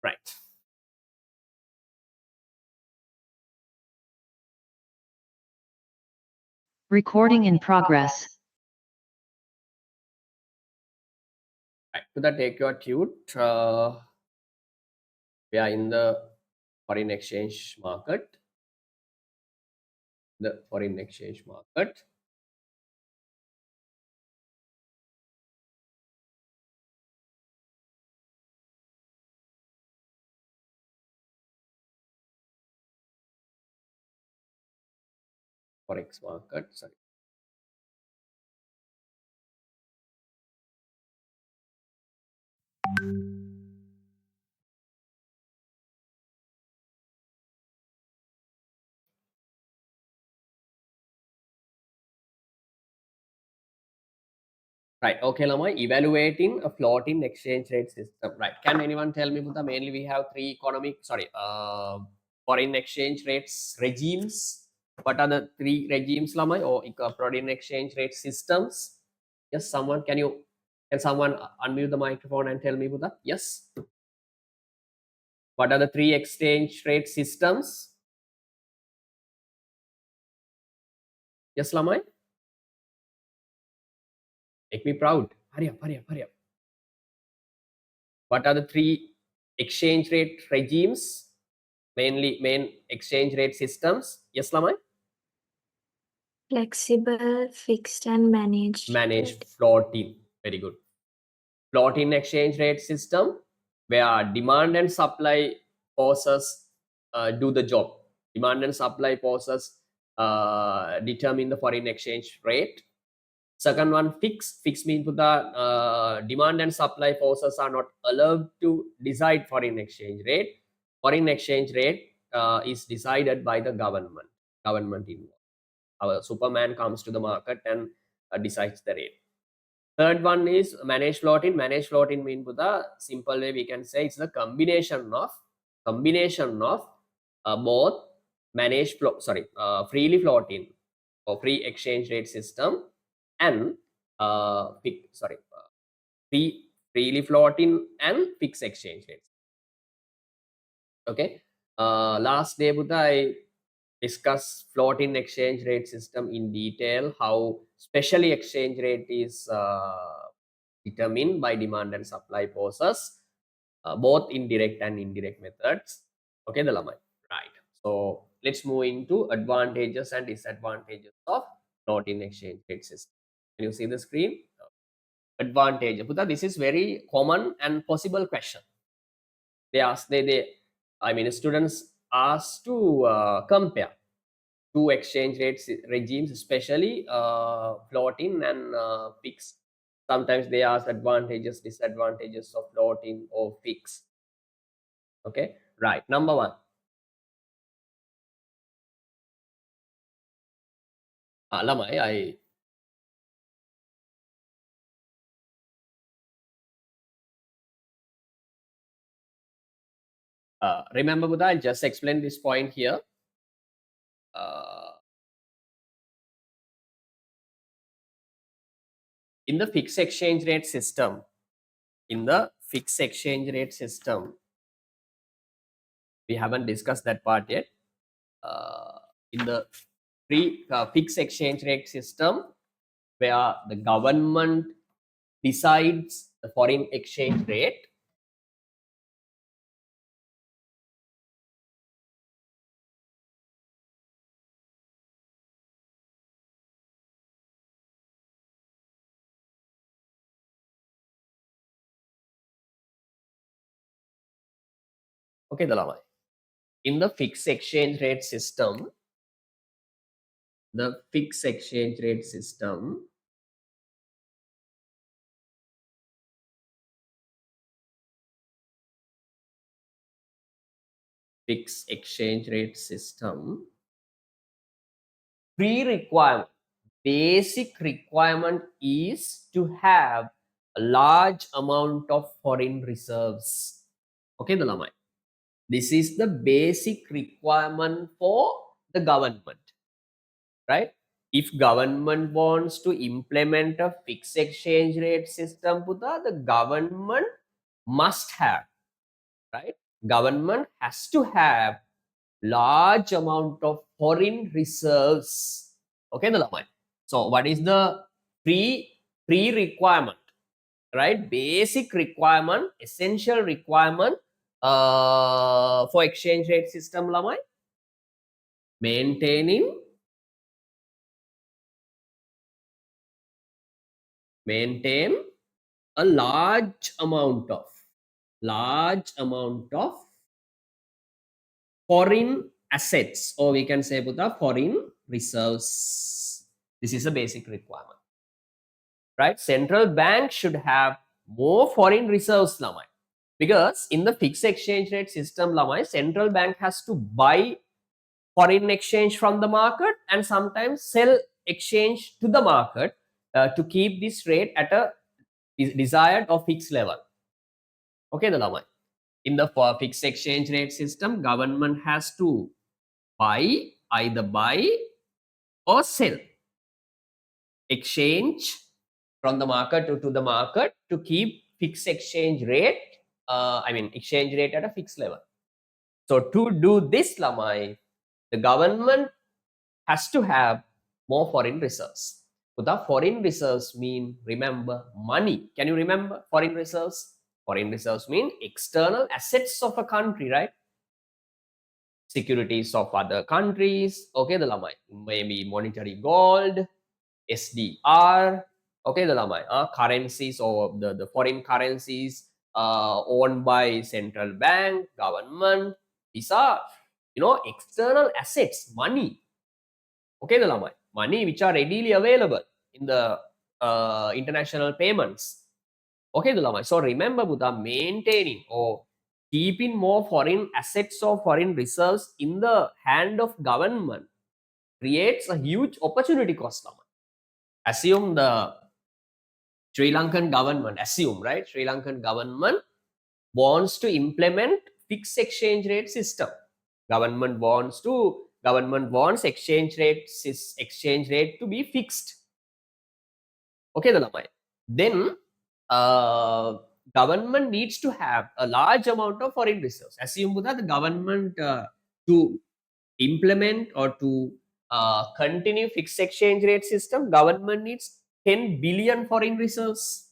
Right. Recording in progress. Right. To the take your tute. We are in the foreign exchange market. The foreign exchange market. Forex market. Sorry. Right. Okay, Lamai, evaluating a floating exchange rate system. Right. Can anyone tell me, Buddha? Mainly we have three foreign exchange rates regimes. What are the three regimes, Lamai, or foreign exchange rate systems? Yes, someone, can someone unmute the microphone and tell me, Buddha? Yes. What are the three exchange rate systems? Yes, Lamai. Make me proud. Hurry up, hurry up, hurry up. What are the three exchange rate regimes? Main exchange rate systems. Yes, Lamai? Flexible, fixed, and managed. Managed floating. Very good. Floating exchange rate system where demand and supply forces do the job. Demand and supply forces determine the foreign exchange rate. Second one, fixed. Fixed means the demand and supply forces are not allowed to decide foreign exchange rate. Foreign exchange rate is decided by the government. Government involved. Our Superman comes to the market and decides the rate. Third one is managed floating. Managed floating means the simple way we can say it's the combination of both freely floating or free exchange rate system and freely floating and fixed exchange rates. Okay. Last day, Buddha, I discuss floating exchange rate system in detail, how specially exchange rate is determined by demand and supply forces, both in direct and indirect methods. Okay, the Lamai. Right. So let's move into advantages and disadvantages of floating exchange rate system. Can you see the screen? Advantage. Buddha, this is very common and possible question. Students ask to compare two exchange rates regimes, especially floating and fixed. Sometimes they ask advantages, disadvantages of floating or fixed. Okay, right. Number one. Lamai, remember, Buddha, I'll just explain this point here. In the fixed exchange rate system, we haven't discussed that part yet. In the fixed exchange rate system, where the government decides the foreign exchange rate, okay, the Lamai. In the fixed exchange rate system, fixed exchange rate system pre-requirement, basic requirement is to have a large amount of foreign reserves. Okay, the Lamai. This is the basic requirement for the government, right? If government wants to implement a fixed exchange rate system, Buddha, the government must have, right? government has to have large amount of foreign reserves. Okay, the lamai. So what is the pre-requirement, right? Basic requirement, essential requirement for exchange rate system lamai. Maintain a large amount of foreign assets, or we can say Buddha foreign reserves. This is a basic requirement, right? Central bank should have more foreign reserves lamai, because in the fixed exchange rate system lamai, central bank has to buy foreign exchange from the market and sometimes sell exchange to the market to keep this rate at a desired or fixed level. Okay, the lamai. In the fixed exchange rate system, government has to either buy or sell exchange from the market to the market to keep fixed exchange rate, exchange rate at a fixed level. So to do this lamai, the government has to have more foreign reserves. The foreign reserves mean, remember, money. Can you remember foreign reserves? Foreign reserves mean external assets of a country, right? Securities of other countries. Okay, the lamai. Maybe monetary gold, SDR. Okay, the lamai. Currencies or the foreign currencies owned by central bank, government. These are, external assets, money. Okay, the lamai. Money which are readily available in the international payments. Okay, the lamai. So remember, Buddha, maintaining or keeping more foreign assets or foreign reserves in the hand of government creates a huge opportunity cost lamai. Assume the Sri Lankan government, right? Sri Lankan government wants to implement fixed exchange rate system. Government wants exchange rate to be fixed. Okay, the lamai. Then government needs to have a large amount of foreign reserves. Assume that the government to implement or to continue fixed exchange rate system, government needs 10 billion foreign reserves.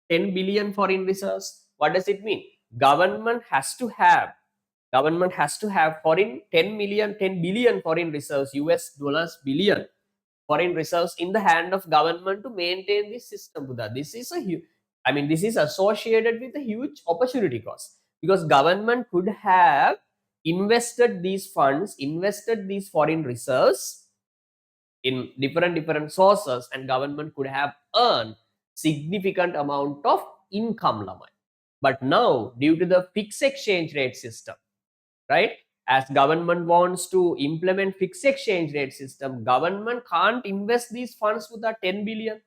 10 billion foreign reserves. What does it mean? Government has to have foreign 10 billion foreign reserves, US dollars billion foreign reserves in the hand of government to maintain this system, Buddha. This is a huge, this is associated with a huge opportunity cost, because government could have invested these foreign reserves in different sources, and government could have earned significant amount of income lamai. But now, due to the fixed exchange rate system, right, as government wants to implement fixed exchange rate system, government can't invest these funds with the 10 billion,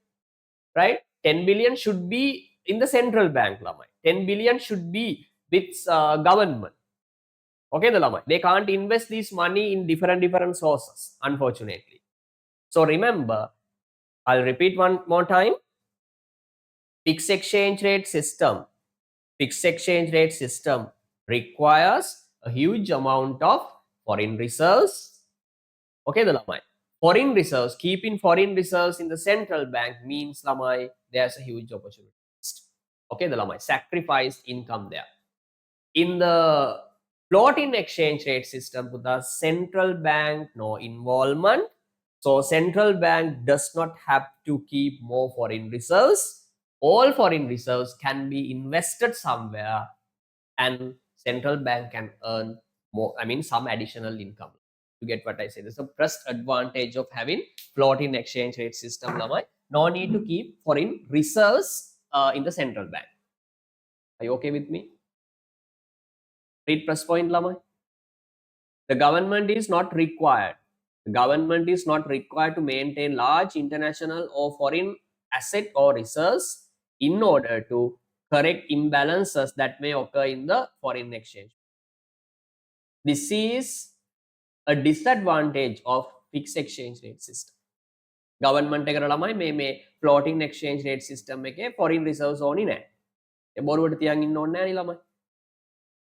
right? 10 billion should be in the central bank lamai. 10 billion should be with government. Okay, the lamai. They can't invest this money in different sources, unfortunately. So remember, I'll repeat one more time. Fixed exchange rate system requires a huge amount of foreign reserves. Okay, the lamai. Foreign reserves, keeping foreign reserves in the central bank means lamai, there's a huge opportunity. Okay, the lamai, sacrificed income there. In the floating exchange rate system, the central bank no involvement. So central bank does not have to keep more foreign reserves. All foreign reserves can be invested somewhere, and central bank can earn more, some additional income. You get what I say? There's a first advantage of having floating exchange rate system lamai. No need to keep foreign reserves in the central bank. Are you okay with me? Read plus point lamai. The government is not required. The government is not required to maintain large international or foreign asset or reserves in order to correct imbalances that may occur in the foreign exchange. This is a disadvantage of fixed exchange rate system. Government එකට ළමයි මේ floating exchange rate system එකේ foreign reserves ඕනි නැහැ. ඒ බොරුවට තියන් ඉන්න ඕනේ නැහැ නේ ළමයි.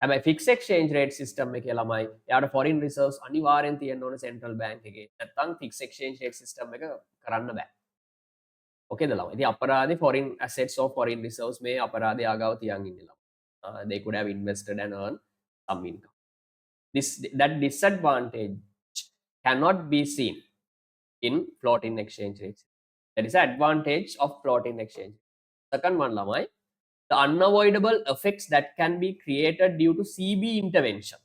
හැබැයි ෆික්ස් එක්ස්චේන්ජ් රේට් සිස්ටම් එකේ ළමයි එයාට ෆොරින් රිසර්ව්ස් අනිවාර්යෙන් තියෙන්න ඕනේ සෙන්ට්‍රල් බැංක් එකේ. නැත්නම් ෆික්ස් එක්ස්චේන්ජ් රේට් සිස්ටම් එක කරන්න බෑ. ඕකේද ළමයි? ඉතින් අපරාධේ foreign assets or foreign reserves මේ අපරාධේ ආගාව තියන් ඉන්නේ ළමයි. They could have invested and earned some income. That disadvantage cannot be seen in floating exchange rates. That is the advantage of floating exchange. Second one lamai, the unavoidable effects that can be created due to CB intervention,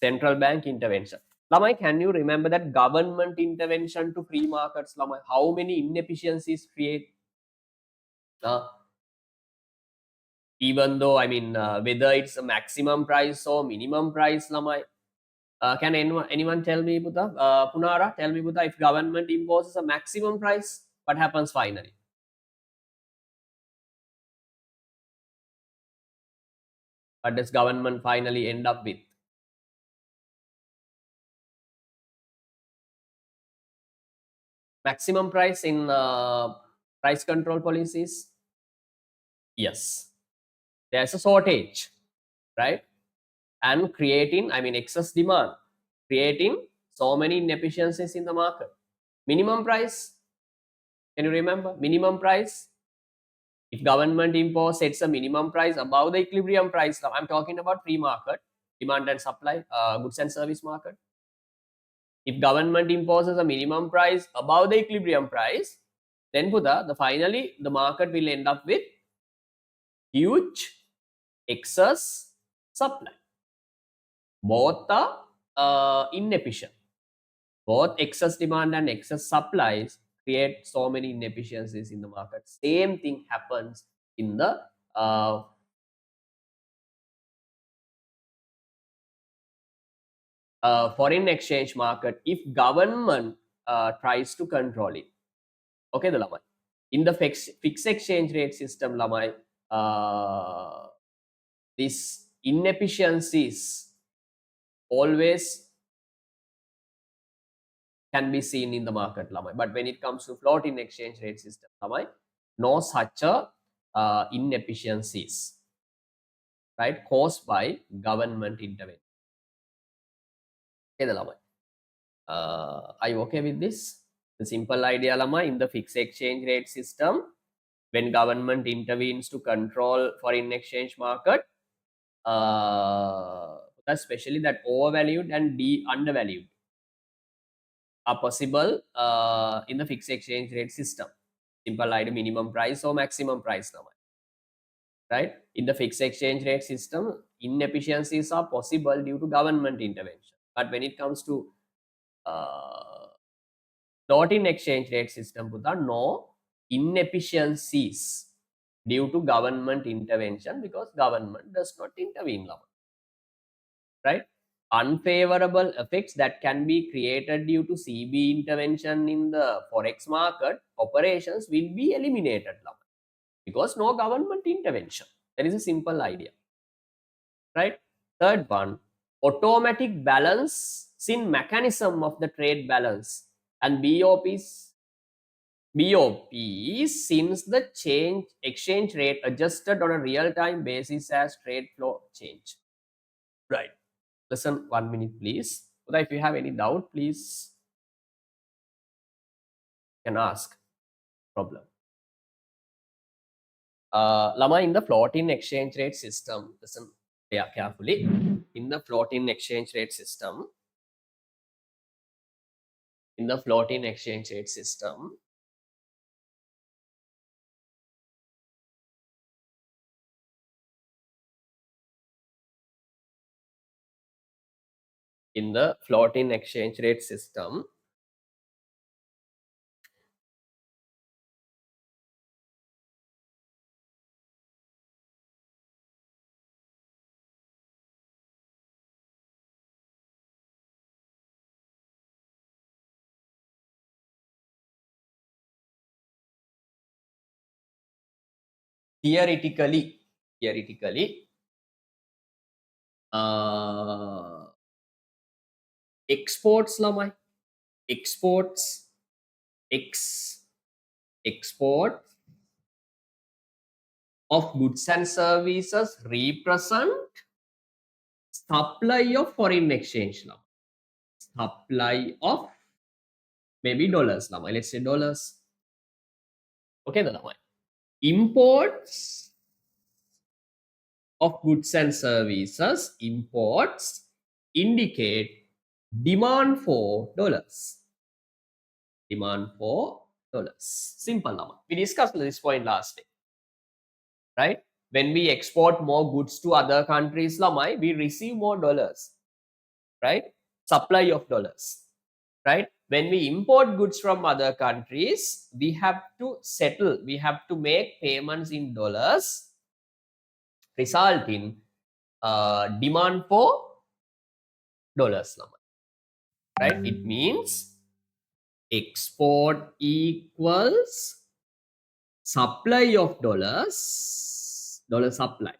central bank intervention. Lamai, can you remember that government intervention to free markets? Lamai, how many inefficiencies create? Even though, I mean, whether it's a maximum price or minimum price, lamai. Can anyone tell me, Puta? Punara, tell me, Puta, if government imposes a maximum price, what happens finally? What does government finally end up with? Maximum price in price control policies? Yes. There's a shortage, right? And creating, I mean, excess demand, creating so many inefficiencies in the market. Minimum price, can you remember? Minimum price, if government impose sets a minimum price above the equilibrium price, now I'm talking about free market, demand and supply, goods and service market. If government imposes a minimum price above the equilibrium price, then finally the market will end up with huge excess supply. Both are inefficient. Both excess demand and excess supplies create so many inefficiencies in the market. Same thing happens in the foreign exchange market if government tries to control it. Okay, the lamai. In the fixed exchange rate system, lamai, these inefficiencies always can be seen in the market, lamai. But when it comes to floating exchange rate system, lamai, no such a inefficiencies, right, caused by government intervention. Okay, the lamai. Are you okay with this? The simple idea, lama, in the fixed exchange rate system, when government intervenes to control foreign exchange market, especially that overvalued and undervalued are possible in the fixed exchange rate system. Simple idea, minimum price or maximum price, lama. Right? In the fixed exchange rate system, inefficiencies are possible due to government intervention. But when it comes to floating exchange rate system, no inefficiencies due to government intervention because government does not intervene, right? Unfavorable effects that can be created due to CB intervention in the forex market operations will be eliminated, because no government intervention. That is a simple idea, right? Third one, automatic balancing mechanism of the trade balance and BOP since the exchange rate adjusted on a real-time basis as trade flow change. Right. Listen 1 minute, please. But if you have any doubt, please can ask. Problem. Lama, in the floating exchange rate system, listen carefully. In the floating exchange rate system, in the floating exchange rate system, in the floating exchange rate system, theoretically, exports, lamai, exports, export of goods and services represent supply of foreign exchange lamai. Supply of maybe dollars lamai. Let's say dollars. Okay, the lamai. Imports of goods and services, imports indicate demand for dollars. Demand for dollars. Simple lamai. We discussed this point last day, right? When we export more goods to other countries lamai, we receive more dollars, right? Supply of dollars, right? When we import goods from other countries, we have to settle, we have to make payments in dollars, result in demand for dollars, right? It means export equals supply of dollars, dollar supply,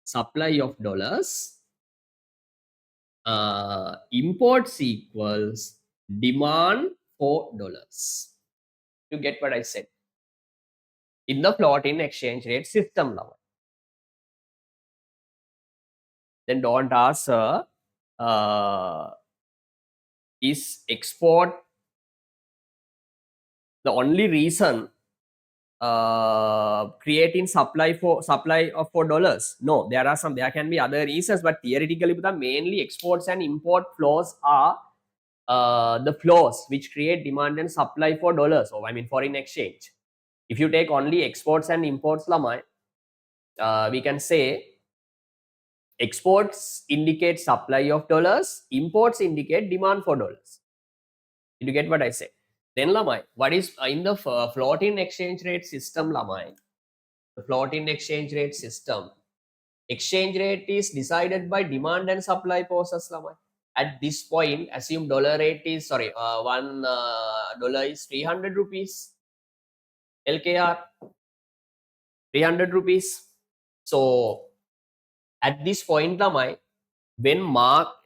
supply of dollars, imports equals demand for dollars. You get what I said? In the floating exchange rate system now. Then don't ask, sir, is export the only reason creating supply of for dollars? No, there can be other reasons, but theoretically mainly exports and import flows are the flows which create demand and supply for dollars, or I mean foreign exchange. If you take only exports and imports lamai, we can say exports indicate supply of dollars, imports indicate demand for dollars. Did you get what I said? Then lamai, what is in the floating exchange rate system lamai? The floating exchange rate system, exchange rate is decided by demand and supply process lamai. At this point, assume dollar rate is one dollar is 300 rupees LKR, 300 rupees. So at this point lamai, when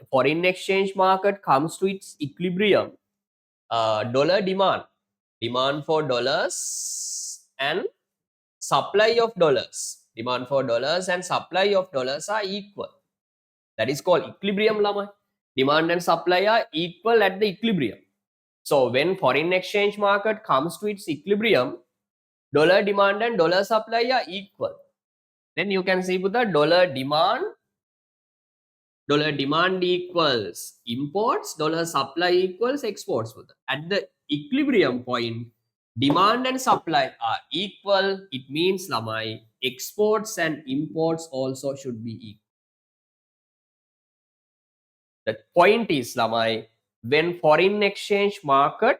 foreign exchange market comes to its equilibrium, dollar demand for dollars and supply of dollars, demand for dollars and supply of dollars are equal. That is called equilibrium lamai. Demand and supply are equal at the equilibrium. So when foreign exchange market comes to its equilibrium, dollar demand and dollar supply are equal. Then you can see with the dollar demand equals imports, dollar supply equals exports. At the equilibrium point, demand and supply are equal. It means lamai, exports and imports also should be equal. The point is lamai, when foreign exchange market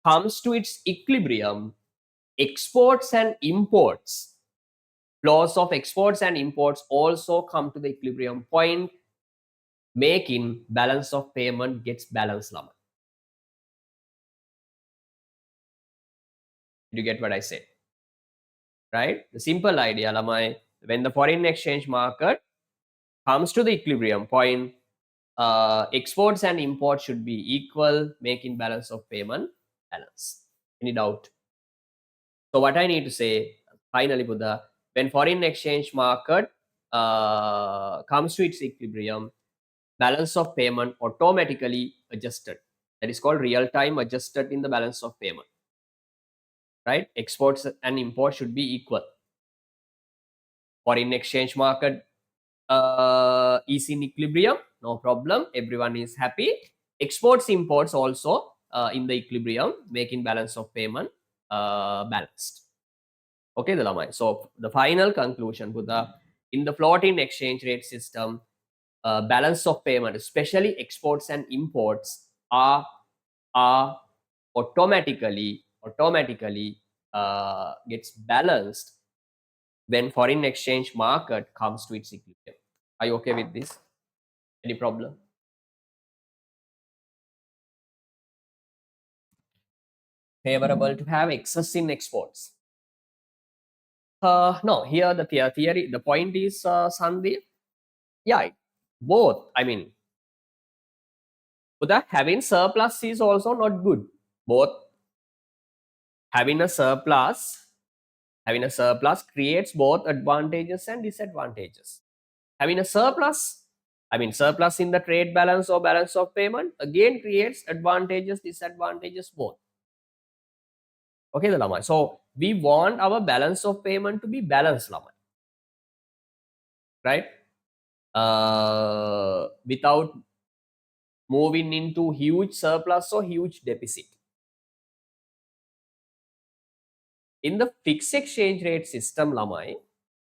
comes to its equilibrium, exports and imports, flows of exports and imports also come to the equilibrium point, making balance of payment gets balanced lamai. Did you get what I said? Right? The simple idea lamai, when the foreign exchange market comes to the equilibrium point, exports and imports should be equal, making balance of payment balance. Any doubt? So what I need to say finally, Buddha, when foreign exchange market comes to its equilibrium, balance of payment automatically adjusted. That is called real time adjusted in the balance of payment. Right? Exports and imports should be equal. Foreign exchange market is in equilibrium, no problem, everyone is happy. Exports imports also in the equilibrium, making balance of payment balanced. Okay, the lamai. So the final conclusion, Buddha, in the floating exchange rate system, balance of payment, especially exports and imports, are automatically gets balanced when foreign exchange market comes to its equilibrium. Are you okay with this? Any problem? Favorable to have excess in exports. No, here the theory, the point is, Sandeep, yeah, both. I mean, but having surplus is also not good. Both having a surplus creates both advantages and disadvantages. Having a surplus, surplus in the trade balance or balance of payment again creates advantages, disadvantages both. Okay, the lamai. So we want our balance of payment to be balanced, lamai, right? Without moving into huge surplus or huge deficit. In the fixed exchange rate system, lamai,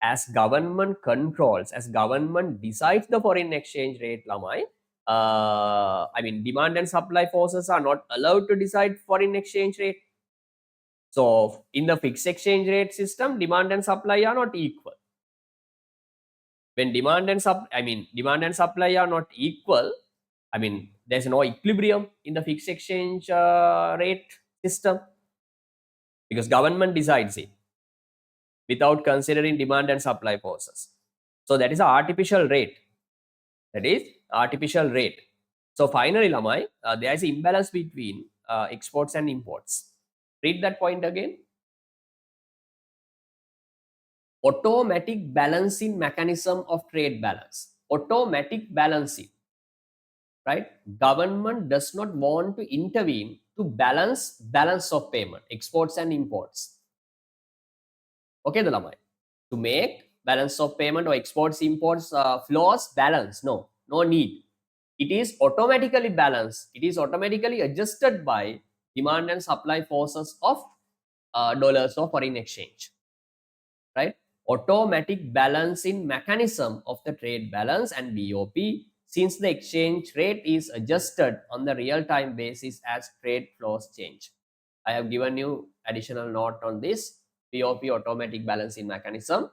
as government controls, as government decides the foreign exchange rate, lamai, demand and supply forces are not allowed to decide foreign exchange rate. So in the fixed exchange rate system, demand and supply are not equal. When demand and supply are not equal, there's no equilibrium in the fixed exchange rate system because government decides it without considering demand and supply forces. So that is an artificial rate. That is artificial rate. So finally, Lamai, there is imbalance between exports and imports. Read that point again. Automatic balancing mechanism of trade balance. Automatic balancing, right? Government does not want to intervene to balance of payment, exports and imports. Okay, the Lamai. To make balance of payment or exports imports flows balance, no need. It is automatically balanced. It is automatically adjusted by demand and supply forces of dollars or foreign exchange, right? Automatic balancing mechanism of the trade balance and BOP, since the exchange rate is adjusted on the real-time basis as trade flows change. I have given you additional note on this BOP, automatic balancing mechanism.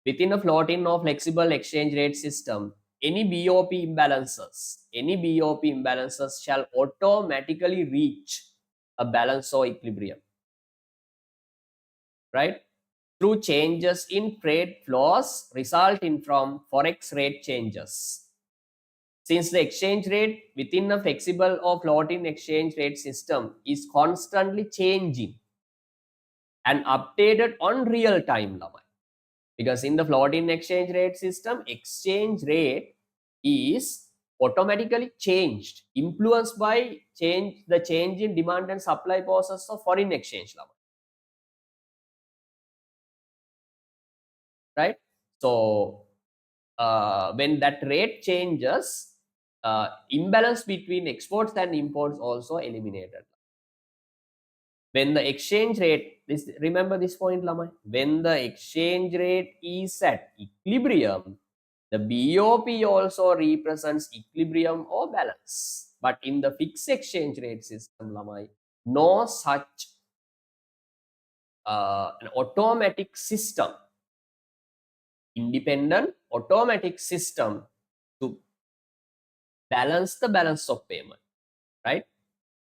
Within a floating or flexible exchange rate system, any BOP imbalances shall automatically reach a balance or equilibrium, right? Through changes in trade flows resulting from forex rate changes. Since the exchange rate within a flexible or floating exchange rate system is constantly changing and updated on real time, because in the floating exchange rate system, exchange rate is automatically changed, influenced by the change in demand and supply forces of foreign exchange, right? So when that rate changes, imbalance between exports and imports also eliminated. When the exchange rate, remember this point, Lamai, when the exchange rate is at equilibrium, the BOP also represents equilibrium or balance. But in the fixed exchange rate system, Lamai, no such an automatic system, independent automatic system to balance the balance of payment, right?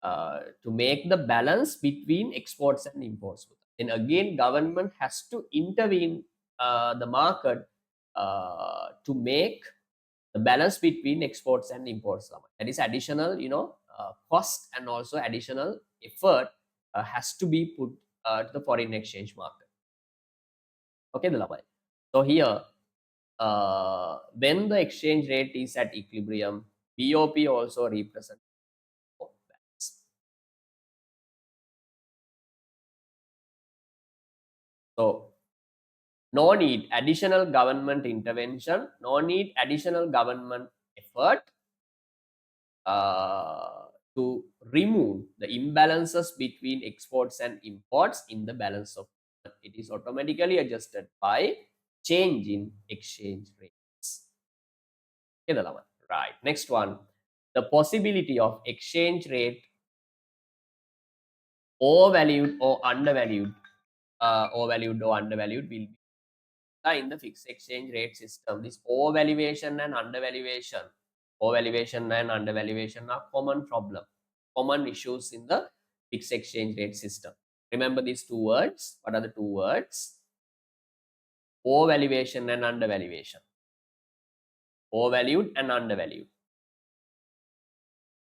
To make the balance between exports and imports. Then again, government has to intervene the market to make the balance between exports and imports. That is additional, cost and also additional effort has to be put to the foreign exchange market. Okay, the Lamai. So here, when the exchange rate is at equilibrium, BOP also represents balance. So no need additional government intervention, no need additional government effort to remove the imbalances between exports and imports in the balance of payment. It is automatically adjusted by change in exchange rates. Okay, right. Next one, the possibility of exchange rate overvalued or undervalued, will be in the fixed exchange rate system. This overvaluation and undervaluation are common issues in the fixed exchange rate system. Remember these two words. What are the two words? Overvaluation and undervaluation. Overvalued and undervalued.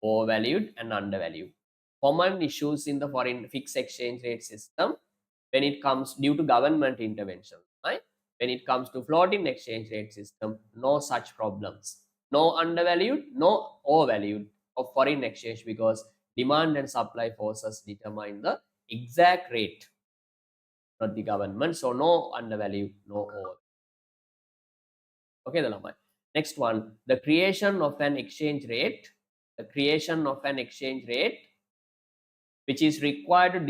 Overvalued and undervalued. Common issues in the foreign fixed exchange rate system when it comes due to government intervention, right? When it comes to floating exchange rate system, no such problems. No undervalued, no overvalued of foreign exchange, because demand and supply forces determine the exact rate, not the government. So no undervalued, no over. Okay, the next one, the creation of an exchange rate. The creation of an exchange rate which is required to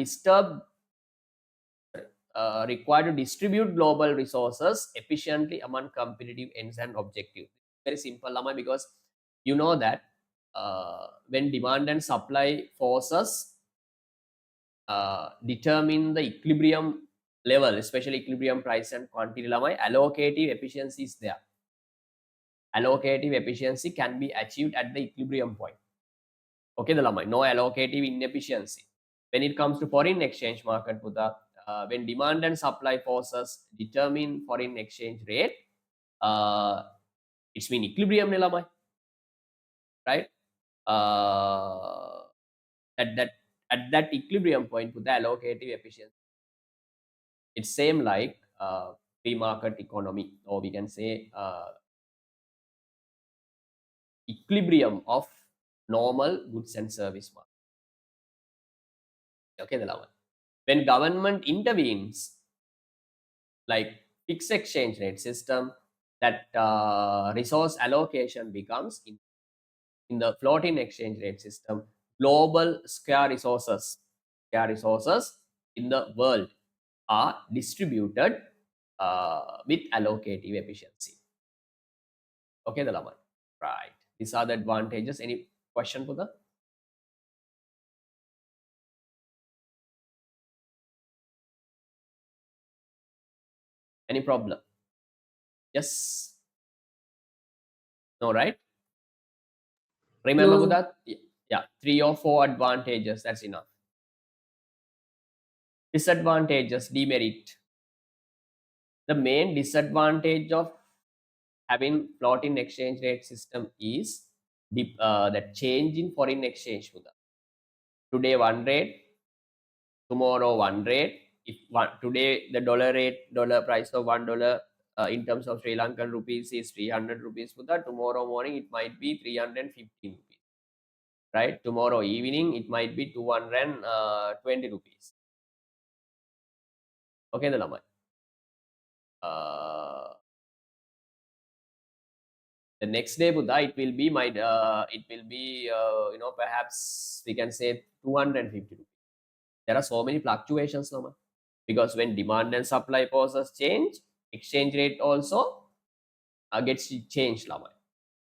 distribute global resources efficiently among competitive ends and objectives. Very simple, Lama, because you know that when demand and supply forces determine the equilibrium level, especially equilibrium price and quantity, Lama, allocative efficiency is there. Allocative efficiency can be achieved at the equilibrium point. Okay, the Lama, no allocative inefficiency. When it comes to foreign exchange market, Buddha, when demand and supply forces determine foreign exchange rate, it's been equilibrium nilamai, right? At that equilibrium point, put the allocative efficiency. It's same like free market economy, or we can say equilibrium of normal goods and service market. Okay, the level. When government intervenes, like fixed exchange rate system, that resource allocation becomes in the floating exchange rate system, global scarce resources in the world are distributed with allocative efficiency. Okay, the Laman. Right. These are the advantages. Any question, Buddha? Any problem? Yes. No, right? Remember, No. Buddha? Yeah, 3 or 4 advantages. That's enough. Disadvantages, demerit. The main disadvantage of having floating exchange rate system is the change in foreign exchange. Buddha. Today one rate, tomorrow one rate. If today the dollar price of $1 in terms of Sri Lankan rupees is 300 rupees, Buddha, tomorrow morning it might be 315 rupees. Right? Tomorrow evening it might be 220 rupees. Okay, the Lamai. The next day, Buddha, it will be perhaps we can say 250 rupees. There are so many fluctuations, Lama, because when demand and supply forces change, exchange rate also gets changed, Lama.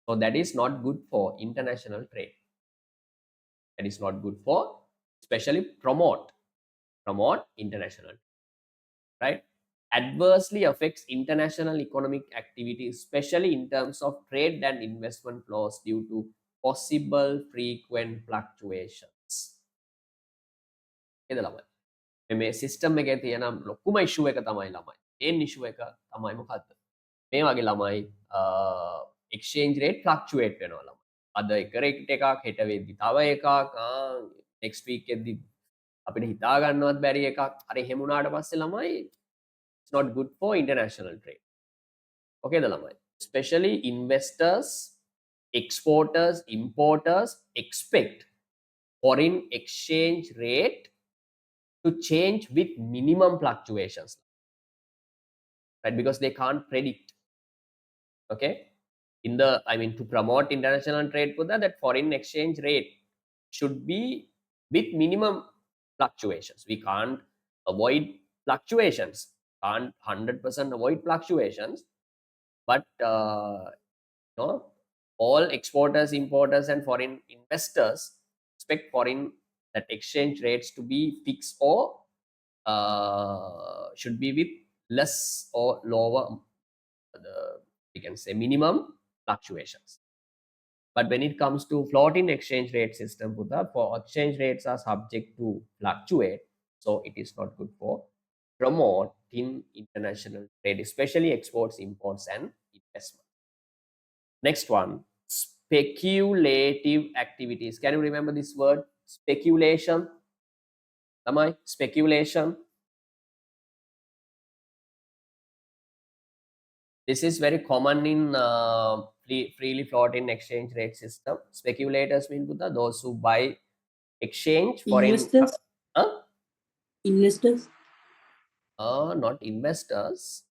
So that is not good for international trade. That is not good for, especially promote international, right? Adversely affects international economic activity, especially in terms of trade and investment flows due to possible frequent fluctuations. Okay, මේ system එකේ තියෙන ලොකුම ඉෂුව එක තමයි ළමයි. ඒන් ඉෂුව එක තමයි මොකද්ද? මේ වගේ ළමයි exchange rate fluctuate වෙනවා ළමයි. අද එක rate එකක්, හෙට වෙද්දි තව එකක්, next week එද්දි අපිට හිතා ගන්නවත් බැරි එකක්. අර එහෙම වුණාට පස්සේ ළමයි it's not good for international trade. Okay, the ළමයි. Especially investors, exporters, importers expect foreign exchange rate to change with minimum fluctuations, right? Because they can't predict. Okay, to promote international trade, Buddha, that foreign exchange rate should be with minimum fluctuations. We can't avoid fluctuations, can't 100% avoid fluctuations, but all exporters, importers, and foreign investors expect foreign that exchange rates to be fixed or should be with less or lower we can say minimum fluctuations. But when it comes to floating exchange rate system, Buddha, for exchange rates are subject to fluctuate, so it is not good for promoting international trade, especially exports, imports, and investment. Next one, speculative activities. Can you remember this word? Speculation. Am I speculation? This is very common in freely floating exchange rate system. Speculators mean Buddha, those who buy exchange foreign. Investors? Huh? Investors? Not investors.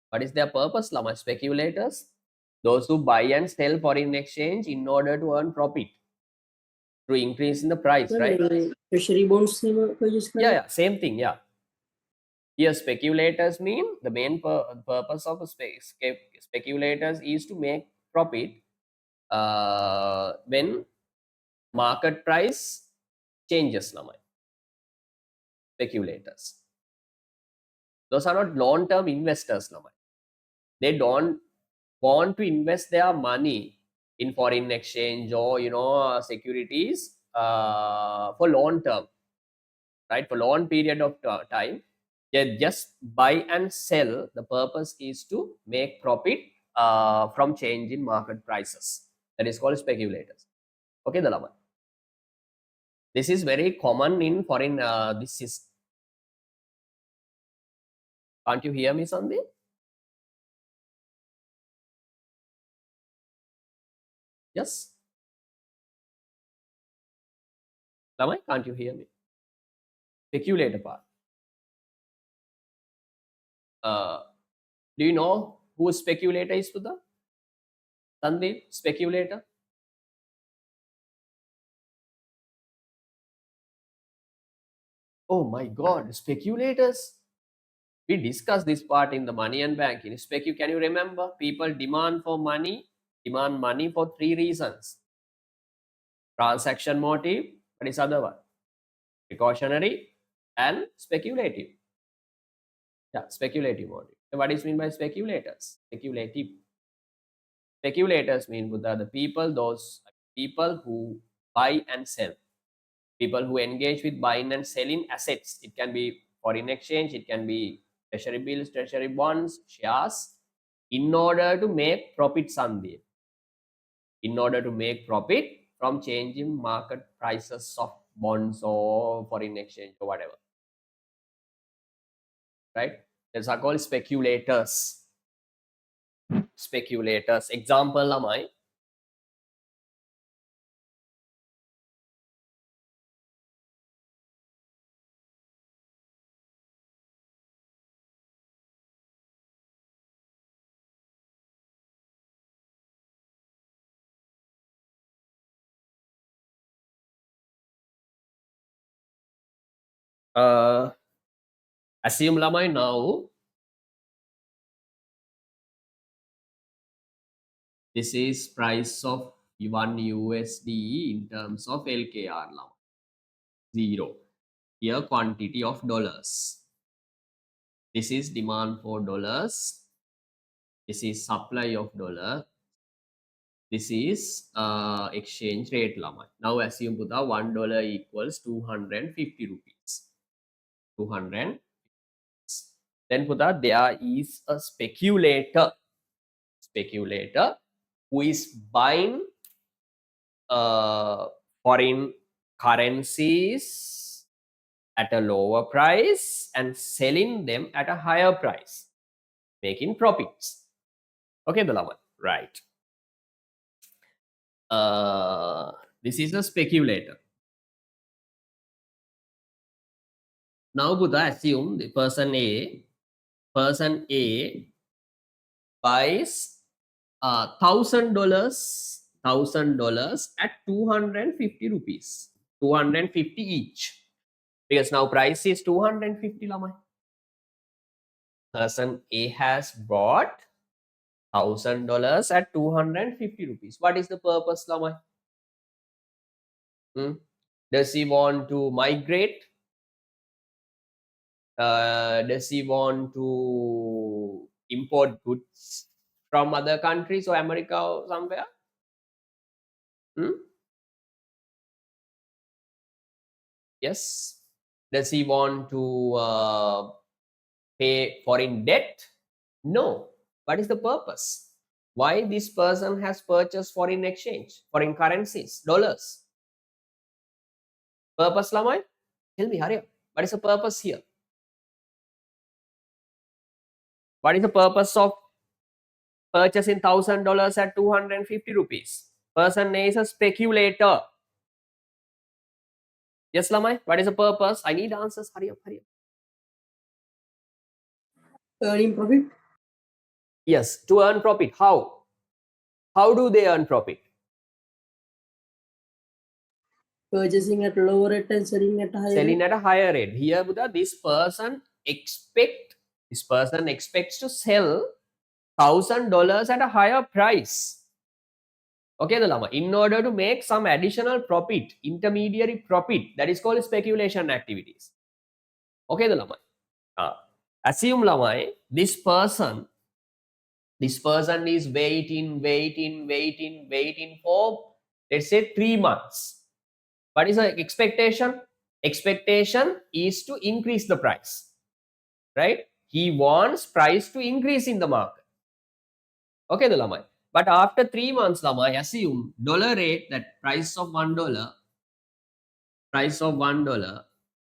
What is their purpose, Lama? Speculators, those who buy and sell foreign exchange in order to earn profit through increase in the price, right? Treasury bonds purchase Yeah, same thing. Yeah. Here, speculators mean the main purpose of speculators is to make profit when market price changes. Lama. Speculators. Those are not long-term investors. Lama. They don't want to invest their money in foreign exchange or securities for long term, right? For long period of time, they just buy and sell. The purpose is to make profit from change in market prices. That is called speculators. Okay, Dalama. This is very common in foreign. This is. Can't you hear me, Sandeep? Yes. Lamai, can't you hear me? Speculator part. Do you know who speculator is, Sudha? Sandeep, speculator? Oh my God, speculators. We discussed this part in the money and banking. Can you remember? People demand money for three reasons. Transaction motive, what is other one? Precautionary and speculative. Yeah, speculative motive. So what is mean by speculators? Speculative. Speculators mean the people, those people who buy and sell. People who engage with buying and selling assets. It can be foreign exchange, it can be treasury bills, treasury bonds, shares, in order to make profit someday. In order to make profit from changing market prices of bonds or foreign exchange or whatever. Right? Those are called speculators. Speculators. Example, Lamai. Assume Lamai now. This is price of 1 USD in terms of LKR now. 0. Here quantity of dollars. This is demand for dollars. This is supply of dollar. This is exchange rate lama. Now assume Buddha $1 equals 250 rupees. 200. Then Buddha there is a speculator who is buying foreign currencies at a lower price and selling them at a higher price, making profits. Okay, Dalaman, right. This is a speculator. Now Buddha assume the person A buys $1,000 at 250 rupees, 250 each, because now price is 250 lamai. Person A has bought $1,000 at 250 rupees. What is the purpose, lamai? Does he want to migrate? Does he want to import goods from other countries or America or somewhere? Yes. Does he want to pay foreign debt? No. What is the purpose? Why this person has purchased foreign exchange, foreign currencies, dollars? Purpose, Lamai? Tell me, hurry up. What is the purpose here? What is the purpose of purchasing $1,000 at 250 rupees. Person A is a speculator. Yes, Lamai, what is the purpose? I need answers. Hurry up, hurry up. Earning profit. Yes, to earn profit. How? How do they earn profit? Purchasing at lower rate and selling at a higher Selling rate. at a higher rate. Here, Buddha, this person expects to sell $1,000 at a higher price. Okay, the Lama. In order to make some additional profit, intermediary profit, that is called speculation activities. Okay, the Lama. Assume Lama, this person is waiting for, let's say, 3 months. What is the expectation? Expectation is to increase the price, right? He wants price to increase in the market. Okay, the Lamai. But after 3 months, Lamai, assume dollar rate, that price of $1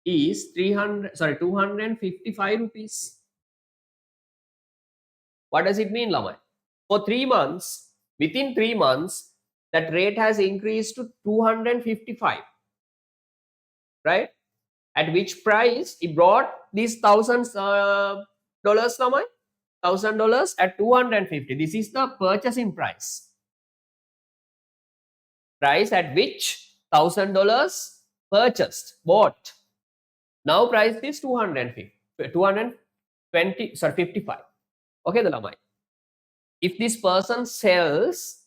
is 255 rupees. What does it mean, Lamai? For 3 months, within 3 months, that rate has increased to 255, right? At which price he brought these $1,000 Lamai? $1,000 at 250. This is the purchasing price. Price at which $1,000 purchased, bought. Now price is 55. Okay, the Lamai. If this person sells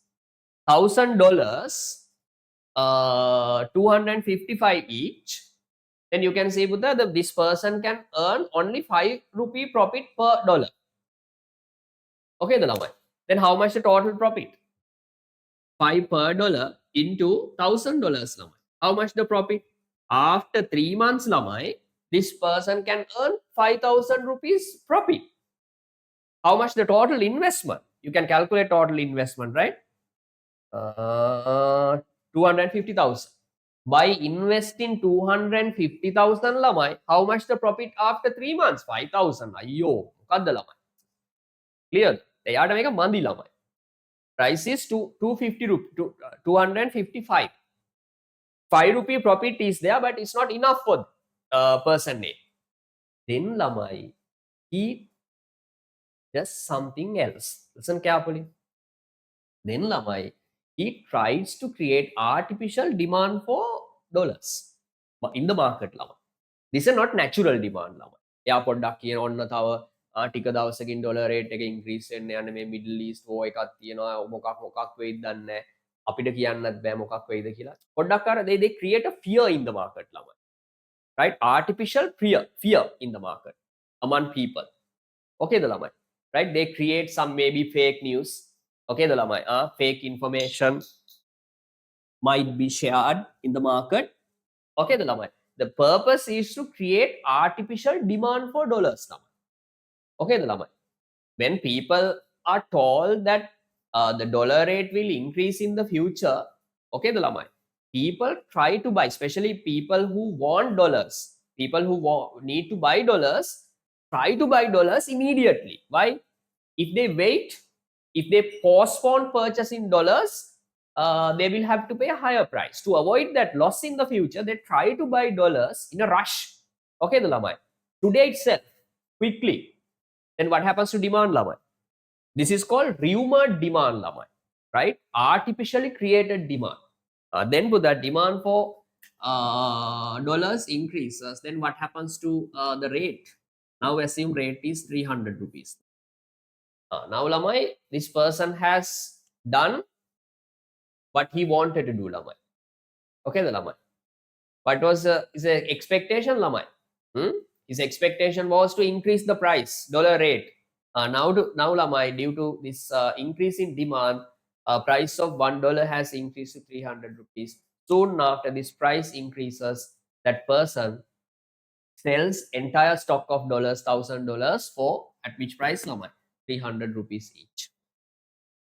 $1,000, 255 each, then you can say, Buddha, that this person can earn only 5 rupee profit per dollar. Okay, the Lamai. Then how much the total profit? 5 per dollar into $1,000, Lamai. How much the profit? After 3 months, Lamai, this person can earn 5,000 rupees profit. How much the total investment? You can calculate total investment, right? 250,000. By investing 250,000, Lamai, how much the profit after 3 months? 5,000. Ayyo, මොකද්ද ළමයි? Clear? එයාට මේක මන්දි ළමයි. Price is 250 rupees, 255. 5 rupee profit is there, but it's not enough for person A. Then Lamai, he does something else. Listen carefully. Then Lamai, he tries to create artificial demand for dollars in the market. Lamai. This is not natural demand. Lamai. එයා පොඩ්ඩක් කියන ඔන්න තව ටික දවසකින් dollar rate එක increase වෙන්න යන මේ මිඩල් ඊස්ට් වෝ එකක් තියෙනවා මොකක් වෙයිද දන්නේ නැහැ අපිට කියන්නත් බෑ මොකක් වෙයිද කියලා පොඩ්ඩක් අර they create a fear in the market ළමයි, right? Artificial fear in the market among people. Okay, the ළමයි, right? They create some maybe fake news. Okay, the ළමයි, fake information might be shared in the market. Okay, the ළමයි. The purpose is to create artificial demand for dollars ළමයි. Okay, the ළමයි. When people are told that the dollar rate will increase in the future, okay, the lamai, people try to buy, especially people who want dollars, people who need to buy dollars, try to buy dollars immediately. Why? If they wait, if they postpone purchasing dollars, they will have to pay a higher price. To avoid that loss in the future, they try to buy dollars in a rush. Okay, the lamai, today itself, quickly. Then what happens to demand, lamai? This is called rumored demand, lamai, right? Artificially created demand. Then with that demand for dollars increases, then what happens to the rate? Now assume rate is 300 rupees. Now lamai, this person has done what he wanted to do, lamai. Okay, the lamai. What was his expectation, lamai? His expectation was to increase the price, dollar rate. Now lamai, due to this increase in demand, price of $1 has increased to 300 rupees. Soon after this price increases, that person sells entire stock of dollars, $1,000 for, at which price, lamai? 300 rupees each.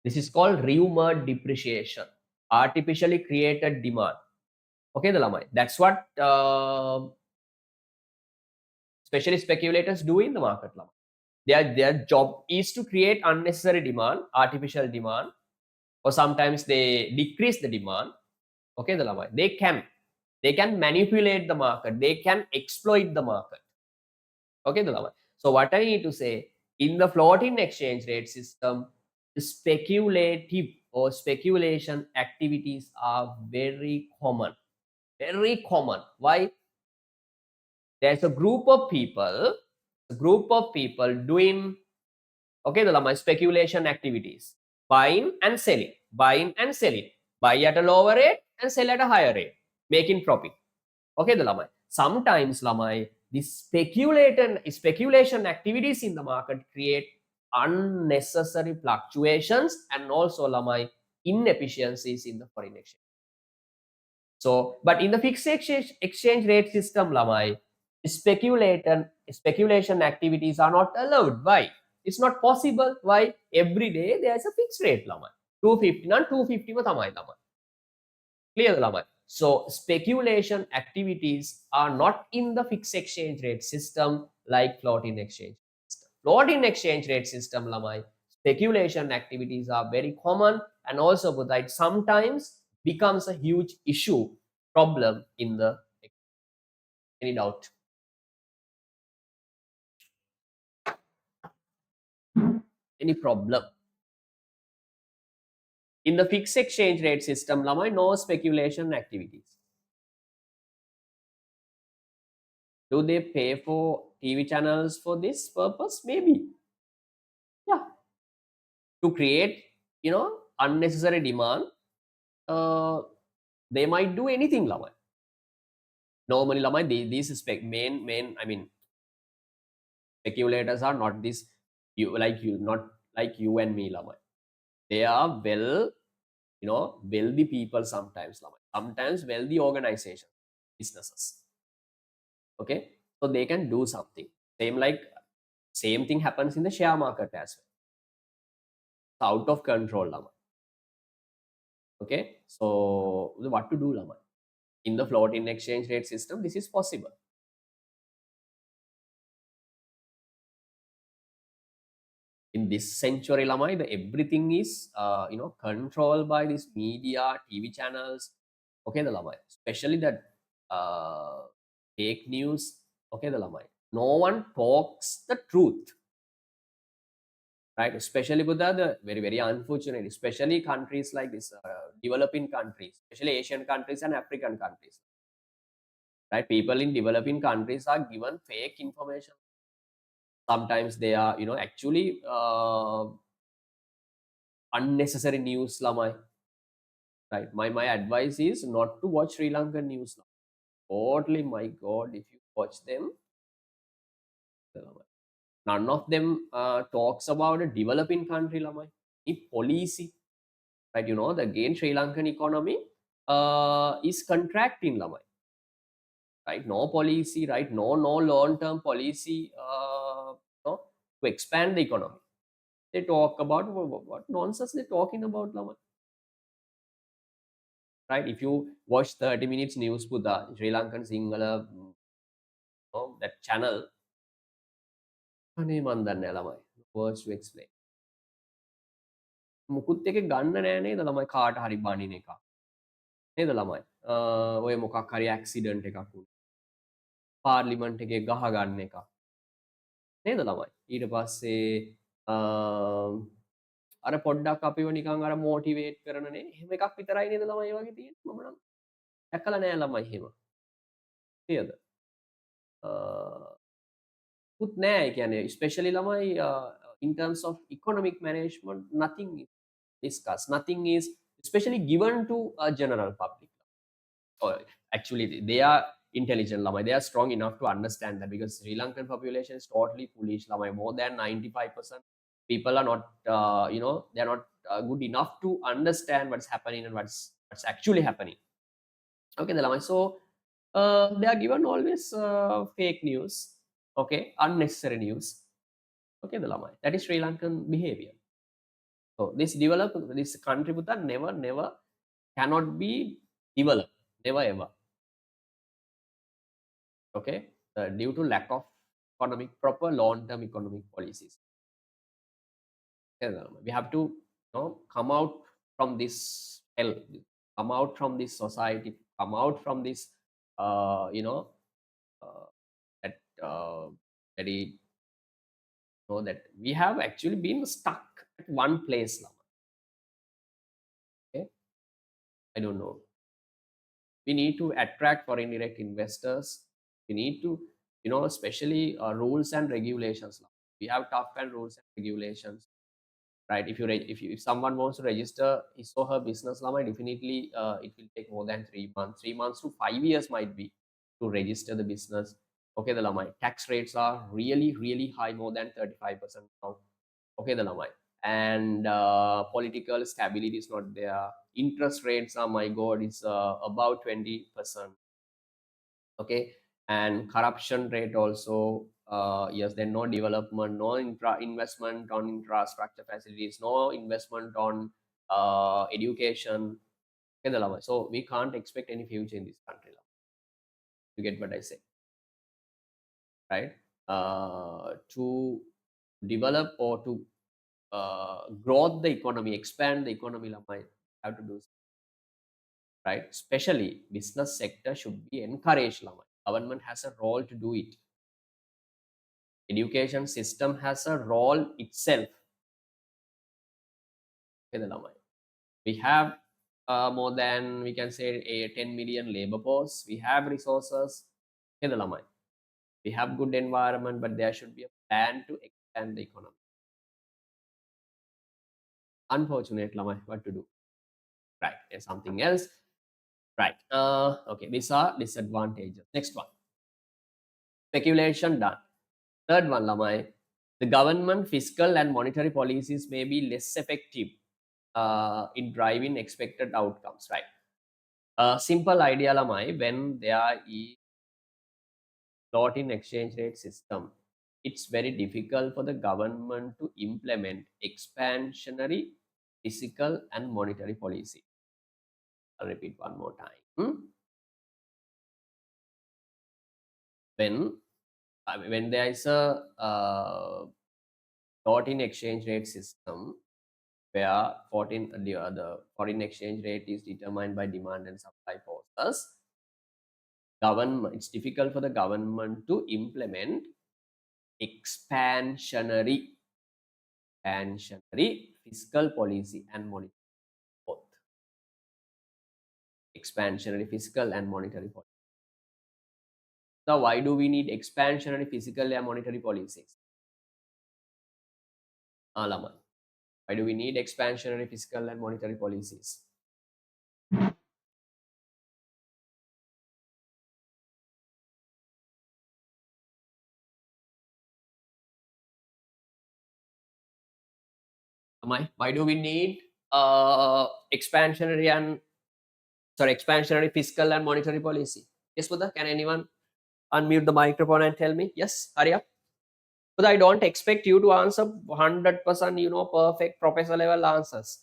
This is called rumored depreciation, artificially created demand. Okay, the lamai. That's what especially speculators do in the market, lamai. their job is to create unnecessary demand, artificial demand, or sometimes they decrease the demand. Okay, they can manipulate the market, they can exploit the market. Okay, so what I need to say, in the floating exchange rate system, speculative or speculation activities are very common. Very common. Why? There's a group of people doing, okay, my speculation activities, buying and selling, buy at a lower rate and sell at a higher rate, making profit. Okay, sometimes the speculation activities in the market create unnecessary fluctuations and also inefficiencies in the foreign exchange. So, but in the fixed exchange rate system, speculation activities are not allowed. Why? It's not possible. Why? Every day there's a fixed rate, 250 and 250 ma thamai lama. Clear, So speculation activities are not in the fixed exchange rate system like floating exchange system. Floating exchange rate system, speculation activities are very common, and also that sometimes becomes a huge issue, problem in the, any doubt? Any problem? In the fixed exchange rate system, no speculation activities. Do they pay for TV channels for this purpose? Maybe. Yeah. To create, unnecessary demand, they might do anything, normally these main, I mean, speculators are not this, not like you and me, they are wealthy people sometimes, sometimes wealthy organizations, businesses. Okay, so they can do something. Same thing happens in the share market as well. It's out of control, okay, so what to do, in the floating exchange rate system, this is possible. In this century, everything is controlled by this media, TV channels. Okay, especially that fake news. Okay, no one talks the truth, right? Especially with the very, very unfortunate, especially countries like this, developing countries, especially Asian countries and African countries, right? People in developing countries are given fake information. Sometimes they are, actually unnecessary news, right? My advice is not to watch Sri Lankan news. Totally, my God, if you watch them, none of them talks about a developing country, policy, right? The again Sri Lankan economy is contracting, right? No policy, right? No long term policy, to expand the economy. They talk about what nonsense they're talking about, right? If you watch 30 minutes news Buddha, Sri Lankan Sinhala, that channel, words to explain. මුකුත් එක ගන්න නෑ නේද ළමයි කාට හරි බනින එක නේද ළමයි ඔය මොකක් හරි ඇක්සිඩන්ට් එකක් වුණා පාර්ලිමන්ට් එකේ ගහ ගන්න එක නේද ළමයි ඊට පස්සේ අර පොඩ්ඩක් අපිව නිකන් අර මොටිවේට් කරනනේ එහෙම එකක් විතරයි නේද ළමයි ඒ වගේ තියෙන්නේ මම නම් දැකලා නෑ ළමයි එහෙම නේද පුත් නෑ ඒ කියන්නේ especially ළමයි in terms of economic management nothing is discussed, nothing is especially given to a general public, or actually they are intelligent, they are strong enough to understand that, because Sri Lankan population is totally foolish, more than 95% people are not they are not good enough to understand what's happening and what's actually happening. Okay, so they are given always fake news, okay, unnecessary news. Okay, that is Sri Lankan behavior. So this country Buddha never cannot be developed, never ever. Okay, due to lack of proper long-term economic policies. We have to come out from this hell, come out from this society, come out from this uh, that very that we have actually been stuck at one place now. Okay, I don't know. We need to attract foreign direct investors. We need to especially rules and regulations now. We have tough and rules and regulations, right? If someone wants to register his or her business lamai, definitely it will take more than 3 months. 3 months to 5 years might be to register the business. Okay, the lamai tax rates are really high, more than 35% now. Okay, the lamai, and political stability is not there. Interest rates are, my god, is about 20%. Okay, and corruption rate also, yes, then no development, no investment on infrastructure facilities, no investment on education. Okay, the lava. So we can't expect any future in this country. You get what I say, right? To develop or to grow the economy, expand the economy, lama, have to do, right? Especially business sector should be encouraged, lama. Government has a role to do it. Education system has a role itself. We have more than, we can say, a 10 million labor force. We have resources. We have good environment, but there should be a plan to expand the economy. Unfortunately, what to do? Right, there's something else. Right. Okay, these are disadvantages. Next one. Speculation done. Third one, Lamai. The government fiscal and monetary policies may be less effective in driving expected outcomes, right? Simple idea, Lamai, when there is floating exchange rate system, it's very difficult for the government to implement expansionary fiscal and monetary policy. I'll repeat one more time. When there is a floating exchange rate system, where the foreign exchange rate is determined by demand and supply forces, it's difficult for the government to implement expansionary fiscal policy and monetary, both expansionary fiscal and monetary policy. Now, why do we need expansionary fiscal and monetary policies? Alaman, why do we need expansionary fiscal and monetary policies? Why do we need expansionary fiscal and monetary policy? Yes, Buddha, can anyone unmute the microphone and tell me? Yes, hurry up. But I don't expect you to answer 100%, perfect professor level answers.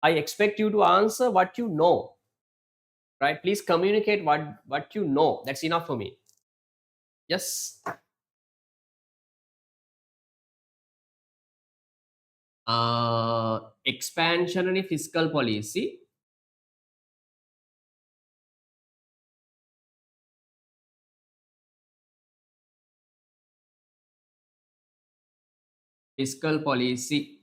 I expect you to answer what you know, right? Please communicate what you know. That's enough for me. Yes. Expansionary fiscal policy. Fiscal policy.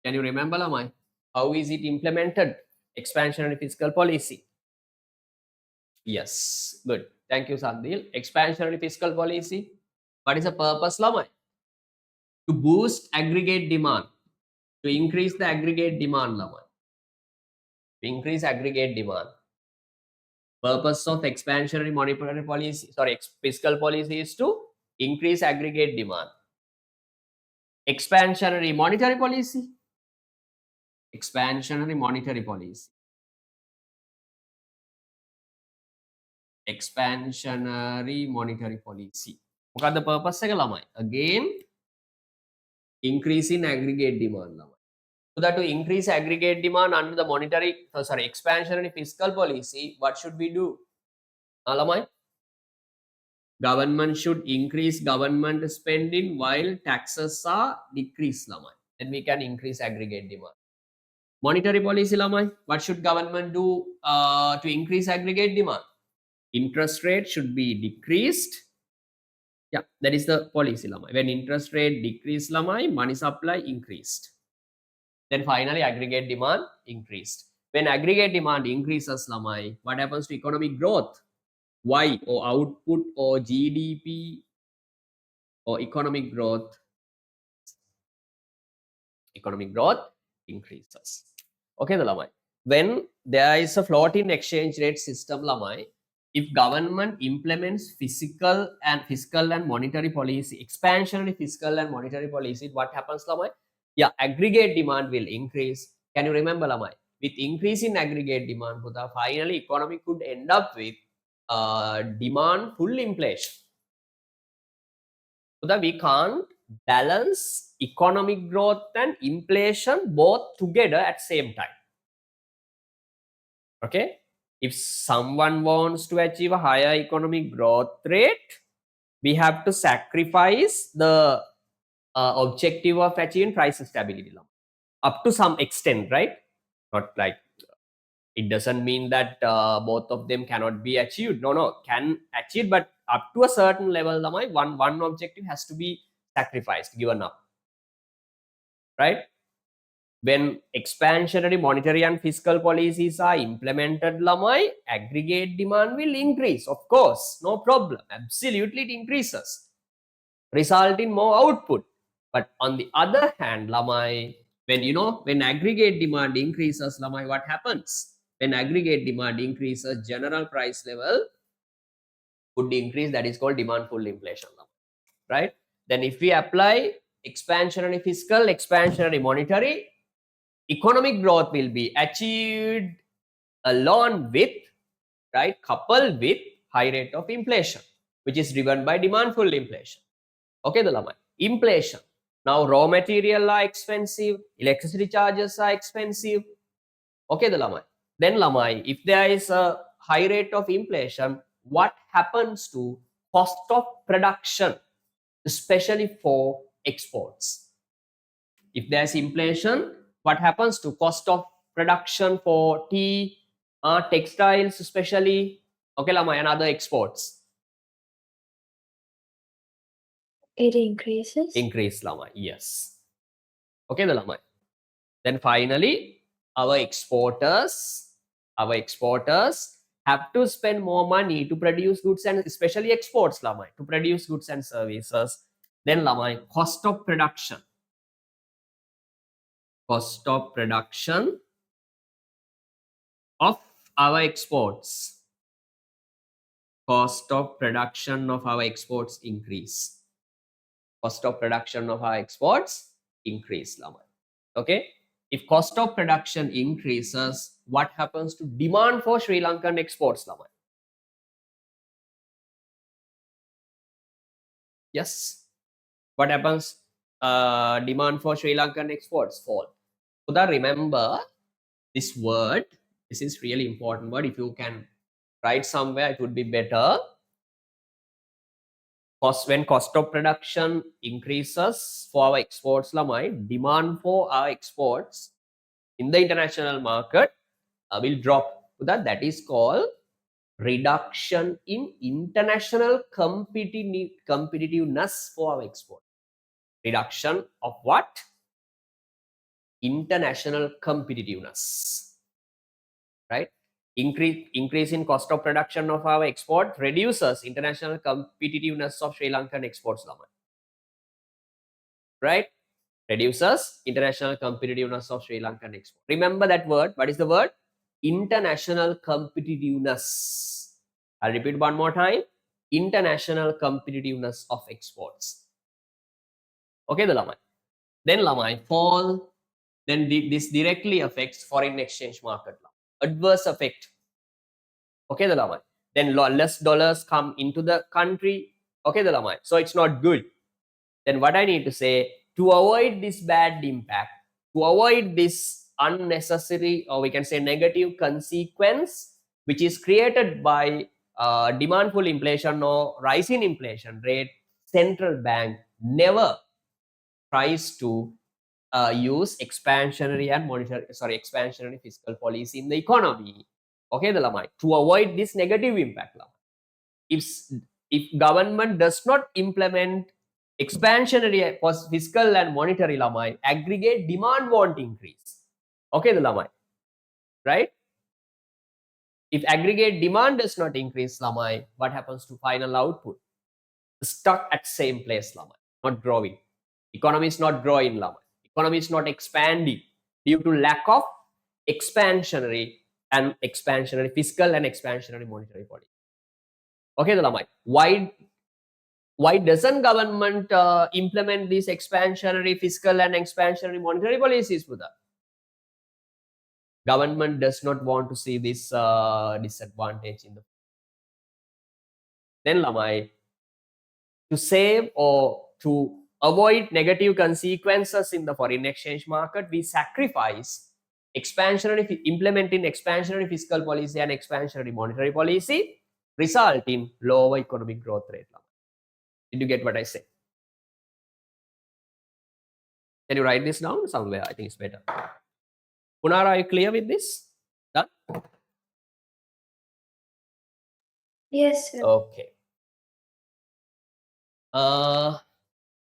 Can you remember, Lamai? How is it implemented? Expansionary fiscal policy. Yes, good. Thank you, Sandil. Expansionary fiscal policy. What is the purpose, Lamai? To boost aggregate demand. To increase the aggregate demand, Lamai. To increase aggregate demand. Purpose of expansionary monetary policy, fiscal policy is to increase aggregate demand. Expansionary monetary policy. Expansionary monetary policy. Expansionary monetary policy. What are the purpose? Again, increase in aggregate demand. So that to increase aggregate demand under the expansionary fiscal policy, what should we do? Alamai? Government should increase government spending while taxes are decreased, lamai. Then we can increase aggregate demand. Monetary policy, lamai. What should government do to increase aggregate demand? Interest rate should be decreased. Yeah, that is the policy, lamai. When interest rate decreased, lamai, money supply increased. Then finally aggregate demand increased. When aggregate demand increases, lamai, what happens to economic growth? Y or output or GDP or economic growth increases. Okay, the lamai. When there is a floating exchange rate system, lamai, if government implements fiscal and monetary policy, expansionary fiscal and monetary policy, what happens, lamai? Yeah, aggregate demand will increase. Can you remember, lamai? With increase in aggregate demand, Buddha, finally economy could end up with demand full inflation. So that we can't balance economic growth and inflation both together at same time. Okay, if someone wants to achieve a higher economic growth rate, we have to sacrifice the objective of achieving price stability up to some extent, right? Not like it doesn't mean that both of them cannot be achieved. No, can achieve, but up to a certain level, one objective has to be sacrificed, given up, right? When expansionary monetary and fiscal policies are implemented, lamai, aggregate demand will increase. Of course, no problem. Absolutely, it increases, result in more output. But on the other hand, lamai, when aggregate demand increases, lamai, what happens? When aggregate demand increases, general price level would increase. That is called demand pull inflation, right? Then if we apply expansionary fiscal, expansionary monetary, economic growth will be achieved along with, right, coupled with high rate of inflation, which is driven by demand pull inflation. Okay, the lamai. Inflation. Now raw material are expensive, electricity charges are expensive. Okay, the lamai. Then lamai, if there is a high rate of inflation, what happens to cost of production, especially for exports? If there's inflation, what happens to cost of production for tea, textiles, especially, okay, lamai, and other exports? It increases. Increase, lamai, yes. Okay, the lamai. Then finally, our exporters have to spend more money to produce goods and especially exports, lamai, to produce goods and services. Then lamai, cost of production of our exports. Cost of production of our exports increase. Cost of production of our exports increase, lamai. Okay. If cost of production increases, what happens to demand for Sri Lankan exports, lamai? Yes. What happens? Demand for Sri Lankan exports fall. Uda, remember this word. This is really important word. If you can write somewhere, it would be better. When cost of production increases for our exports, lamai, demand for our exports in the international market will drop. That is called reduction in international competitiveness for our export. Reduction of what? International competitiveness, right? Increase in cost of production of our export reduces international competitiveness of Sri Lankan exports, right? Reduces international competitiveness of Sri Lankan export. Remember that word. What is the word? International competitiveness. I'll repeat one more time. International competitiveness of exports. Okay, the lamai. Then lamai fall. Then this directly affects foreign exchange market. Adverse effect. Okay, the lamai. Then less dollars come into the country. Okay, the lamai. So it's not good. Then what I need to say, to avoid this bad impact, to avoid this unnecessary, or we can say negative consequence, which is created by demandful inflation or rising inflation rate, central bank never tries to use expansionary fiscal policy in the economy. Okay, the lamai, to avoid this negative impact. If if government does not implement expansionary fiscal and monetary lamai, aggregate demand won't increase. Okay, the lamai, right? If aggregate demand does not increase, lamai, what happens to final output? Stuck at same place, lamai, not growing. Economy is not growing, lamai. Economy is not expanding due to lack of expansionary fiscal and expansionary monetary policy. Okay, the lamai. Why doesn't government implement these expansionary fiscal and expansionary monetary policies, Buddha? Government does not want to see this disadvantage in the. Then lamai, to save or to avoid negative consequences in the foreign exchange market, we sacrifice implementing expansionary fiscal policy and expansionary monetary policy, result in lower economic growth rate. Did you get what I said? Can you write this down somewhere? I think it's better. Punara, are you clear with this? Done? Yes, sir. Okay. Now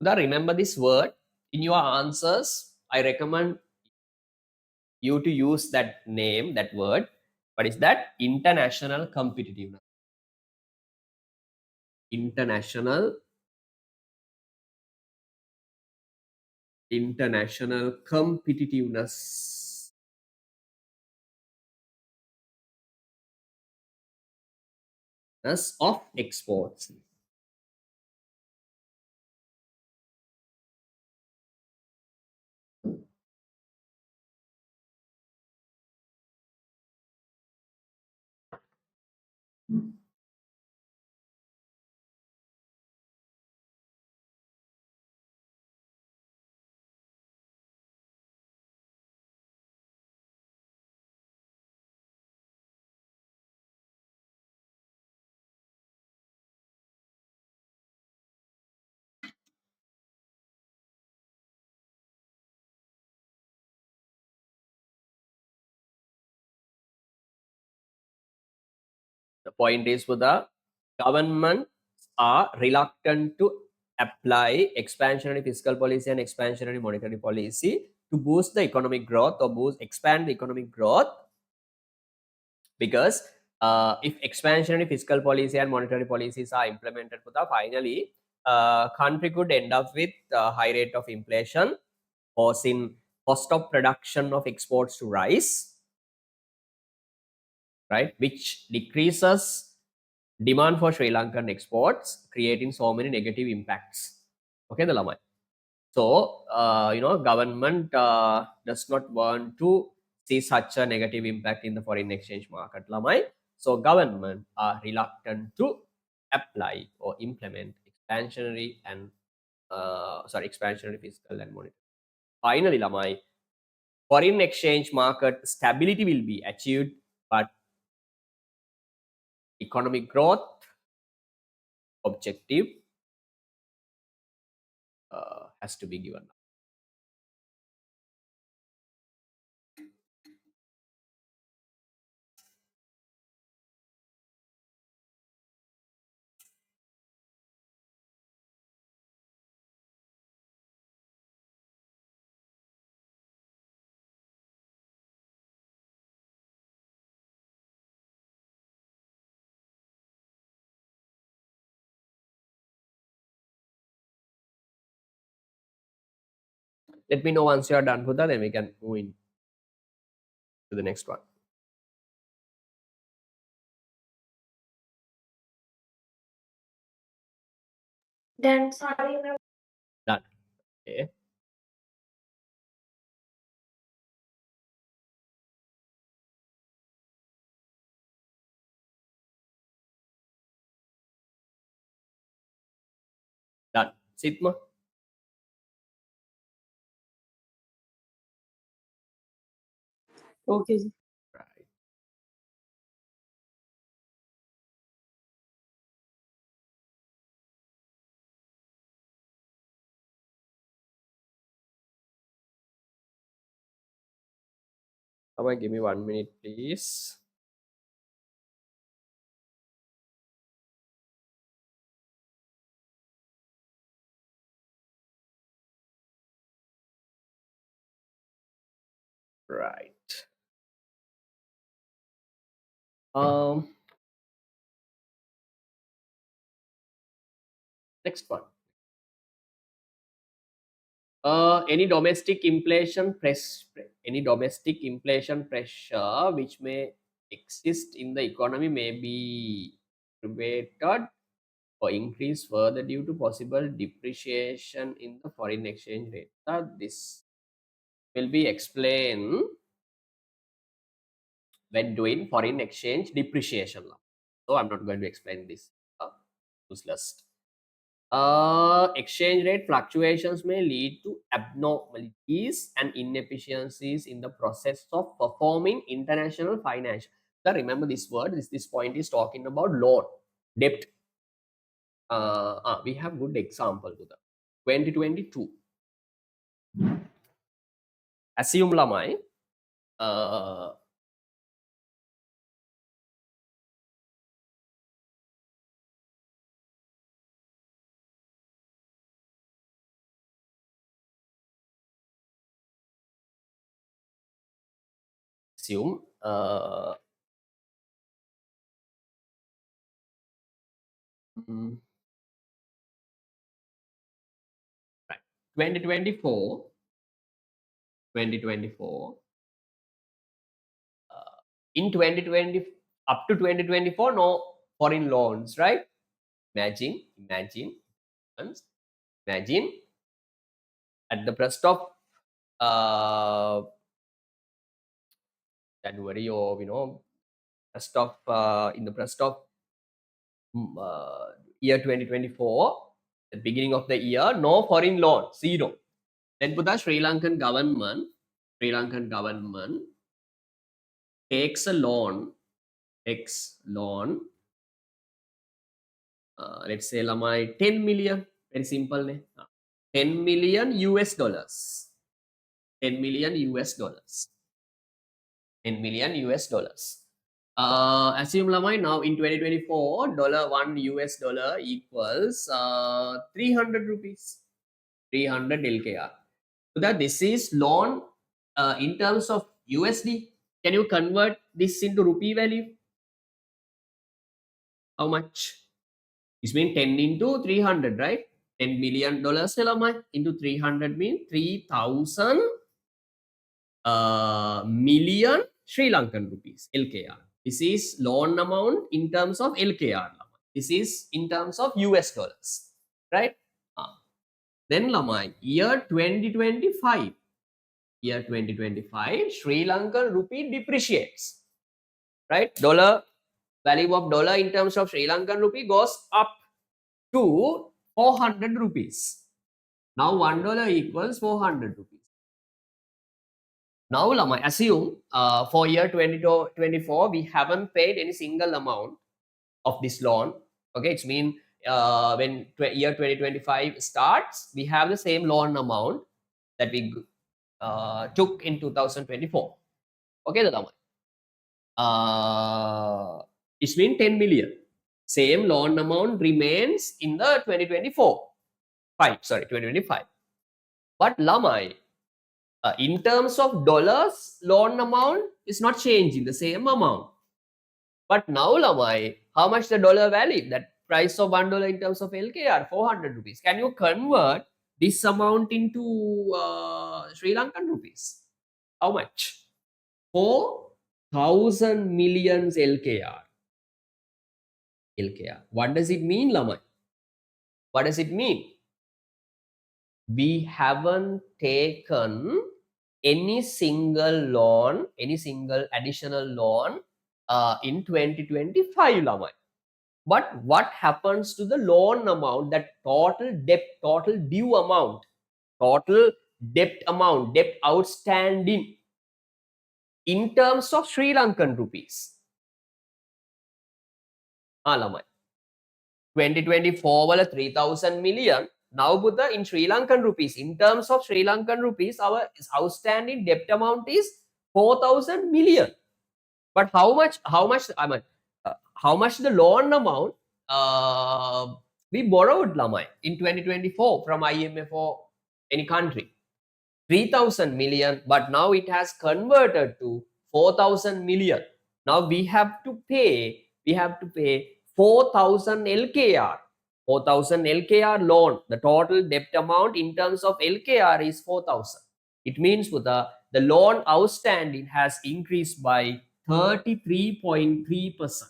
remember this word in your answers. I recommend you to use that name, that word. What is that? International competitiveness. International competitiveness of exports. The point is, for the government are reluctant to apply expansionary fiscal policy and expansionary monetary policy to boost the economic growth or expand the economic growth, because if expansionary fiscal policy and monetary policies are implemented, finally country could end up with a high rate of inflation, causing cost of production of exports to rise, right, which decreases demand for Sri Lankan exports, creating so many negative impacts. Okay, the lamai. So government does not want to see such a negative impact in the foreign exchange market, lamai. So government are reluctant to apply or implement expansionary fiscal and monetary. Finally, lamai, foreign exchange market stability will be achieved, but economic growth objective has to be given. Let me know once you are done with that, then we can move in to the next one. Then sorry, ma'am. Done. Okay. Done. Sitma. Okay. Right. Lamai, give me 1 minute, please. Right. Next one. Any domestic inflation pressure which may exist in the economy may be debated or increase further due to possible depreciation in the foreign exchange rate. This will be explained when doing foreign exchange depreciation law. So I'm not going to explain this. Useless. Exchange rate fluctuations may lead to abnormalities and inefficiencies in the process of performing international financial. So remember this word. This point is talking about loan, debt. We have good example to that. 2022. Assume lamai. Assume right. 2024 in 2020 up to 2024 no foreign loans, right? Imagine at the breast of January, or breast of in the breast of year 2024, the beginning of the year, no foreign loan, zero. Then put the Sri Lankan government takes a loan, let's say lamai 10 million, very simple, 10 million US dollars. 10 million US dollars. 10 million US dollars. Assume lamai now in 2024, $1 US dollar equals 300 rupees, 300 LKR. So that this is loan in terms of USD. Can you convert this into rupee value? How much? This means 10 into 300, right? $10 million into 300 means 3,000 million Sri Lankan rupees, LKR. This is loan amount in terms of LKR. This is in terms of US dollars, right? Then lamai, year 2025. Year 2025, Sri Lankan rupee depreciates, right? Value of dollar in terms of Sri Lankan rupee goes up to 400 rupees. Now $1 equals 400 rupees. Now lamai, assume for year 2024 we haven't paid any single amount of this loan. Okay, it's mean when year 2025 starts, we have the same loan amount that we took in 2024. Okay, the lamai. It's mean 10 million. Same loan amount remains in the 2025. But lamai, in terms of dollars, loan amount is not changing, the same amount. But now lamai, how much the dollar value? That price of $1 in terms of LKR, 400 rupees. Can you convert this amount into Sri Lankan rupees? How much? 4,000 millions LKR. What does it mean, lamai? What does it mean? We haven't taken any single loan, any single additional loan in 2025, lamai. But what happens to the loan amount, that total debt, total due amount, total debt amount, debt outstanding in terms of Sri Lankan rupees? Lamai. 2024 wala 3,000 million. Now Buddha in Sri Lankan rupees, in terms of Sri Lankan rupees, our outstanding debt amount is 4,000 million. But how much I mean, how much the loan amount we borrowed lamai in 2024 from IMF or any country? 3,000 million, but now it has converted to 4,000 million. Now we have to pay 4,000 LKR. 4,000 LKR loan. The total debt amount in terms of LKR is 4,000. It means the loan outstanding has increased by 33.3%.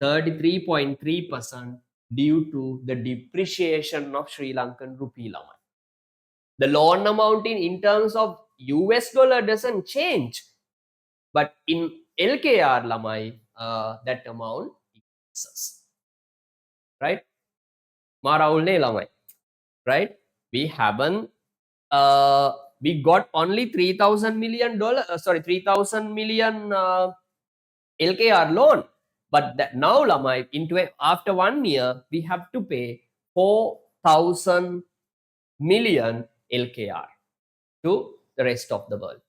33.3% due to the depreciation of Sri Lankan rupee lamai. The loan amount in terms of US dollar doesn't change, but in LKR lamai, that amount increases, right? Maraulne lamai, right? We haven't, we got only $3,000 million, 3,000 million LKR loan, but that now lamai, after 1 year, we have to pay 4,000 million LKR to the rest of the world.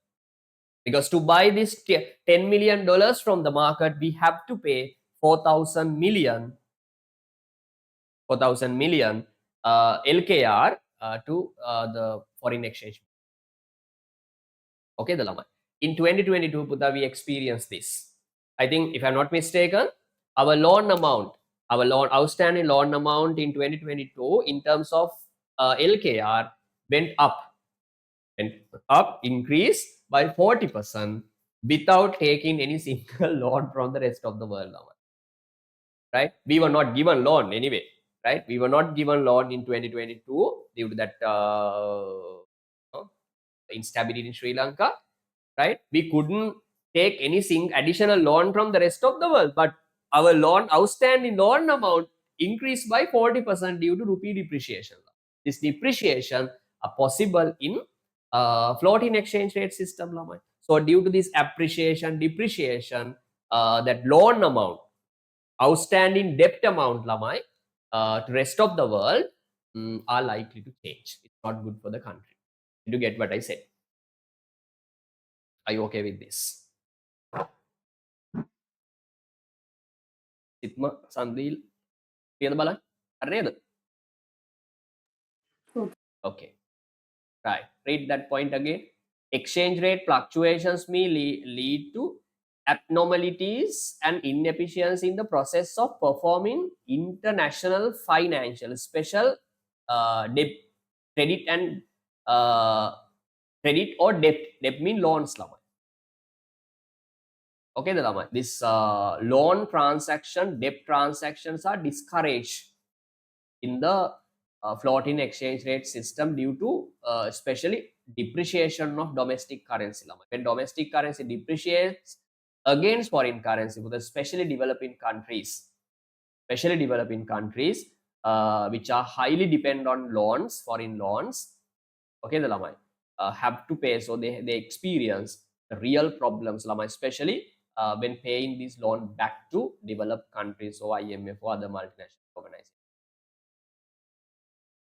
Because to buy this $10 million from the market, we have to pay 4,000 million LKR to the foreign exchange. Okay, the lama. In 2022, Puta, we experienced this. I think, if I'm not mistaken, our outstanding loan amount in 2022 in terms of LKR went up, increased by 40% without taking any single loan from the rest of the world. Right? We were not given loan anyway. Right? We were not given loan in 2022 due to that instability in Sri Lanka. Right? We couldn't take any additional loan from the rest of the world, but our outstanding loan amount increased by 40% due to rupee depreciation. This depreciation are possible in floating exchange rate system. So due to this depreciation, that loan amount, outstanding debt amount to rest of the world are likely to change. It's not good for the country. Did you get what I said? Are you okay with this? Sitma, Sandil, කියල බලන්න. හරි නේද? Okay. Right. Read that point again. Exchange rate fluctuations may lead to abnormalities and inefficiency in the process of performing international financial special debt, credit and credit or debt. Debt mean loans. Okay, this loan transaction, debt transactions are discouraged in the floating exchange rate system due to especially depreciation of domestic currency. When domestic currency depreciates against foreign currency, especially developing countries, which are highly dependent on loans, foreign loans, okay, have to pay. So they experience the real problems, especially when paying this loan back to developed countries or IMF or other multinational organizations.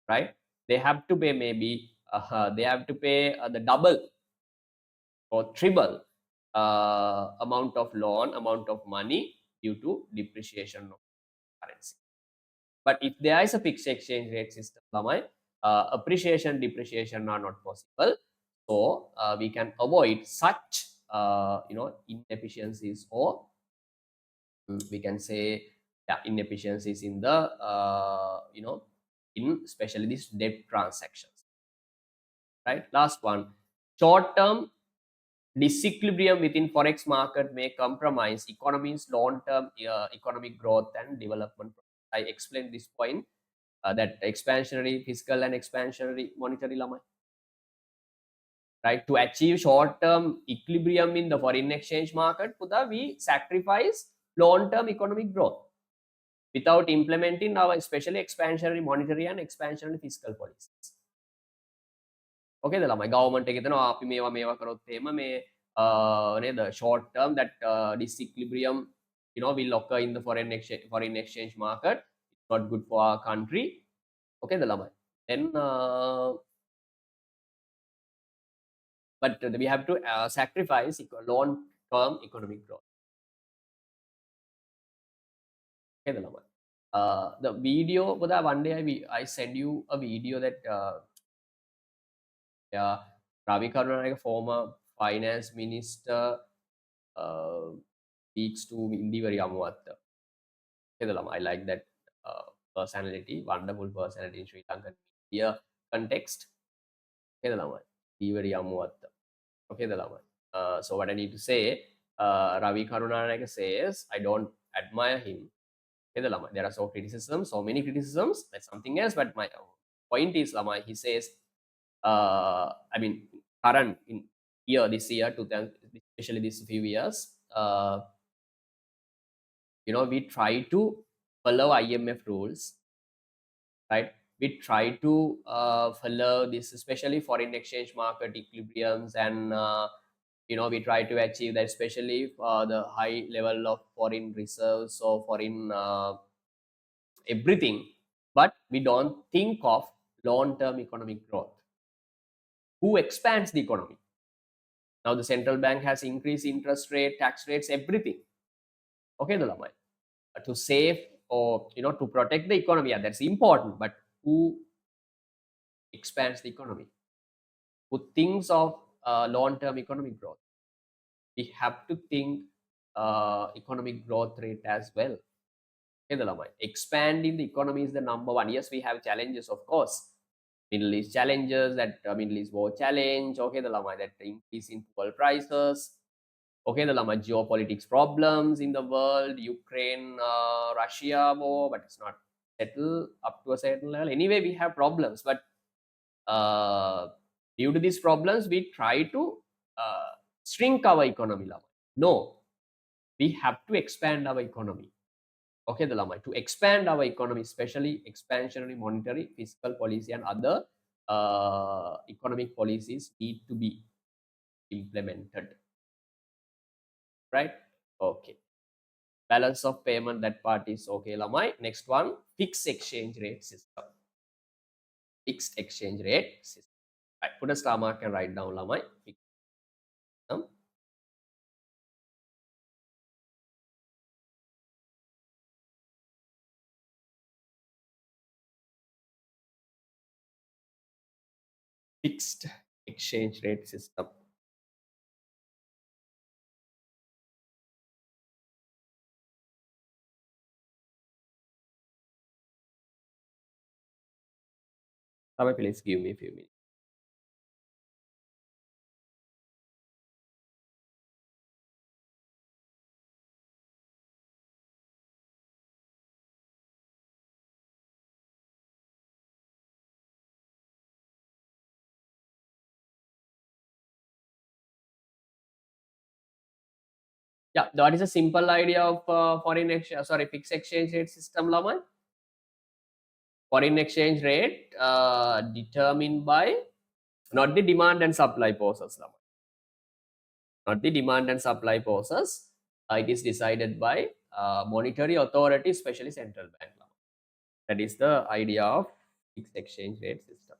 Right? They have to pay the double or triple amount of loan, amount of money due to depreciation of currency. But if there is a fixed exchange rate system, appreciation, depreciation are not possible. So we can avoid such inefficiencies, or we can say inefficiencies in the in especially these debt transactions. Right? Last one, short-term disequilibrium within forex market may compromise economy's long-term economic growth and development. I explained this point, that expansionary fiscal and expansionary monetary lamai. Right? To achieve short-term equilibrium in the foreign exchange market, we sacrifice long-term economic growth without implementing our especially expansionary monetary and expansionary fiscal policies. Okay, the government එක හිතනවා අපි මේවා කරොත් එහෙම මේ නේද short term that disequilibrium will occur in the foreign exchange market. It's not good for our country. Okay, the then but we have to sacrifice long-term economic growth. Okay, the video, but one day I send you a video that yeah, Ravi Karunanayake, former finance minister, speaks to Indivari Amuwatta. I like that personality, wonderful personality in Sri Lankan media context. Indivari Amuwatta. Okay, so what I need to say, Ravi Karunanayake says, I don't admire him. There are so many criticisms, that's something else, but my point is, he says, I mean, current in this year, 2000, especially these few years, we try to follow IMF rules, right? We try to follow this, especially foreign exchange market equilibriums, and we try to achieve that, especially the high level of foreign reserves or foreign everything, but we don't think of long-term economic growth. Who expands the economy? Now the central bank has increased interest rate, tax rates, everything. Okay, to save or to protect the economy, yeah, that's important. But who expands the economy? Who thinks of long-term economic growth? We have to think economic growth rate as well. Expanding the economy is the number one. Yes, we have challenges, of course. Middle East challenges, that Middle East war challenge. Okay, that increase in fuel prices. Okay, the geopolitics problems in the world, Ukraine, Russia war, but it's not settled up to a certain level. Anyway, we have problems, but due to these problems, we try to shrink our economy. No, we have to expand our economy. Okay, to expand our economy, especially expansionary monetary, fiscal policy, and other economic policies need to be implemented. Right? Okay. Balance of payment, that part is okay, Lamai. Next one, fixed exchange rate system. Fixed exchange rate system. Right, put a star mark and write down, Lamai. Fixed system. Fixed exchange rate system. Lamai, please give me a few minutes. Yeah, that is a simple idea of fixed exchange rate system, Lamai. Foreign exchange rate determined by not the demand and supply forces, Lamai. Not the demand and supply forces. It is decided by monetary authority, especially central bank. That is the idea of fixed exchange rate system.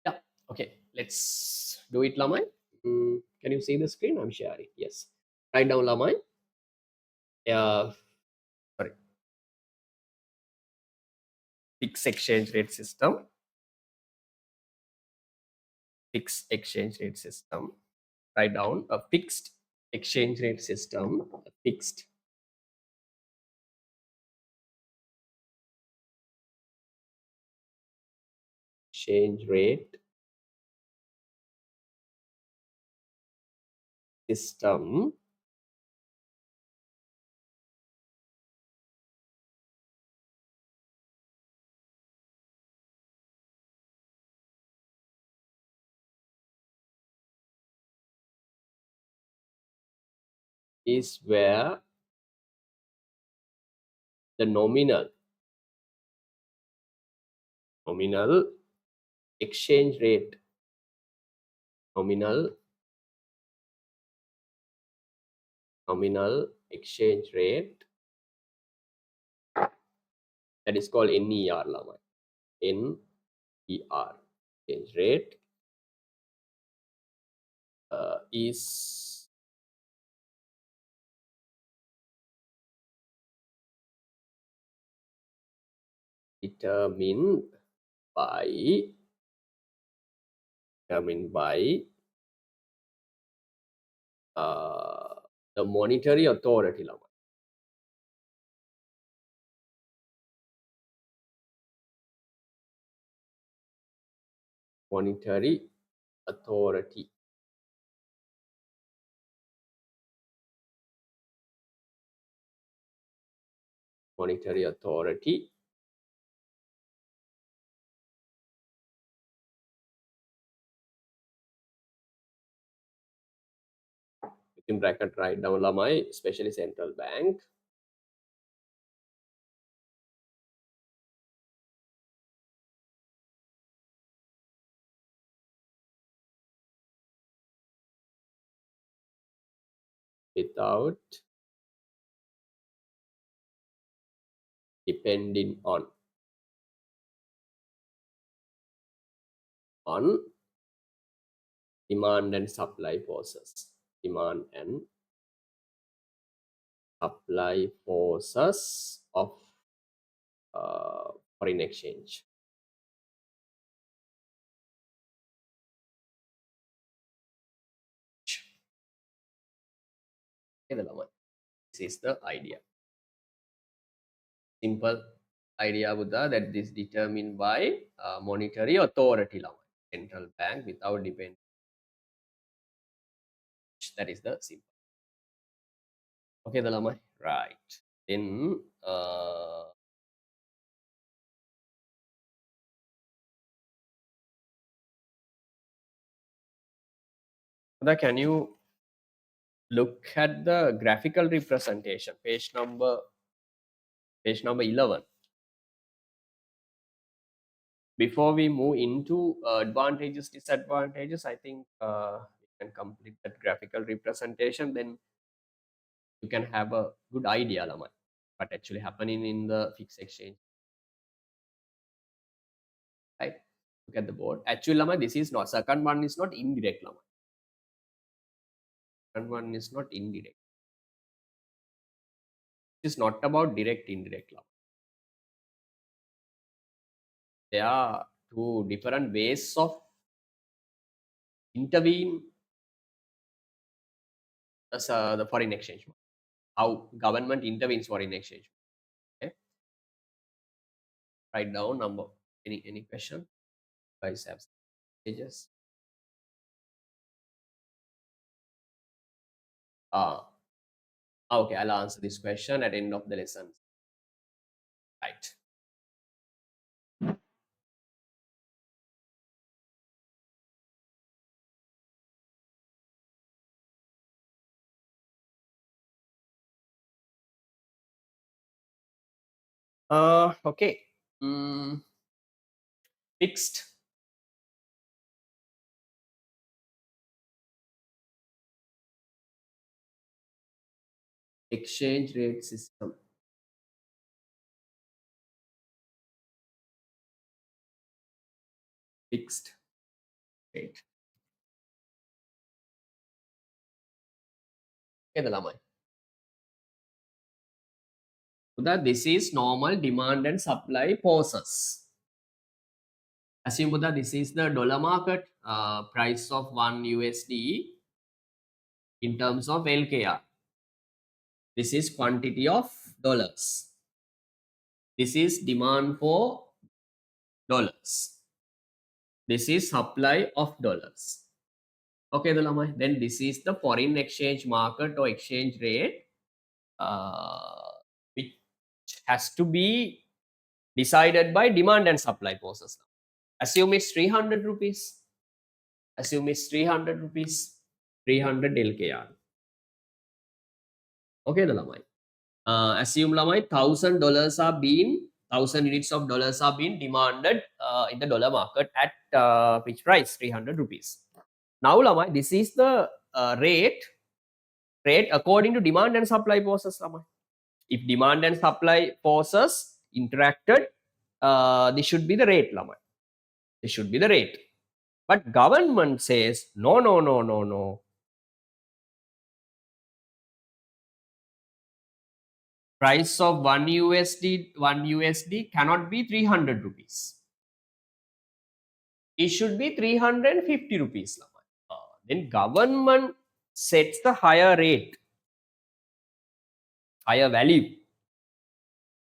Yeah. Okay. Let's do it, Lamai. Can you see the screen? I'm sharing. Yes. Write down, Lamai. Sorry. Fixed exchange rate system. Fixed exchange rate system. Write down a fixed exchange rate system. A fixed exchange rate system is where the nominal exchange rate nominal exchange rate, that is called NER lamai. NER exchange rate is determined by the monetary authority lamai. Monetary authority. Monetary authority within bracket write down lamai, especially central bank. Without depending on demand and supply forces. Demand and supply forces of foreign exchange. Okay, this is the idea. Simple idea Buddha, that this determined by monetary authority lamai. Central bank without depending. That is the simple. Okay, the lamai. Right. Then can you look at the graphical representation, page number 11. Before we move into advantages, disadvantages, I think we can complete that graphical representation. Then you can have a good idea lamai, what actually happening in the fixed exchange. Right? Look at the board. Actually, lamai, this is not, second one is not indirect lamai. Second one is not indirect. It's not about direct, indirect lamai. There are two different ways of intervene as the foreign exchange. How government intervenes foreign exchange. Okay. Write down number. Any question? Guys have pages. Okay, I'll answer this question at the end of the lesson. Right. Okay. Fixed. Exchange rate system. Fixed rate. Okay, the lamai. So that this is normal demand and supply forces. Assume that this is the dollar market, price of 1 USD in terms of LKR. This is quantity of dollars. This is demand for dollars. This is supply of dollars. Okay, the lamai. Then this is the foreign exchange market or exchange rate, which has to be decided by demand and supply forces. Assume it's 300 rupees. Assume it's 300 rupees. 300 LKR. Okay, the lamai. Assume lamai $1,000 are being 1,000 units of dollars are being demanded in the dollar market at which price? 300 rupees. Now lamai, this is the rate according to demand and supply forces lamai. If demand and supply forces interacted, this should be the rate lamai. This should be the rate. But government says no, no, no, no, no. Price of one USD cannot be 300 rupees. It should be 350 rupees. Then government sets the higher rate, higher value.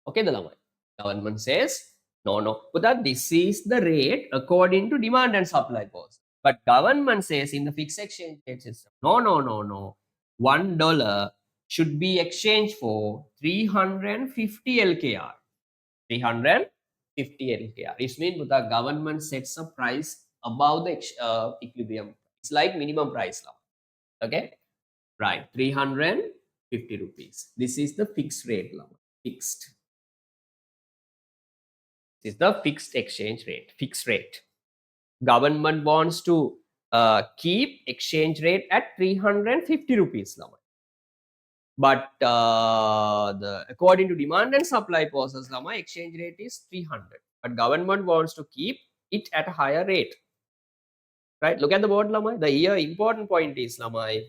Okay, the lamai. Government says no, no. But this is the rate according to demand and supply force. But government says in the fixed exchange rate system, no, no, no, no. $1 should be exchanged for 350 LKR. 350 LKR. It means the government sets a price above the equilibrium. It's like minimum price now. Okay, right? 350 rupees. This is the fixed rate now. Fixed. This is the fixed exchange rate. Fixed rate. Government wants to keep exchange rate at 350 rupees now. But according to demand and supply forces, lama exchange rate is 300. But government wants to keep it at a higher rate. Right? Look at the board, Lamai. The here important point is, Lamai,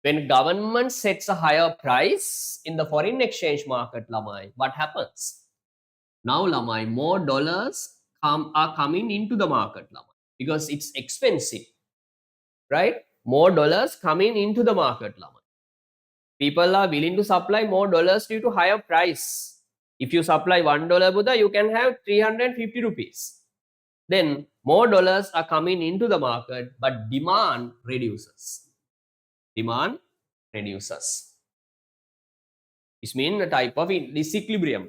when government sets a higher price in the foreign exchange market, Lamai, what happens? Now, Lamai, more dollars are coming into the market, Lamai, because it's expensive. Right? More dollars coming into the market, Lamai. People are willing to supply more dollars due to higher price. If you supply $1 Buddha, you can have 350 rupees. Then more dollars are coming into the market, but demand reduces. Demand reduces. This means a type of disequilibrium.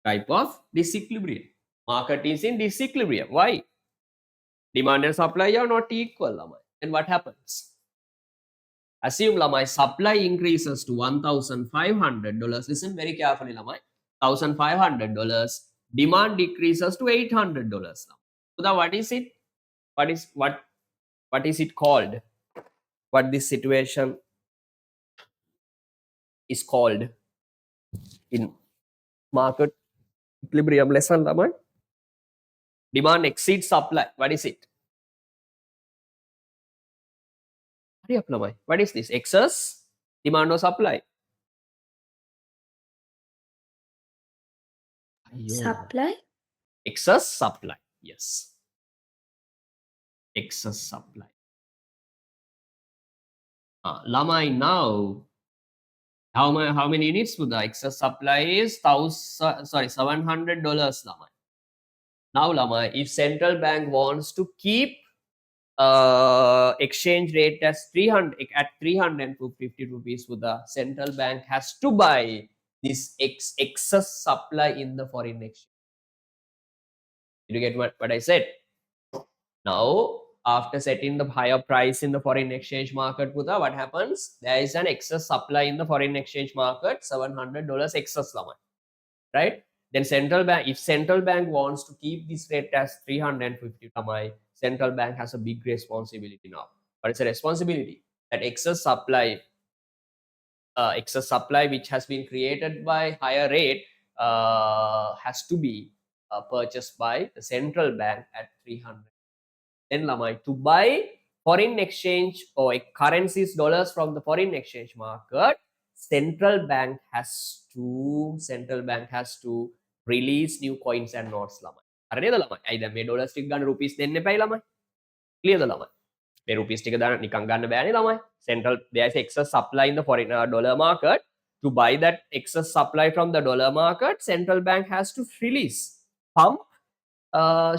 Type of disequilibrium. Market is in disequilibrium. Why? Demand and supply are not equal. Then what happens? Assume my supply increases to $1,500. Listen very carefully, Lamai. $1,500. Demand decreases to $800. So now what is it? What is it called? What this situation is called in market equilibrium lesson, Lamai? Demand exceeds supply. What is it? Hurry up, Lamai. What is this? Excess demand or supply? Supply? Excess supply. Yes. Excess supply. Lamai, now how many units would the excess supply is? $700, Lamai. Now, Lamai, if central bank wants to keep exchange rate as 350 rupees, with the central bank has to buy this excess supply in the foreign exchange. Did you get what I said? Now, after setting the higher price in the foreign exchange market, Buddha, what happens? There is an excess supply in the foreign exchange market, $700 excess, Lamai. Right? Then if central bank wants to keep this rate as 350 Lamai, central bank has a big responsibility now. But it's a responsibility that excess supply which has been created by higher rate has to be purchased by the central bank at 300. Then Lamai, to buy foreign exchange or currencies, dollars from the foreign exchange market, central bank has to release new coins and notes, Lamai. හරිද ළමයි? අයිද මේ dollars ටික ගන්න rupees දෙන්න එපයි ළමයි. ක්ලියර්ද ළමයි? මේ රුපීස් ටික දාන්න නිකන් ගන්න බෑනේ ළමයි. Central, there is excess supply in the foreign dollar market. To buy that excess supply from the dollar market, central bank has to pump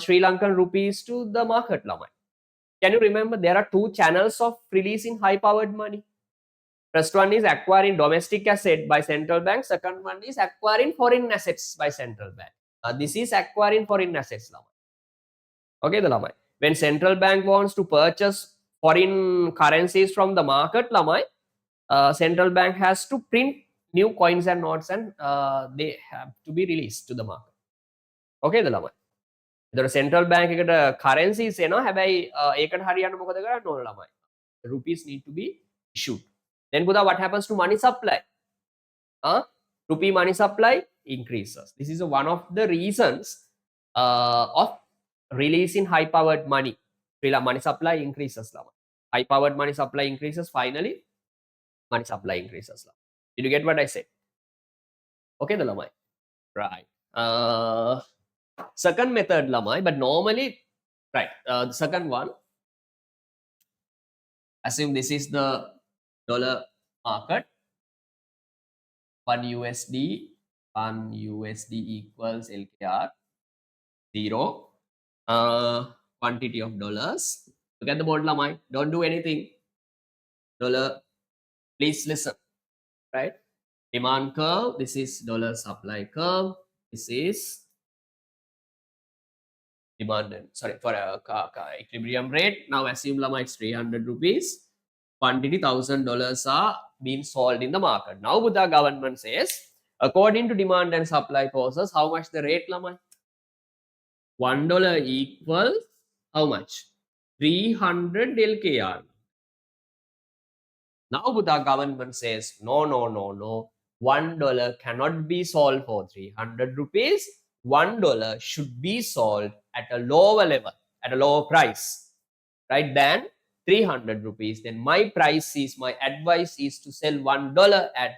Sri Lankan rupees to the market, lamai. Can you remember there are two channels of releasing high powered money? First one is acquiring domestic asset by central bank. Second one is acquiring foreign assets by central bank. This is acquiring foreign assets, lamai. Okay, the lamai. When central bank wants to purchase foreign currencies from the market, lamai, central bank has to print new coins and notes, and they have to be released to the market. Okay, the lamai. එතකොට central bank එකට currencies එනවා. හැබැයි ඒකට හරියන්න මොකද කරන්න ඕන ළමයි? Rupees need to be issued. Then Buddha, what happens to money supply? Rupee money supply increases. This is one of the reasons of releasing high powered money. Money supply increases. High powered money supply increases. Finally, money supply increases. Did you get what I said? Okay, the lamai. Right. Second method lamai, but normally, right. The second one, assume this is the dollar market. 1 USD equals LKR 0. Quantity of dollars. Look at the board lamai. Don't do anything. Dollar. Please listen. Right. Demand curve. This is dollar supply curve. This is demand and sorry for a equilibrium rate. Now assume lamai it's 300 rupees. Quantity $1,000 are being sold in the market. Now Buddha government says, according to demand and supply forces, how much the rate lamai? $1 equals how much? 300 LKR. Now Buddha government says, no. $1 cannot be sold for 300 rupees. $1 should be sold at a lower level, at a lower price, right? Than 300 rupees. Then my advice is to sell $1 at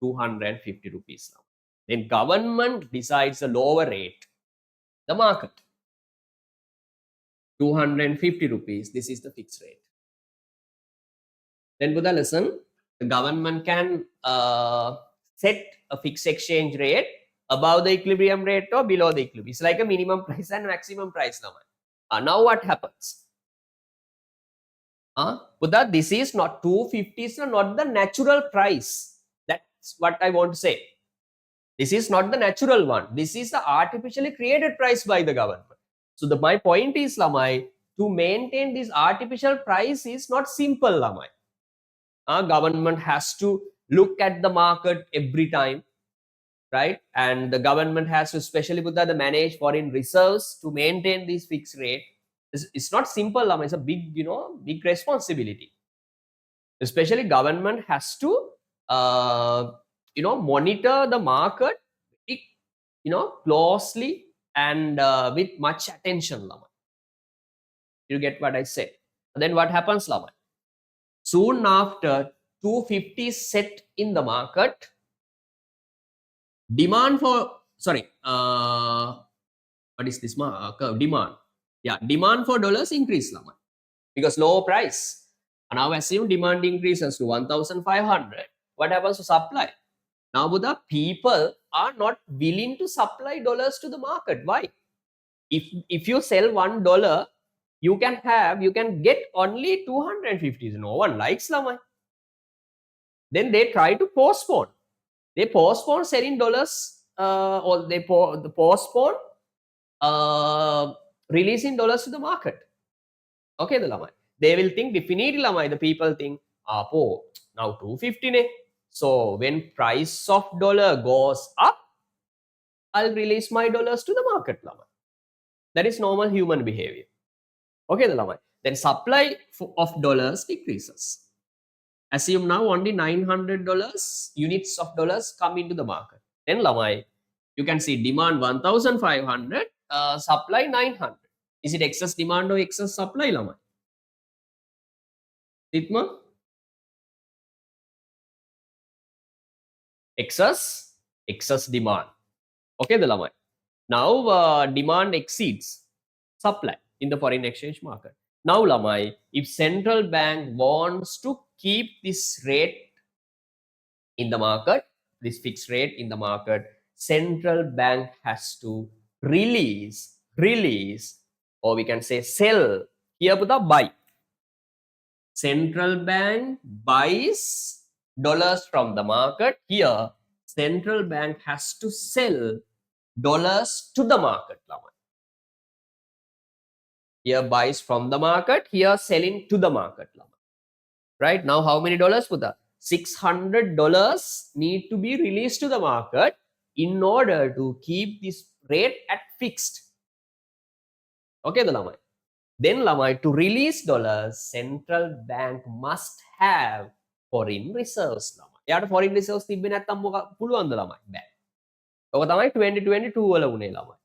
250 rupees now. Then government decides a lower rate, the market. 250 rupees, this is the fixed rate. Then Buddha listen, the government can set a fixed exchange rate above the equilibrium rate or below the equilibrium. It's like a minimum price and maximum price now. Now what happens? Buddha, this is not 250, is not the natural price. That's what I want to say. This is not the natural one. This is the artificially created price by the government. So my point is, lamai, to maintain this artificial price is not simple, lamai. Government has to look at the market every time, right? And the government has to especially put the manage foreign reserves to maintain this fixed rate. It's not simple, lamai. It's a big, big responsibility. Especially government has to, monitor the market, closely and with much attention, lamai. You get what I said? Then what happens, lamai? Soon after 250 set in the market, demand for what is this curve? Demand. Yeah, demand for dollars increase, lamai, because lower price. And now assume demand increases to 1,500. What happens to supply? Now Buddha, people are not willing to supply dollars to the market. Why? If you sell $1, you can get only 250. No one likes lamai. Then they try to postpone. They postpone selling dollars, or they postpone releasing dollars to the market. Okay, the lamai. They will think definitely lamai. The people think, now 250 ne. So when price of dollar goes up, I'll release my dollars to the market, lamai. That is normal human behavior. Okay, the lamai. Then supply of dollars decreases. Assume now only $900 units of dollars come into the market. Then lamai, you can see demand 1,500, supply 900. Is it excess demand or excess supply, lamai? Ditma? Excess demand. Okay, the lamai. Now demand exceeds supply in the foreign exchange market. Now lamai, if central bank wants to keep this rate in the market, this fixed rate in the market, central bank has to release, or we can say sell. Here Buddha, buy. Central bank buys dollars from the market. Here central bank has to sell dollars to the market, lamai. Here buys from the market, here selling to the market, lamai. Right now, how many dollars, Buddha? $600 need to be released to the market in order to keep this rate at fixed. Okay, the lamai. Then lamai, to release dollars, central bank must have foreign reserves lamai. යාට foreign reserves තිබ්බේ නැත්තම් මොකක් පුළුවන්ද ළමයි? බෑ. ඔක තමයි 2022 වල උනේ ළමයි.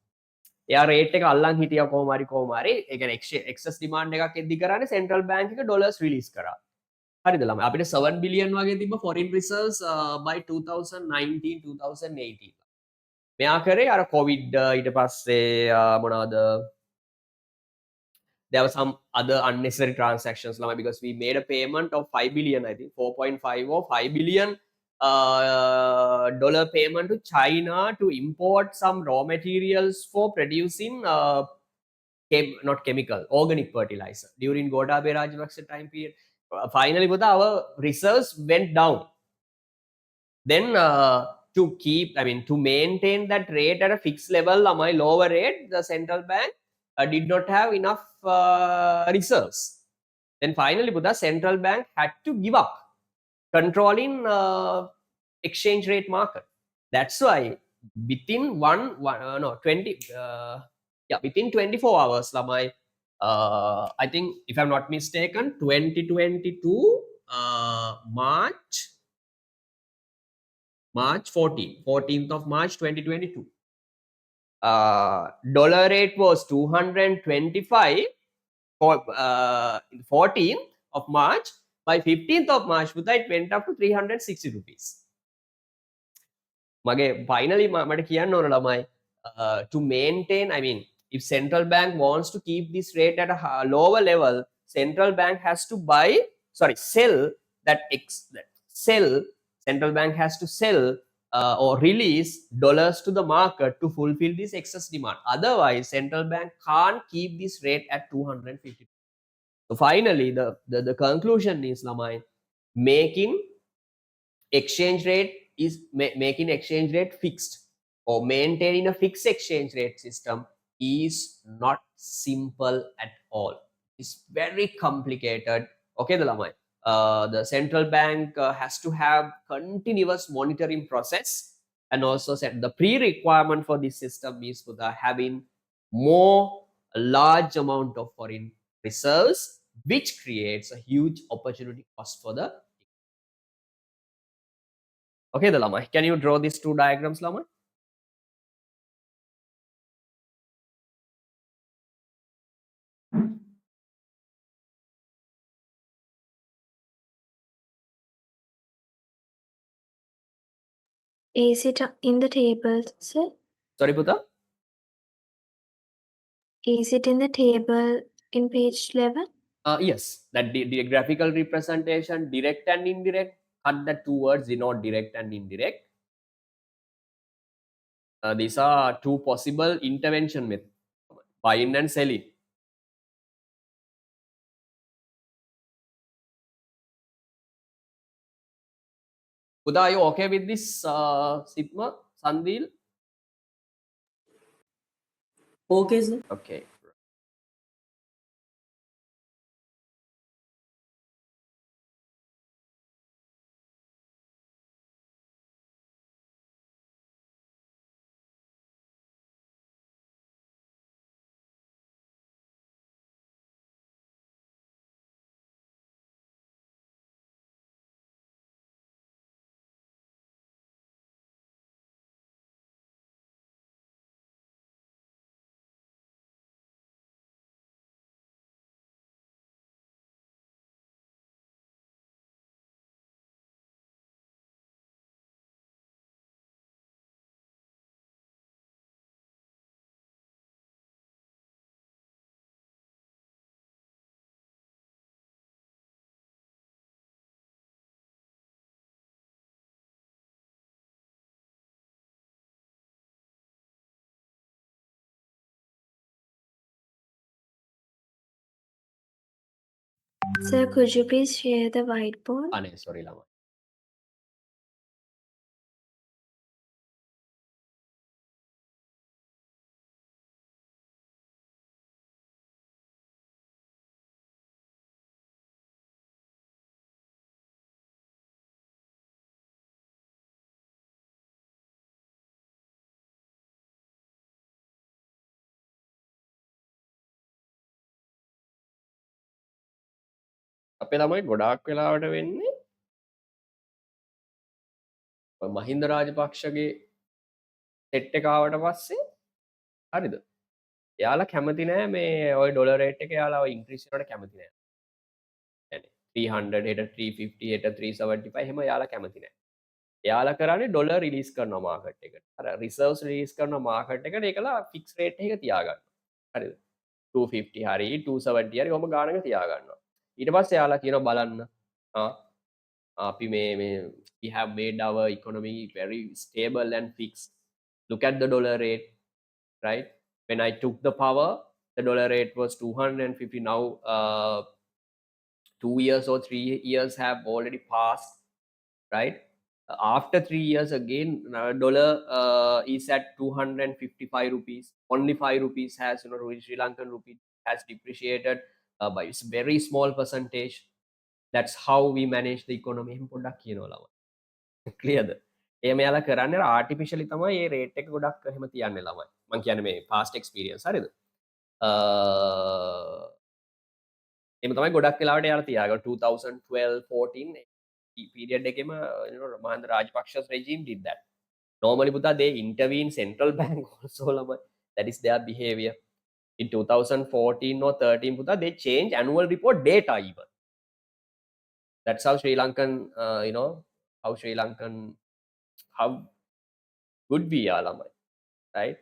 එයා රේට් එක අල්ලන් හිටියා කොහොම හරි ඒ කියන්නේ එක්සස් ඩිමාන්ඩ් එකක් එද්දි කරන්නේ සෙන්ට්‍රල් බැංක් එක ඩොලර්ස් රිලීස් කරා. හරිද ළමයි? අපිට 7 බිලියන් වගේ තිබ්බ foreign reserves by 2019 2018. මෙයා කරේ අර කොවිඩ් ඊට පස්සේ මොනවද there were some other unnecessary transactions Lama, because we made a payment of 5 billion, I think 4.5 or 5 billion dollar payment to China to import some raw materials for producing not chemical, organic fertilizer during Gotabaya Rajapaksa time period. Finally, our reserves went down. Then to maintain that rate at a fixed level, my lower rate, the central bank did not have enough reserves. Then finally, the central bank had to give up controlling exchange rate market. That's why within within 24 hours, lamai, I think if I'm not mistaken, 2022 March 14th of March 2022. Dollar rate was 225 for 14th of March. By 15th of March, it went up to 360 rupees. මගේ finally මට කියන්න ඕන ළමයි to maintain, I mean, if central bank wants to keep this rate at a lower level, central bank has to sell central bank has to sell or release dollars to the market to fulfill this excess demand. Otherwise, central bank can't keep this rate at 250. So finally, the conclusion is lamai, making exchange rate making exchange rate fixed or maintaining a fixed exchange rate system is not simple at all. It's very complicated. Okay, the lamai. The central bank has to have continuous monitoring process, and also set the pre-requirement for this system is for the having more a large amount of foreign reserves, which creates a huge opportunity cost for the. Okay, the lamai. Can you draw these two diagrams, lamai? Is it in the table, sir? Sorry, Puta. Is it in the table in page 11? Yes, that the graphical representation, direct and indirect, cut the two words, denote direct and indirect. These are two possible intervention methods, buying and selling. Puta, are you okay with this, Sigma, Sandil? Okay, sir. Okay. Sir, could you please share the whiteboard? Sorry, Lama. අපේ ළමයි ගොඩාක් වෙලාවට වෙන්නේ Mahinda රාජපක්ෂගේ set එක ආවට පස්සේ හරිද? එයාලා කැමති නෑ මේ ඔය ඩොලර් රේට් එක එයාලා ඔය ඉන්ක්‍රීස් වෙනවට කැමති නෑ. يعني 300 හෙට 350 හෙට 375 එහෙම එයාලා කැමති නෑ. එයාලා කරන්නේ ඩොලර් රිලීස් කරනවා මාකට් එකට. අර රිසර්ව්ස් රිලීස් කරනවා මාකට් එකට ඒකලා ෆික්ස් රේට් එක තියාගන්නවා. හරිද? 250 හරි 270 හරි ඔහම ගානක තියාගන්නවා. ඊට පස්සේ එයාලා කියනවා බලන්න අපි මේ we have made our economy very stable and fixed. Look at the dollar rate, right? When I took the power, the dollar rate was 250. Now 2 years or 3 years have already passed, right? After 3 years again, dollar is at 255 rupees. Only 5 rupees has, Sri Lankan rupee has depreciated by a very small percentage. That's how we manage the economy. එහෙම පොඩ්ඩක් කියනවා ළමයි. Clearද? එහෙම යාලා කරන්නේ ආටිෆිෂියලි තමයි මේ rate එක ගොඩක් එහෙම තියන්නේ ළමයි. මම කියන්නේ මේ past experience හරිද? එහෙම තමයි ගොඩක් වෙලාවට යාලා තියාගන්න 2012 14 period එකෙම Mahinda රාජපක්ෂ's regime did that. Normally පුතා they intervene central bank also ළමයි. That is their behavior. In 2014 or 13 puta, they change annual report data even. That's how Sri Lankan, how Sri Lankan, how good we are, lamai, right?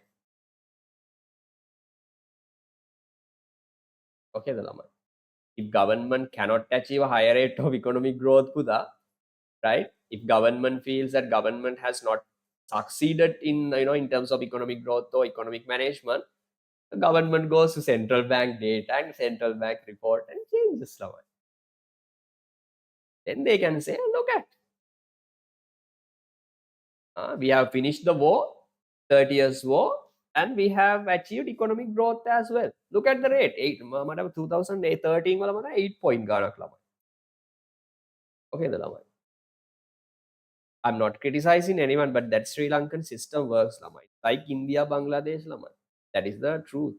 Okay, the lamai. If government cannot achieve a higher rate of economic growth, puta, right? If government feels that government has not succeeded in, in terms of economic growth or economic management, the government goes to central bank data and central bank report and changes lamai. Then they can say, look at, we have finished the war, 30 years war, and we have achieved economic growth as well. Look at the rate. 2013 wala mana 8 point ganak lamai. Okay, the lamai. I'm not criticizing anyone, but that Sri Lankan system works lamai. Like India, Bangladesh lamai. That is the truth.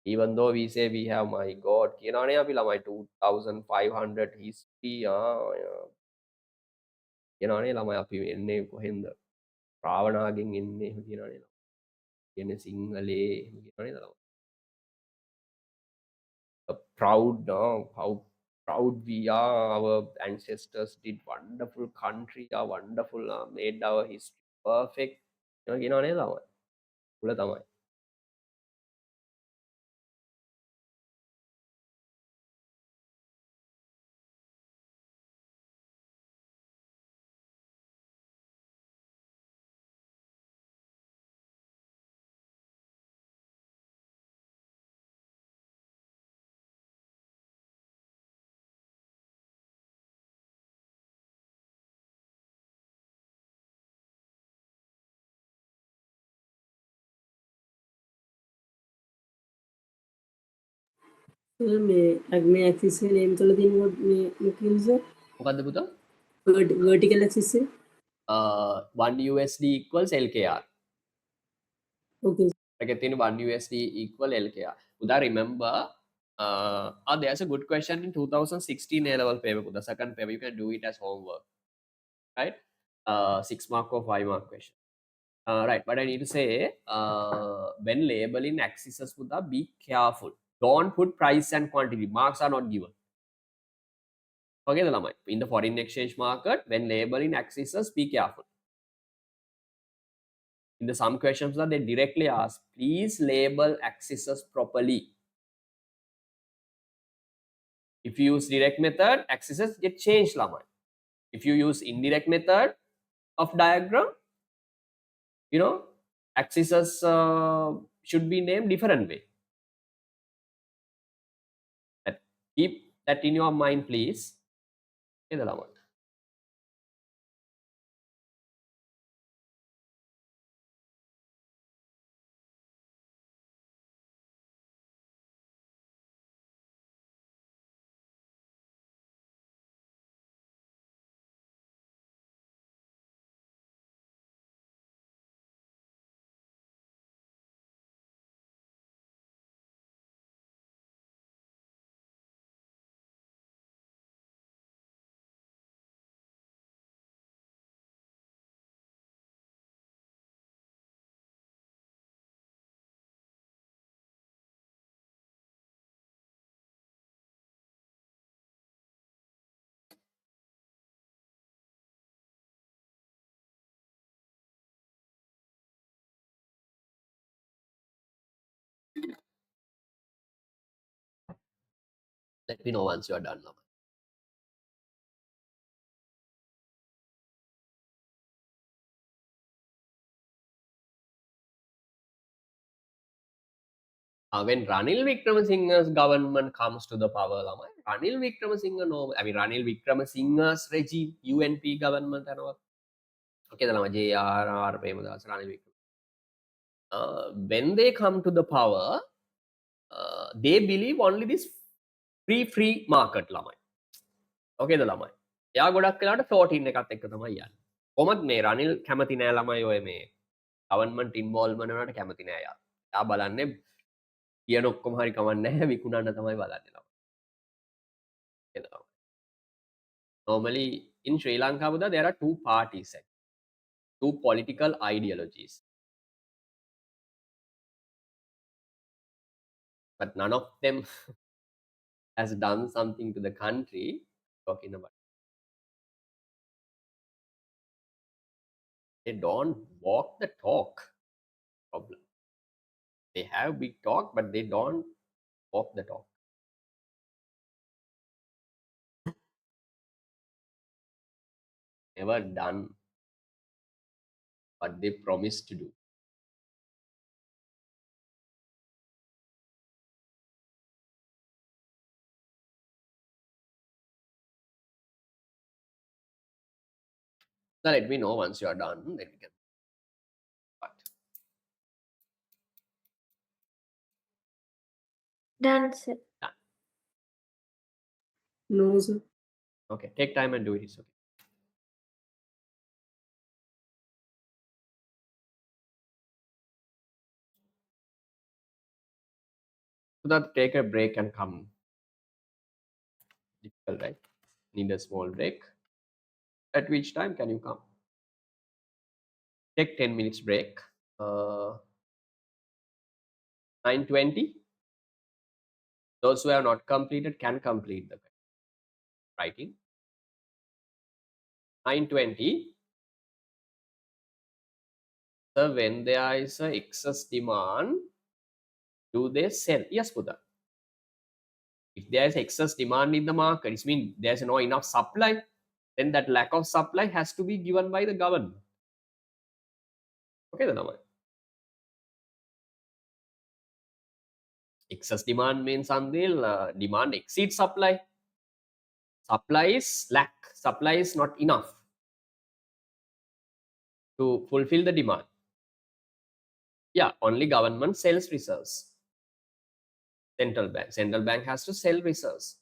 Even though we say we have, my God, kinane api lamai 2500 history, kinane lamai api enne kohenda රාවණාගෙන් එන්නේ කියනනේ කියන සිංහලේ කියනනේ ළමයි. Proud, how proud we are. Our ancestors did wonderful country, are wonderful, made our history perfect. කියනනේ ළමයි. උල තමයි. Sir, මේ axis එක name කරලා තියෙනවා මේ මොකක්ද sir? මොකද්ද පුතා? Vertical axis එක. 1 USD equals LKR. Okay. Like 1 USD equal LKR. Uda remember, there's a good question in 2016 A-level paper. The second paper, you can do it as homework, right? 6 mark or 5 mark question. Right, but I need to say, when labeling axes, Buddha, be careful. Don't put price and quantity. Marks are not given. Okay, the lamai. In the foreign exchange market, when labeling axes, be careful. In the some questions that they directly ask, please label axes properly. If you use direct method, axes get changed lamai. If you use indirect method of diagram, axes should be named different way. Keep that in your mind, please. Okay, the lamai. Let me know once you are done. When Ranil Wickramasinghe's government comes to the power, Ranil Wickramasinghe no, I mean Ranil Wickramasinghe's regime, UNP government and all. Okay, the JRR Premadas, Ranil Wickramasinghe. When they come to the power, they believe only this free market lamai. Okay, the lamai. එයා ගොඩක් වෙලාට ෆ්ලෝටින් එකත් එක්ක තමයි යන්නේ. කොහොමද මේ රනිල් කැමති නෑ ළමයි ඔය මේ ගවර්න්මන්ට් ඉන්වෝල්ව්මන්ට් වලට කැමති නෑ යා. එයා බලන්නේ කියන ඔක්කොම හරි කමන්නේ නැහැ විකුණන්න තමයි බලන්නේ ළමයි. Normally in Sri Lanka, there are two parties, two political ideologies. But none of them has done something to the country. Talking about, they don't walk the talk. Problem. They have big talk, but they don't walk the talk. Never done what they promised to do. So let me know once you are done. Then we can start. Done, sir. No, sir. Okay, take time and do it. It's okay. So that take a break and come. Difficult, right? Need a small break. At which time can you come? Take 10 minutes break. 9:20. Those who have not completed can complete the writing. 9:20. So when there is a excess demand, do they sell? Yes, Buddha. If there is excess demand in the market, it means there's no enough supply, then that lack of supply has to be given by the government. Okay, the excess demand means until demand exceeds supply. Supply is lack. Supply is not enough to fulfill the demand. Yeah, only government sells reserves. Central bank has to sell reserves.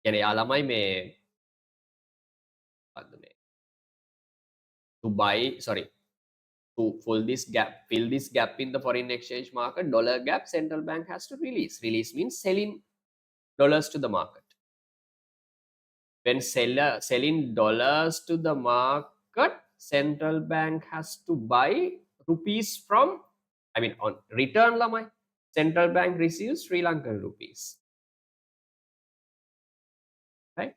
Yani යාළමයි මේ to buy, sorry, to fill this gap in the foreign exchange market, dollar gap, central bank has to release. Release means selling dollars to the market. When selling dollars to the market, central bank has to buy rupees from, I mean on return lamai, central bank receives Sri Lankan rupees. Right?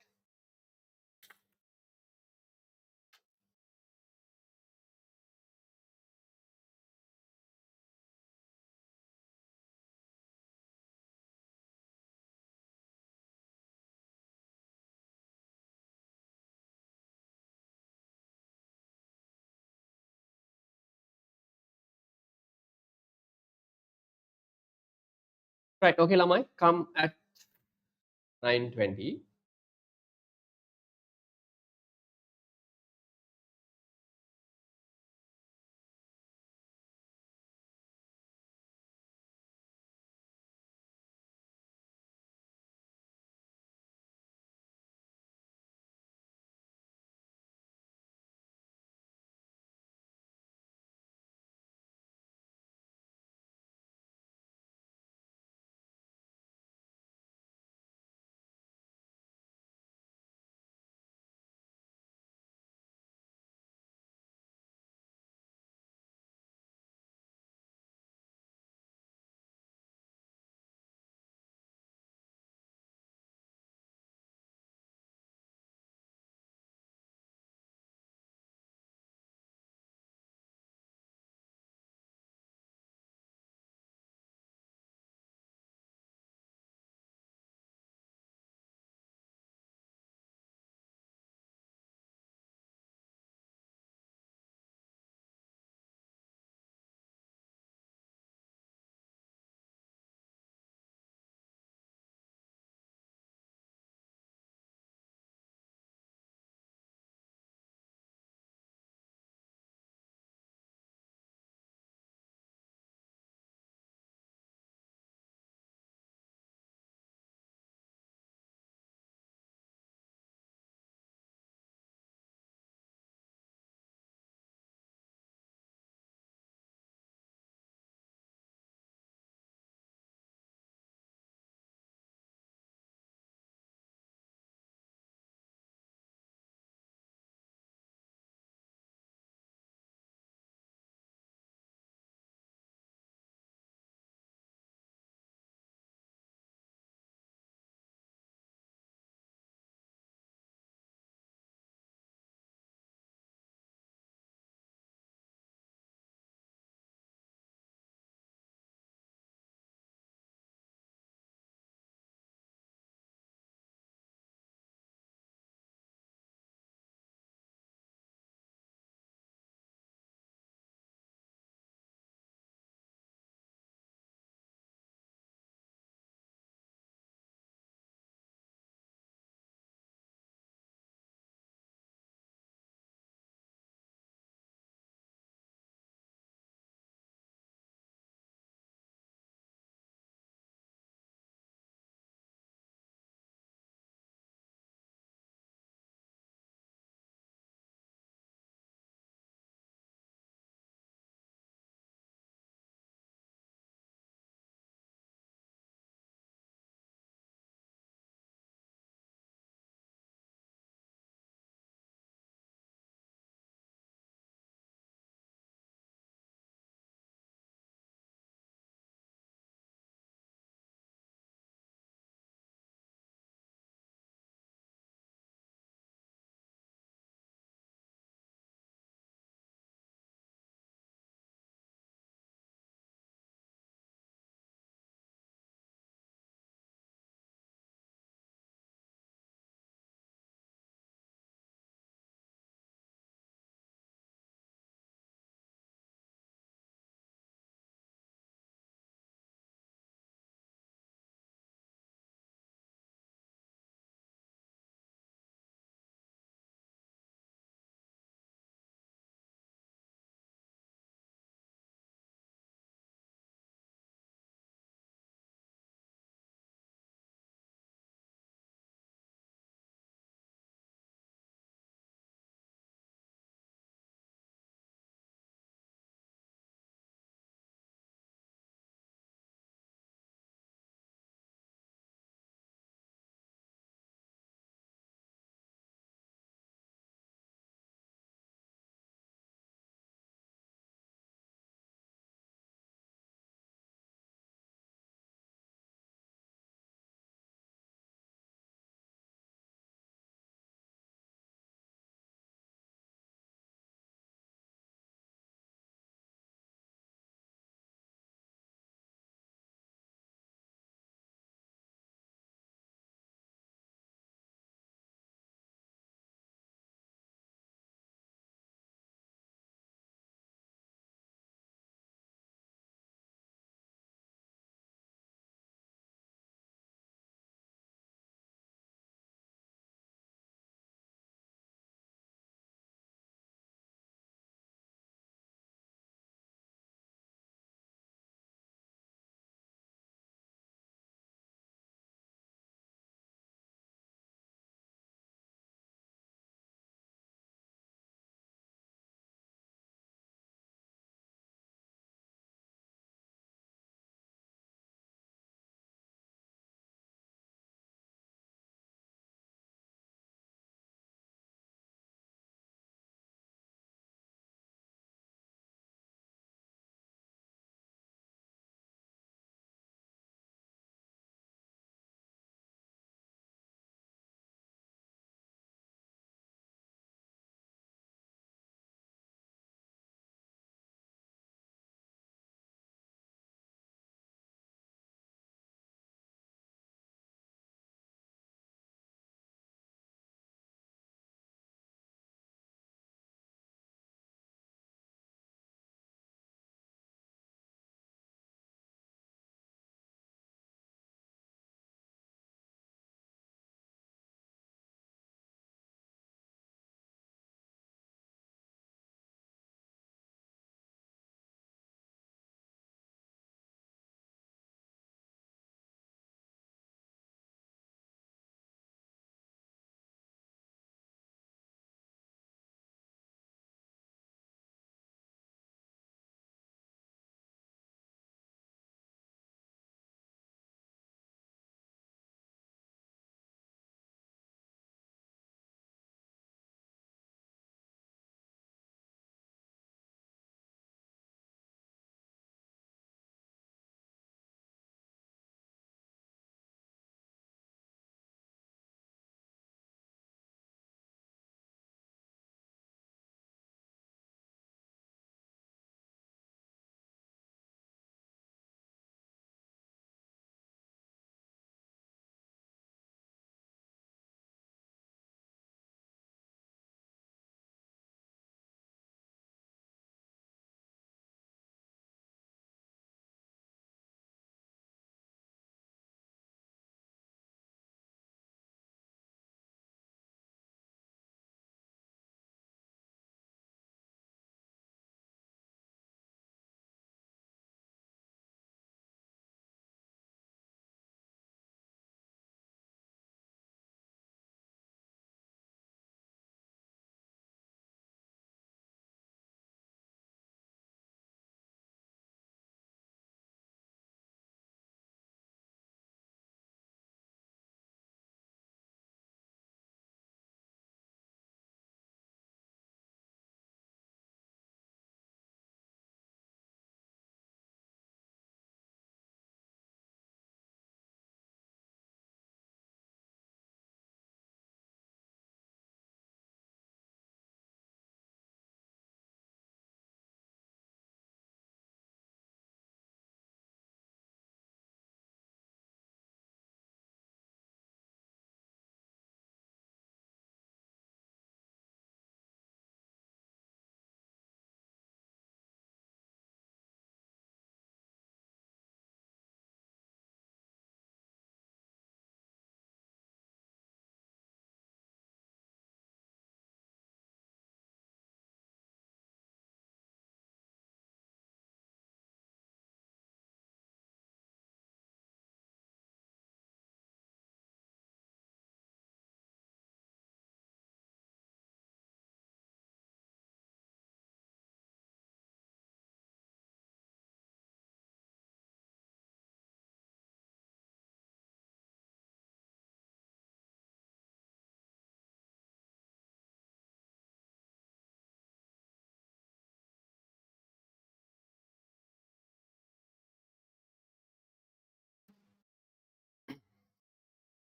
Right, okay lamai, come at 9:20.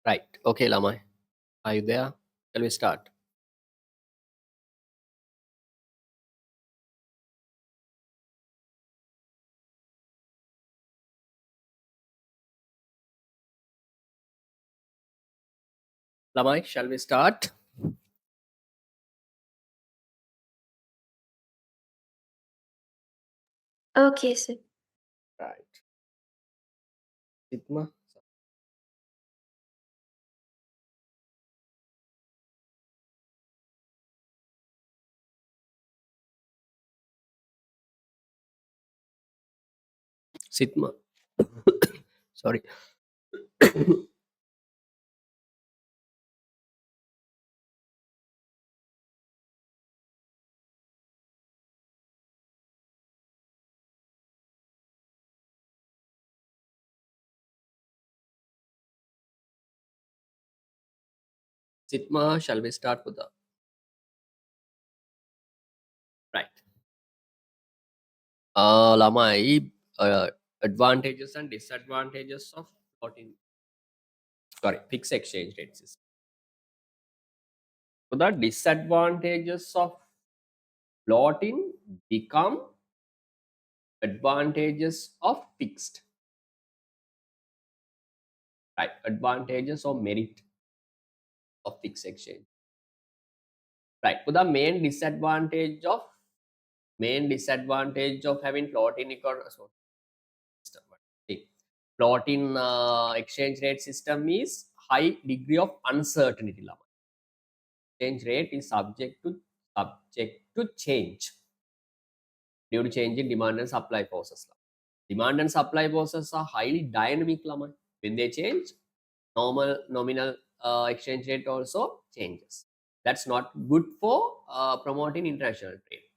Right. Okay, Lamai. Are you there? Shall we start? Lamai, shall we start? Okay, sir. Right. Sitma. Sitma. Sorry. Sitma, shall we start with the right? Lamai, advantages and disadvantages of floating, sorry, fixed exchange rate system. So the disadvantages of floating become advantages of fixed, right? Advantages or merit of fixed exchange, right? So the main disadvantage of having floating system, see, floating exchange rate system is high degree of uncertainty. Exchange rate is subject to change due to changing demand and supply forces. Demand and supply forces are highly dynamic. When they change, normal nominal exchange rate also changes. That's not good for promoting international trade.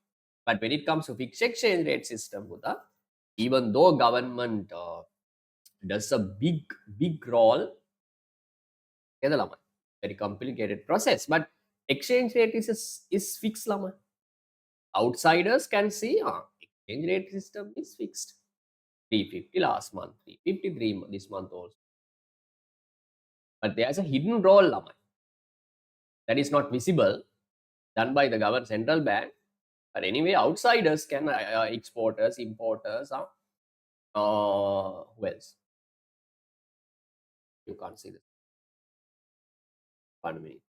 But when it comes to fixed exchange rate system, Buddha, even though government does a big role, very complicated process, but exchange rate is fixed. Outsiders can see exchange rate system is fixed. 350 last month, 353 this month also. But there's a hidden role that is not visible, done by the government central bank. But anyway, outsiders can, exporters, importers, who else? You can't see this. 1 minute.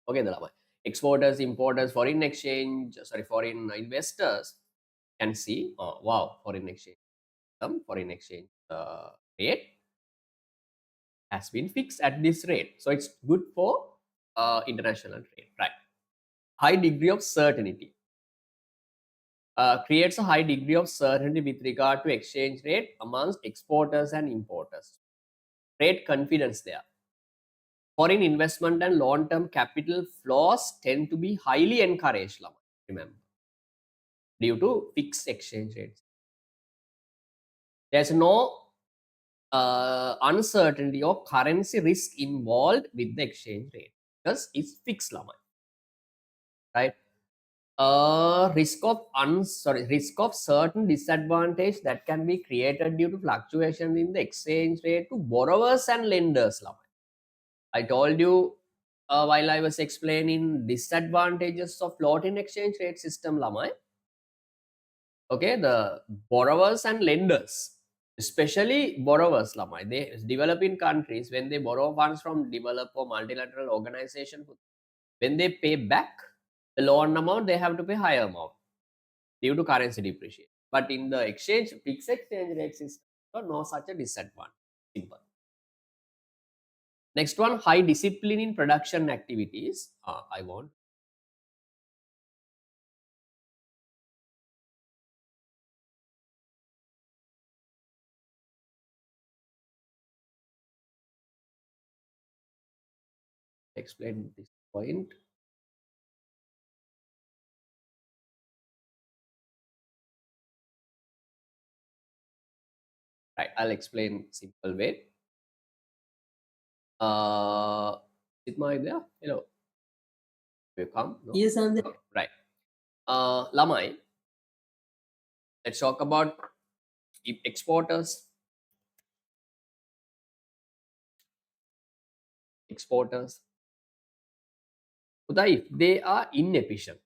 Okay, the exporters, importers, foreign exchange, sorry, foreign investors can see, oh, wow, foreign exchange rate has been fixed at this rate. So it's good for international trade, right? High degree of certainty. Creates a high degree of certainty with regard to exchange rate amongst exporters and importers. Trade confidence there. Foreign investment and long-term capital flows tend to be highly encouraged, remember, due to fixed exchange rates. There's no uncertainty or currency risk involved with the exchange rate because it's fixed, right? Risk of certain disadvantage that can be created due to fluctuation in the exchange rate to borrowers and lenders. I told you while I was explaining disadvantages of floating exchange rate system, okay, the borrowers and lenders, especially borrowers, they developing countries, when they borrow funds from developed or multilateral organization, when they pay back the loan amount, they have to pay higher amount due to currency depreciation. But in the fixed exchange rate system, no such a disadvantage. Simple. Next one, high discipline in production activities. I want to explain this point. Right, I'll explain simple way. Sidma, is there? Hello. You come? No? Yes, I'm there. Okay, right. Lamai, let's talk about exporters. exporters. If they are inefficient,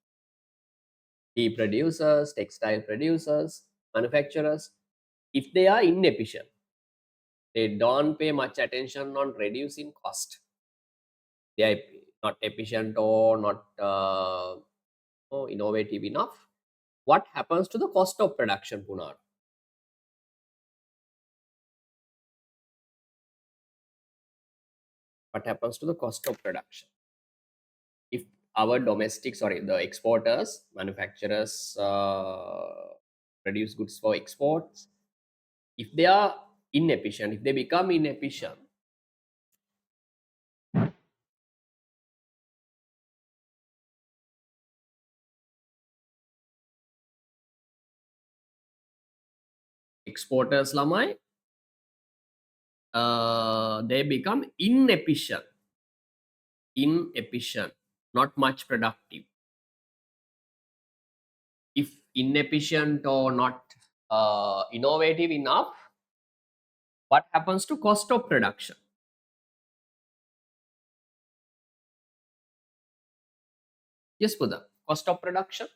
tea producers, textile producers, manufacturers, if they are inefficient, they don't pay much attention on reducing cost. They are not efficient or not innovative enough. What happens to the cost of production, Punar? What happens to the cost of production? If our the exporters, manufacturers produce goods for exports, if they are inefficient, if they become inefficient, exporters lamai, they become inefficient, not much productive. If inefficient or not innovative enough, what happens to cost of production? Yes, Buddha. Cost of production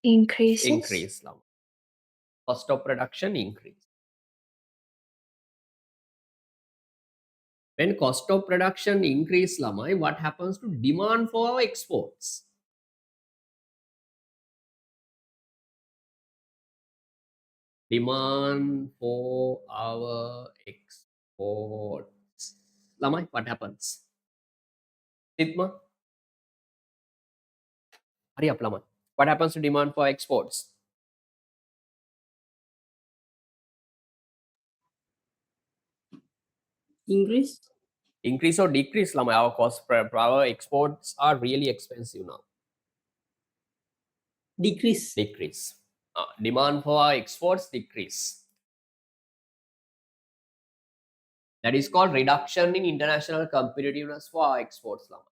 Increases. increase. Cost of production increase. When cost of production increase, lamai, what happens to demand for our exports? Demand for our exports. Lamai, what happens? Sitma? Hurry up, Lamai. What happens to demand for exports? Increase. Increase or decrease, Lamai? Our cost per our exports are really expensive now. Decrease. Decrease. Demand for our exports decrease. That is called reduction in international competitiveness for our exports. So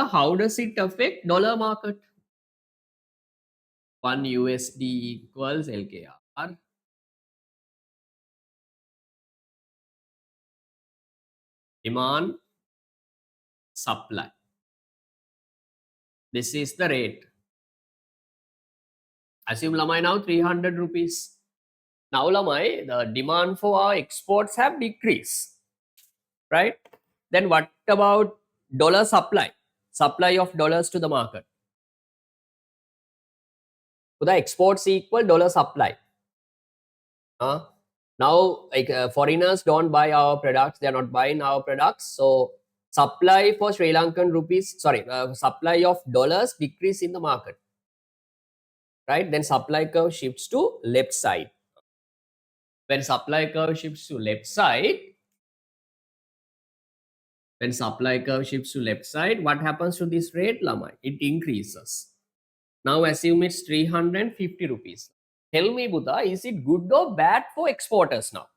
how does it affect dollar market? 1 USD equals LKR. Demand, supply. This is the rate. Assume Lamai now 300 rupees. Now Lamai, the demand for our exports have decreased. Right? Then what about dollar supply? Supply of dollars to the market. So the exports equal dollar supply. Now, like foreigners don't buy our products, they are not buying our products. So supply for Sri Lankan rupees, supply of dollars decrease in the market. Right? Then supply curve shifts to left side. When supply curve shifts to left side, what happens to this rate, Lamai? It increases. Now assume it's 350 rupees. Tell me, Buddha, is it good or bad for exporters now?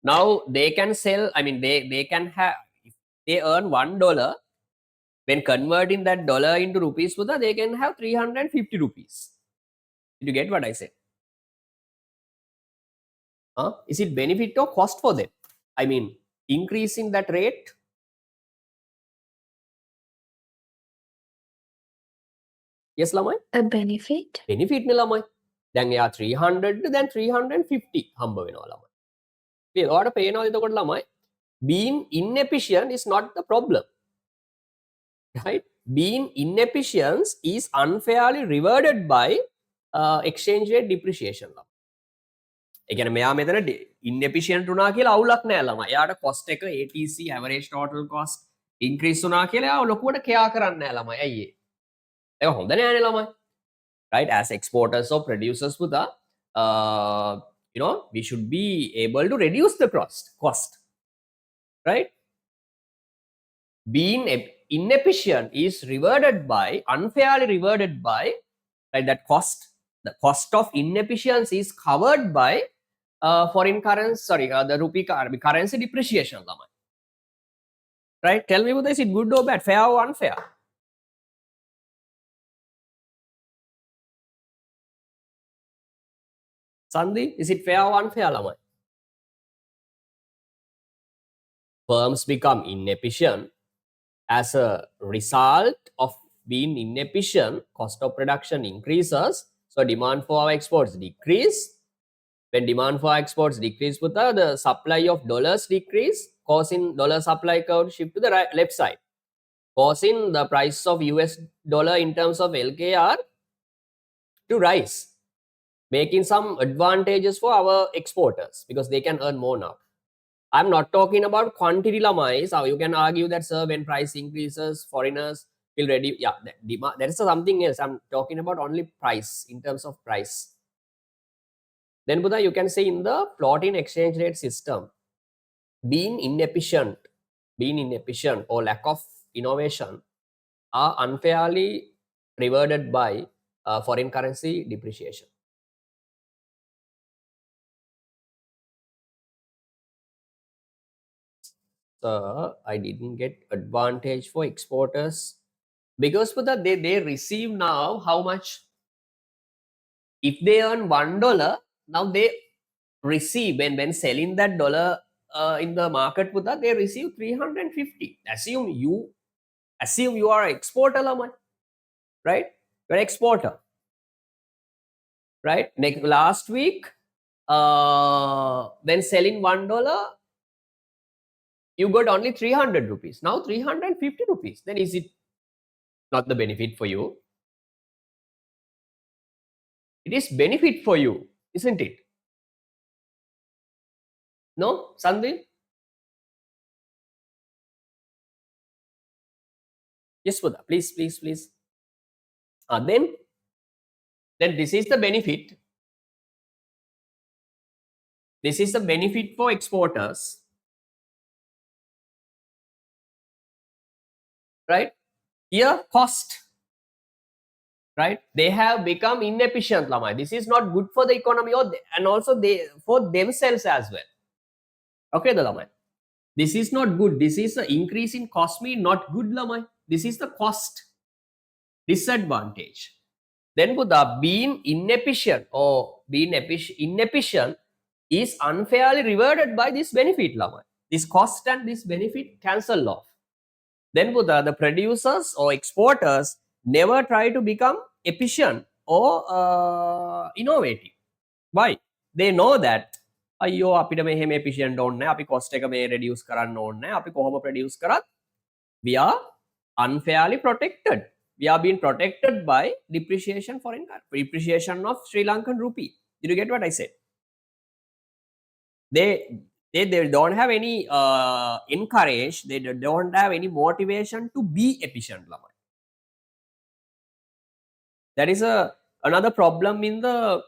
Now they can sell, they can have, if they earn $1, when converting that dollar into rupees, Buddha, they can have 350 rupees. Did you get what I said? Is it benefit or cost for them? Increasing that rate. Yes, Lamai? A benefit. Benefit ni Lamai. Then yeah, 300 then 350 hamba වෙනවා ළමයි. ඔයාලට පේනවා එතකොට ළමයි being inefficient is not the problem. Right? Being inefficient is unfairly rewarded by exchange rate depreciation. ඒ කියන්නේ මෙයා මෙතන inefficient වුණා කියලා අවුලක් නෑ ළමයි. එයාට cost එක ATC average total cost increase වුණා කියලා එයා ලොකුවට care කරන්නේ නෑ ළමයි. ඇයි ඒ? ඒක හොඳ නෑනේ ළමයි. Right? As exporters or producers, Buddha, we should be able to reduce the cost. Right? Being inefficient is unfairly rewarded by, right, that cost. The cost of inefficiency is covered by foreign currency, the rupee currency depreciation. Right? Tell me, Buddha, is it good or bad, fair or unfair? Sandhi, is it fair or unfair, Lamai? firms become inefficient. As a result of being inefficient, cost of production increases. So demand for our exports decrease. When demand for exports decrease, the supply of dollars decrease, causing dollar supply curve to shift to the left side, causing the price of US dollar in terms of LKR to rise, making some advantages for our exporters because they can earn more now. I'm not talking about quantity lamai. So you can argue that, sir, when price increases, foreigners will ready. Yeah, that is something else. I'm talking about only price, in terms of price. Then Buddha, you can say in the floating exchange rate system, being inefficient or lack of innovation are unfairly rewarded by foreign currency depreciation. So I didn't get advantage for exporters because for that they receive now how much. If they earn $1, now they receive when selling that dollar in the market, Buddha, they receive 350. Assume you are an exporter, Laman, right? You're an exporter, right? Last week, when selling $1, you got only 300 rupees. Now 350 rupees. Then is it not the benefit for you? It is benefit for you, isn't it? No, Sandil? Yes, Buddha. Please. Then this is the benefit. This is the benefit for exporters, right? Here, cost, right? They have become inefficient, Lamai. This is not good for the economy, and also for themselves as well. Okay, the Lamai. This is not good. This is an increase in cost, me not good, Lamai. This is the cost disadvantage. Then Buddha, being inefficient inefficient is unfairly rewarded by this benefit, Lamai. This cost and this benefit cancel off. Then Buddha, the producers or exporters never try to become efficient or innovative. Why? They know that අයියෝ අපිට මෙහෙම efficient ඕනේ නැහැ, අපි cost එක මේ reduce කරන්න ඕනේ නැහැ, අපි කොහොම produce කරත් we are unfairly protected. We are being protected by depreciation depreciation of Sri Lankan rupee. Did you get what I said? They don't have any encourage, they don't have any motivation to be efficient. That is another problem in the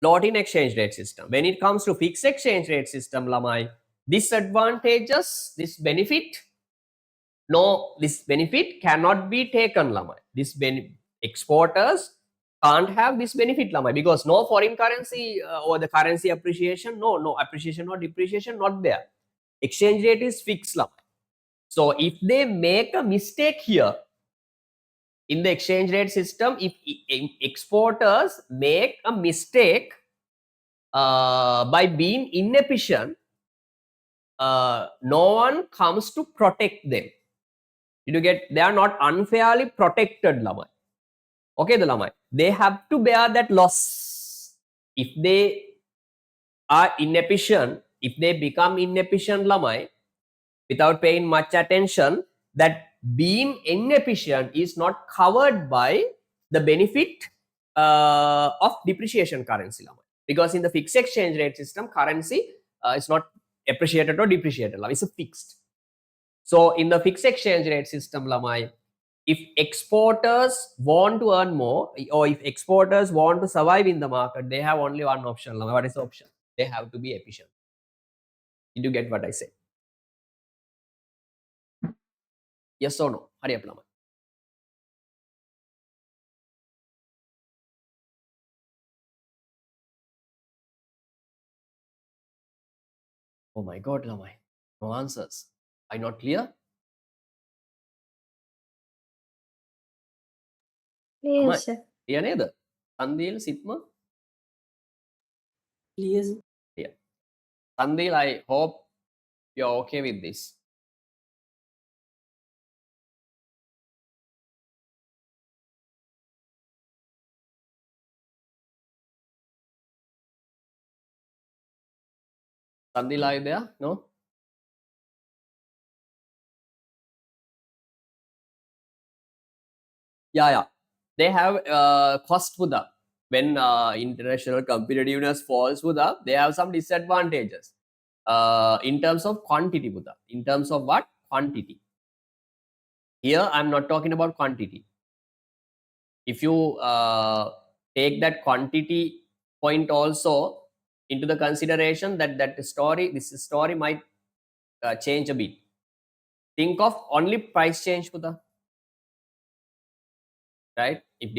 floating exchange rate system. When it comes to fixed exchange rate system, Lamai, disadvantages, this benefit cannot be taken, Lamai. Exporters can't have this benefit, Lamai, because no foreign currency or the currency appreciation, no appreciation or depreciation not there. Exchange rate is fixed, Lamai. So if they make a mistake here in the exchange rate system, if exporters make a mistake by being inefficient, no one comes to protect them. Did you get? They are not unfairly protected, Lamai. Okay, the Lamai. They have to bear that loss. If they are inefficient, if they become inefficient, Lamai, without paying much attention, that being inefficient is not covered by the benefit of depreciation currency, Lamai. Because in the fixed exchange rate system, currency is not appreciated or depreciated, Lamai. It's a fixed. So in the fixed exchange rate system, Lamai, if exporters want to earn more or if exporters want to survive in the market, they have only one option, Lamai. What is the option? They have to be efficient. Did you get what I said? Yes or no? Hurry up, Lamai. Oh my God, Lamai. No answers. Are you not clear? Yes, sir. Clear neda? Sandil, Sitma? Please. Yeah. Sandil, I hope You're okay with this? Sandila, are you there? No? Yeah. They have cost Buddha. When international competitiveness falls Buddha, they have some disadvantages in terms of quantity Buddha. In terms of what? Quantity. Here, I'm not talking about quantity. If you take that quantity point also into the consideration, this story might change a bit. Think of only price change Buddha. Right? If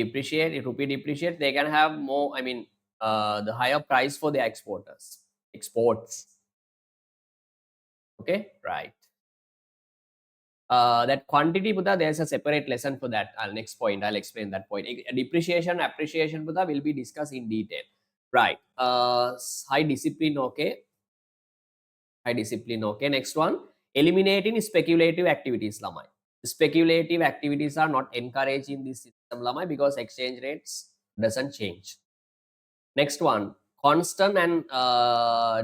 rupee depreciate, they can have more, the higher price for their exports. Okay, right. That quantity Buddha, there's a separate lesson for that. Next point, I'll explain that point. Depreciation, appreciation Buddha will be discussed in detail. Right. High discipline, okay. High discipline, okay. Next one, eliminating speculative activities, Lamai. Speculative activities are not encouraged in this system, Lamai, because exchange rates doesn't change. Next one, constant and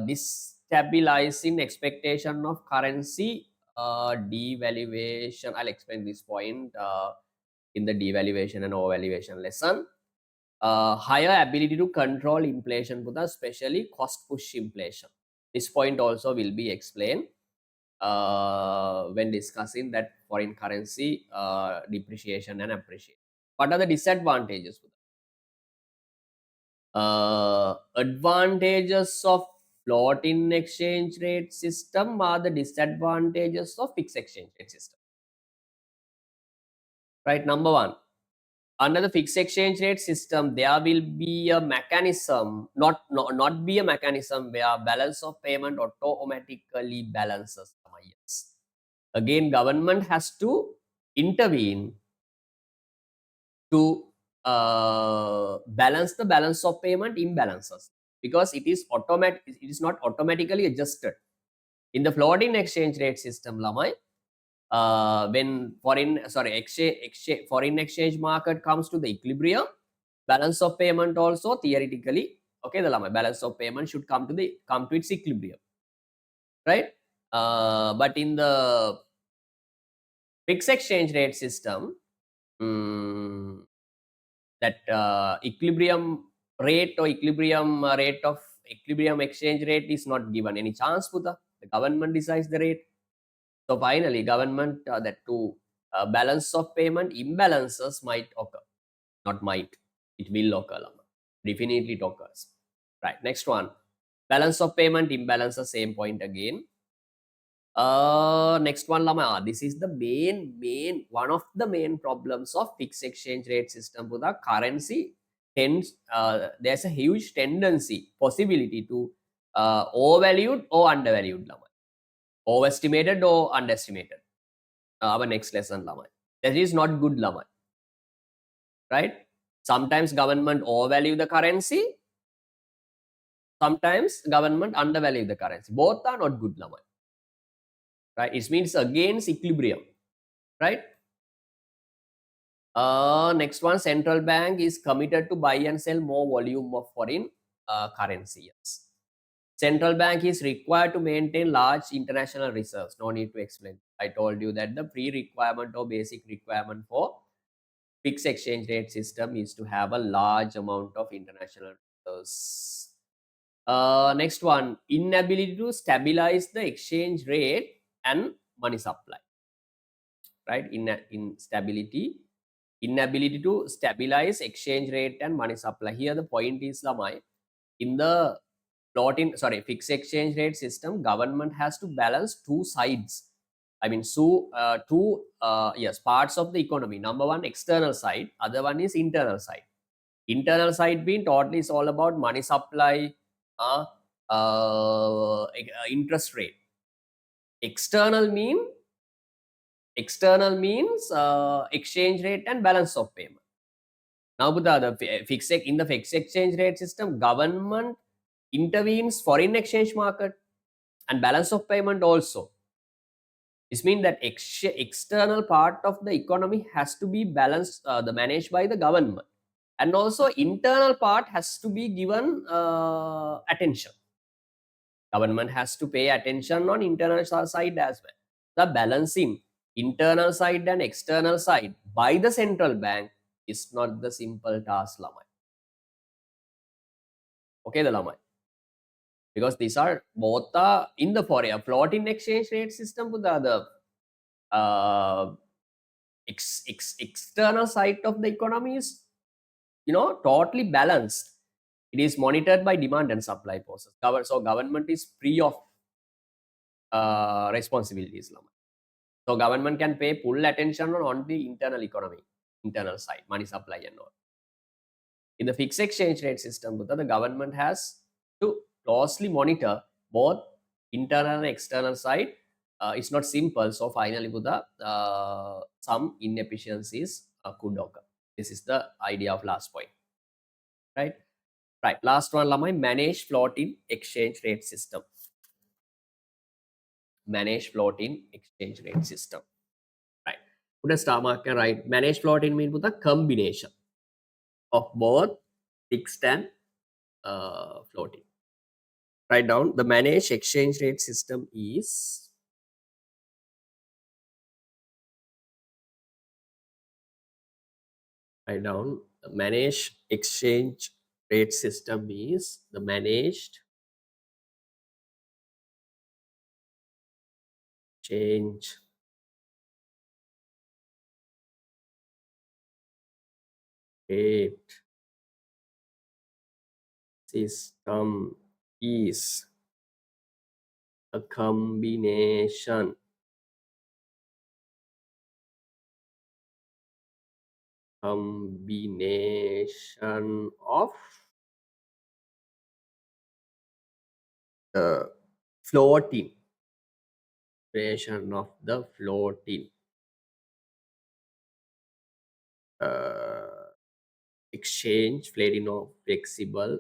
destabilizing expectation of currency devaluation. I'll explain this point in the devaluation and overvaluation lesson. Higher ability to control inflation, especially cost push inflation. This point also will be explained when discussing that foreign currency depreciation and appreciation. What are the disadvantages? Advantages of floating exchange rate system are the disadvantages of fixed exchange rate system. Right, number one, under the fixed exchange rate system, there will be a mechanism, not be a mechanism where balance of payment automatically balances. Yes. Again, government has to intervene to balance the balance of payment imbalances, because it is not automatically adjusted in the floating exchange rate system, Lamai. When foreign exchange market comes to the equilibrium, balance of payment also theoretically, okay, the Lamai, balance of payment should come to its equilibrium, right? But in the fixed exchange rate system, that equilibrium rate or equilibrium exchange rate is not given any chance for the government decides the rate. So finally, government that to balance of payment imbalances might occur, not might, it will occur, definitely it occurs. Right, next one, balance of payment imbalances, same point again. Next one, Lama. This is the main one of the main problems of fixed exchange rate system. The currency tends, there's a huge possibility to overvalued or undervalued, Lama. Overestimated or underestimated. Our next lesson, Lama. That is not good, Lama. Right? Sometimes government overvalue the currency. Sometimes government undervalue the currency. Both are not good, Lama. Right? It means against equilibrium. Right? Next one, central bank is committed to buy and sell more volume of foreign currency. Yes. Central bank is required to maintain large international reserves. No need to explain. I told you that the pre-requirement or basic requirement for fixed exchange rate system is to have a large amount of international reserves. Next one, inability to stabilize the exchange rate and money supply. Right? Inability to stabilize exchange rate and money supply. Here the point is, Lamai, in the fixed exchange rate system, government has to balance two sides. Parts of the economy. Number one, external side. Other one is internal side. Internal side being totally is all about money supply, interest rate. External means exchange rate and balance of payment. Now, in the fixed exchange rate system, government intervenes foreign exchange market and balance of payment also. This means that external part of the economy has to be balanced, managed by the government, and also internal part has to be given attention. Government has to pay attention on internal side as well. The balancing internal side and external side by the central bank is not the simple task, Lamai. Okay, the Lamai. Because these are both in the foreign floating exchange rate system, the external side of the economy is, totally balanced. It is monitored by demand and supply process. So government is free of responsibilities. So government can pay full attention on the internal economy, internal side, money supply and all. In the fixed exchange rate system, the government has to closely monitor both internal and external side. It's not simple. So finally, some inefficiencies could occur. This is the idea of last point, right? Right. Last one, Lamai, manage floating exchange rate system. Manage floating exchange rate system. Right. Put a star marker, right? Manage floating means with a combination of both fixed and floating. Write down the managed exchange rate system is write down the managed exchange rate system is the managed exchange rate system is a combination of the floating exchange floating of flexible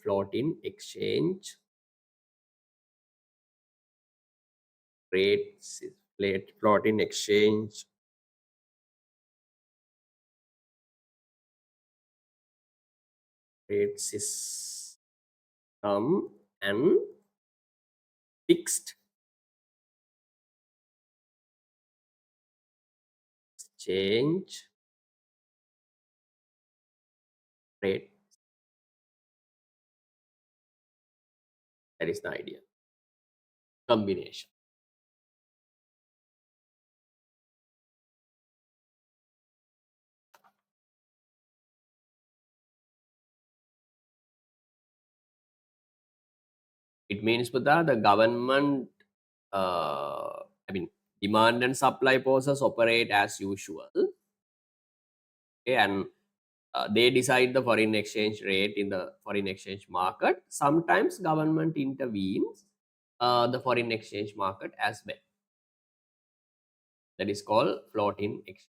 floating exchange rate floating exchange rate system and fixed exchange rate. That is the idea. Combination. It means the government, demand and supply forces operate as usual. Okay, and they decide the foreign exchange rate in the foreign exchange market. Sometimes government intervenes the foreign exchange market as well. That is called floating exchange.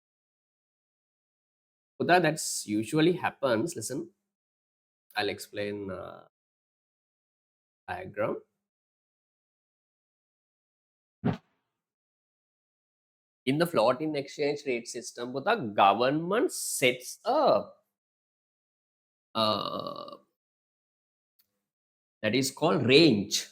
So that's usually happens. Listen, I'll explain diagram. In the floating exchange rate system, the government sets a that is called range.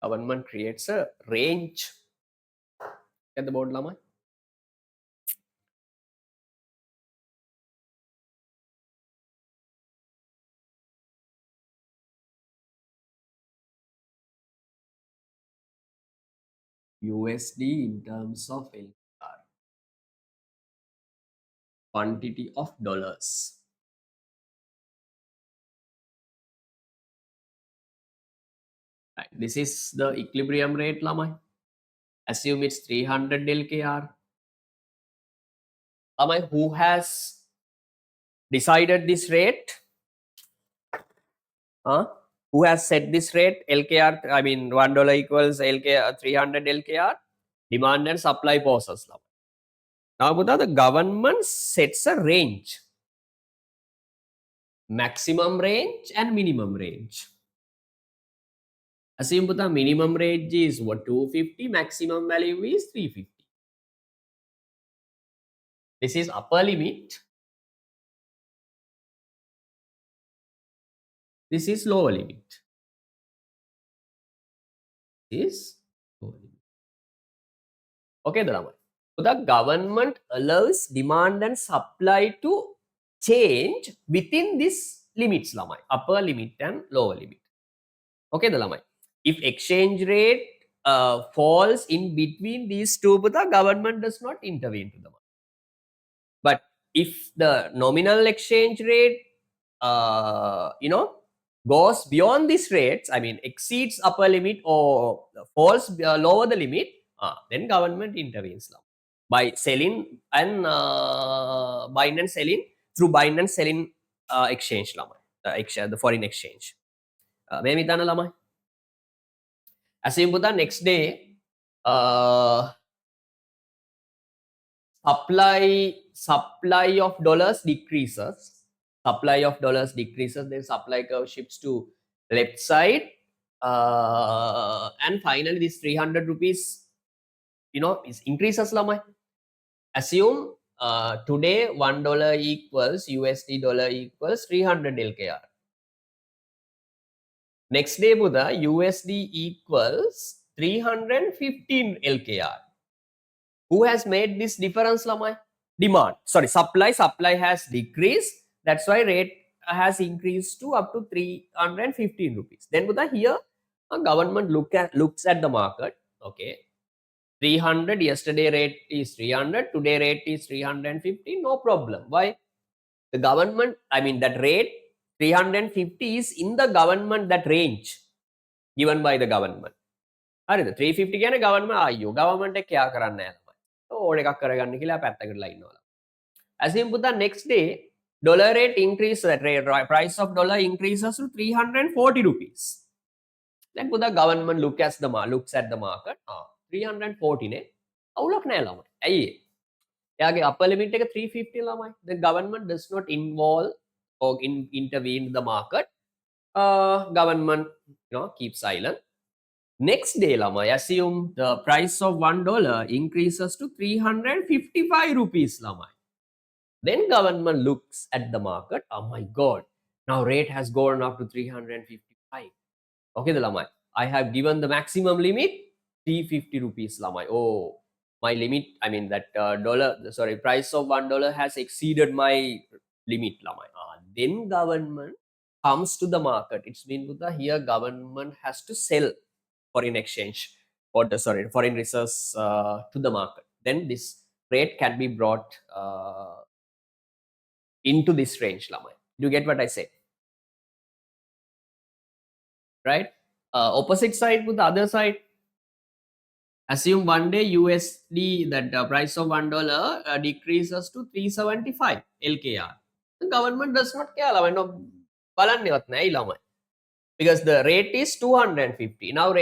Government creates a range. At the board, Lama. USD in terms of LKR, quantity of dollars. Right. This is the equilibrium rate, Lama. Assume it's 300 LKR. Lama, who has decided this rate? Who has set this rate? LKR, $1 equals LKR 300 LKR. Demand and supply forces. Now, Buddha, the government sets a range, maximum range and minimum range. Assume Buddha, minimum range is what 250, maximum value is 350. This is upper limit. This is lower limit. This is lower limit. Okay, Dharma. So the government allows demand and supply to change within this limits, Lamai, upper limit and lower limit. Okay, the Lamai. If exchange rate falls in between these two, the government does not intervene to them. But if the nominal exchange rate, goes beyond these rates, I mean, exceeds upper limit or falls lower the limit, then government intervenes now by selling and buying and selling through buying and selling exchange lama, the foreign exchange. May mitana lama. Assume the next day, supply of dollars decreases. Supply of dollars decreases, then supply curve shifts to left side, and finally this 300 rupees, is increases lama. Assume today $1 equals USD dollar equals 300 LKR. Next day, Buddha, USD equals 315 LKR. Who has made this difference, Lamai? Demand. Sorry, supply. Supply has decreased. That's why rate has increased to up to 315 rupees. Then, Buddha, here a government looks at the market. Okay, 300. Yesterday rate is 300. Today rate is 350. No problem. Why? The government, I mean that rate 350 is in the government, that range given by the government. හරිද 350 කියන්නේ government අයියෝ government එක කියා කරන්නේ නැහැ ළමයි. ඕන එකක් කරගන්න කියලා පැත්තකටලා ඉන්නවා. Assume the next day dollar rate increase, that rate, price of dollar increases to 340 rupees. Then the government looks at the market. 340 නේ. අවුලක් නැහැ ළමයි. ඇයි ඒ? එයාගේ upper limit එක 350 ළමයි. The government does not involve or intervene in the market. Government keep silent. Next day, Lama, assume the price of $1 increases to 355 rupees, Lama. Then government looks at the market. Oh my God, now rate has gone up to 355. Okay, the Lama, I have given the maximum limit 350 rupees, Lama. Oh, my limit, I mean that price of $1 has exceeded my limit, Lama. Then government comes to the market. It's mean that here government has to sell foreign exchange or foreign reserves to the market. Then this rate can be brought into this range, Lamai. Do you get what I say? Right? Opposite side with the other side. Assume one day USD, that price of $1 decreases to 375 LKR. The government does not care, Lamai. No, Lamai. Because the rate is 250. Now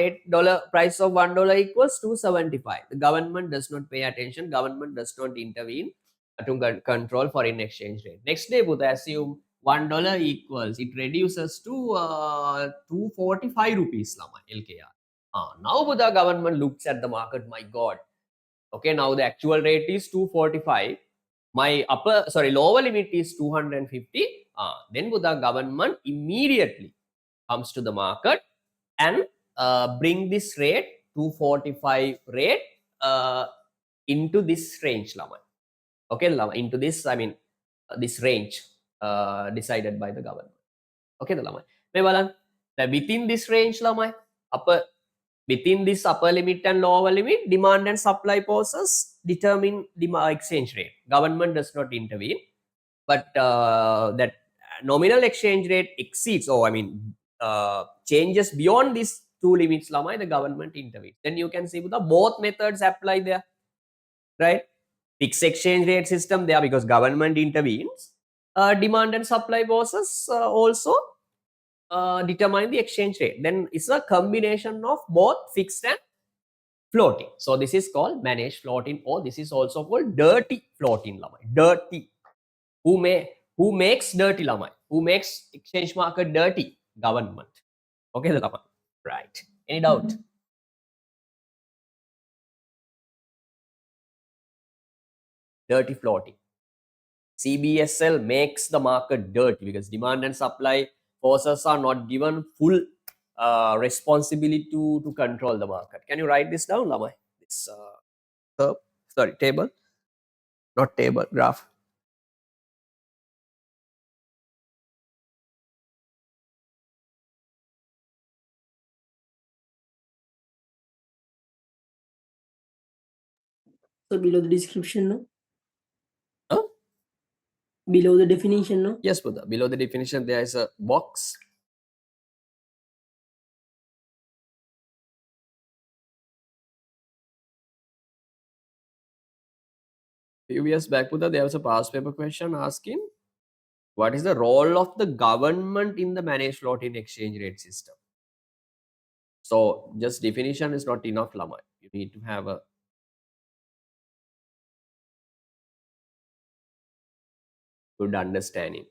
price of $1 equals 275. The government does not pay attention. Government does not intervene to control foreign exchange rate. Next day, Buddha, assume $1 equals, it reduces to 245 rupees LKR. Now Buddha government looks at the market. My God. Okay, now the actual rate is 245. My lower limit is 250. Then Buddha government immediately comes to the market and bring this rate 245 rate into this range, Lama. Okay, Lama, into this, I mean this range decided by the government. Okay, the Lama. Within this range, Lama, within this upper limit and lower limit, demand and supply forces determine the exchange rate. Government does not intervene, but that nominal exchange rate exceeds, changes beyond these two limits, Lamai, the government intervenes. Then you can see the both methods apply there, right? Fixed exchange rate system there because government intervenes. Demand and supply forces also determine the exchange rate. Then it's a combination of both fixed and floating. So this is called managed floating, or this is also called dirty floating lamai. Dirty. Who makes dirty lamai? Who makes exchange market dirty? Government. Okay, the lamai. Right. Any doubt? Dirty floating. CBSL makes the market dirty because demand and supply forces are not given full responsibility to control the market. Can you write this down, Lamai? This table, not table, graph. So below the description, no? Huh? Below the definition, no? Yes, Buddha. Below the definition, there is a box. Few years back, Buddha, there was a past paper question asking what is the role of the government in the managed floating exchange rate system. So just definition is not enough, Lamai. You need to have a good understanding.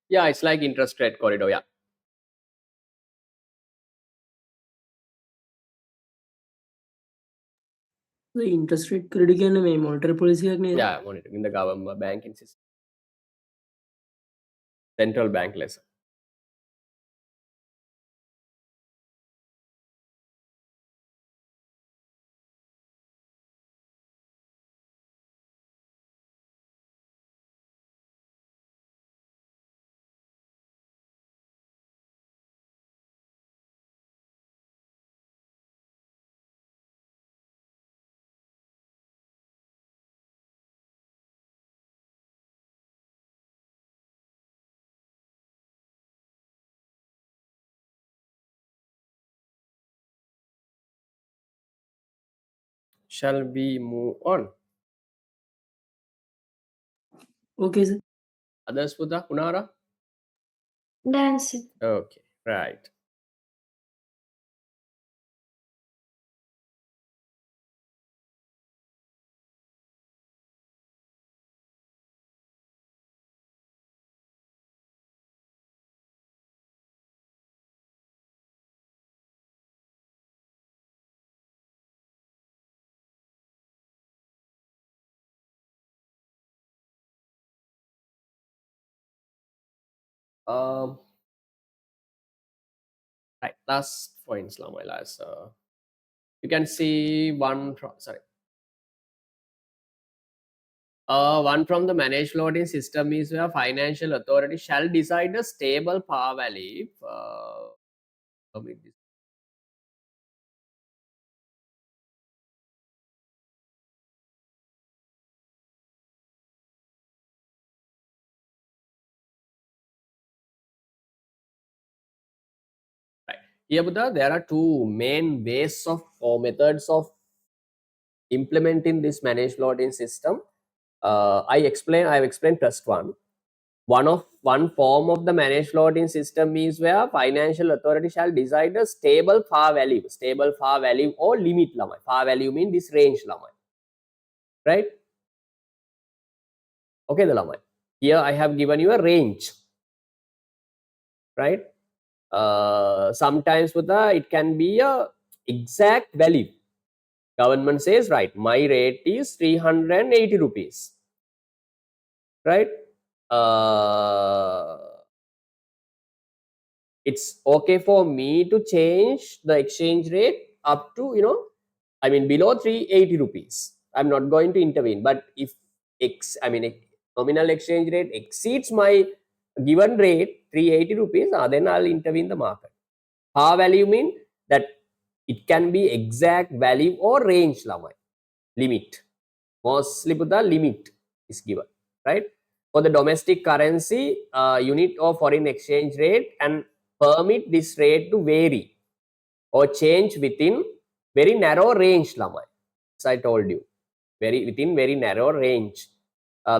Yeah, it's like interest rate corridor. Yeah. The interest rate credit කියන්නේ මේ monetary policy එකක් නේද? Yeah, monitoring the government banking system. Central bank lesson. Shall we move on? Okay, sir. Others, Buddha, Kunara? Dance. Okay, right. Right, last points, Lamai, last. You can see one from, sorry. One from the managed loading system is where financial authority shall decide a stable par value. Permit this. Right. Here, Buddha, there are two main ways of or methods of implementing this managed loading system. I've explained first one. One form of the managed loading system is where financial authority shall decide a stable par value or limit lamai. Par value mean this range lamai, right? Okay, the lamai. Here I have given you a range, right? Sometimes with it can be a exact value. Government says, right, my rate is 380 rupees, right? It's okay for me to change the exchange rate up to, I mean, below 380 rupees. I'm not going to intervene. But if nominal exchange rate exceeds my given rate, 380 rupees, then I'll intervene the market. Par value mean that it can be exact value or range limit. Mostly the limit is given, right? For the domestic currency, unit of foreign exchange rate and permit this rate to vary or change within very narrow range lamai. As I told you, within very narrow range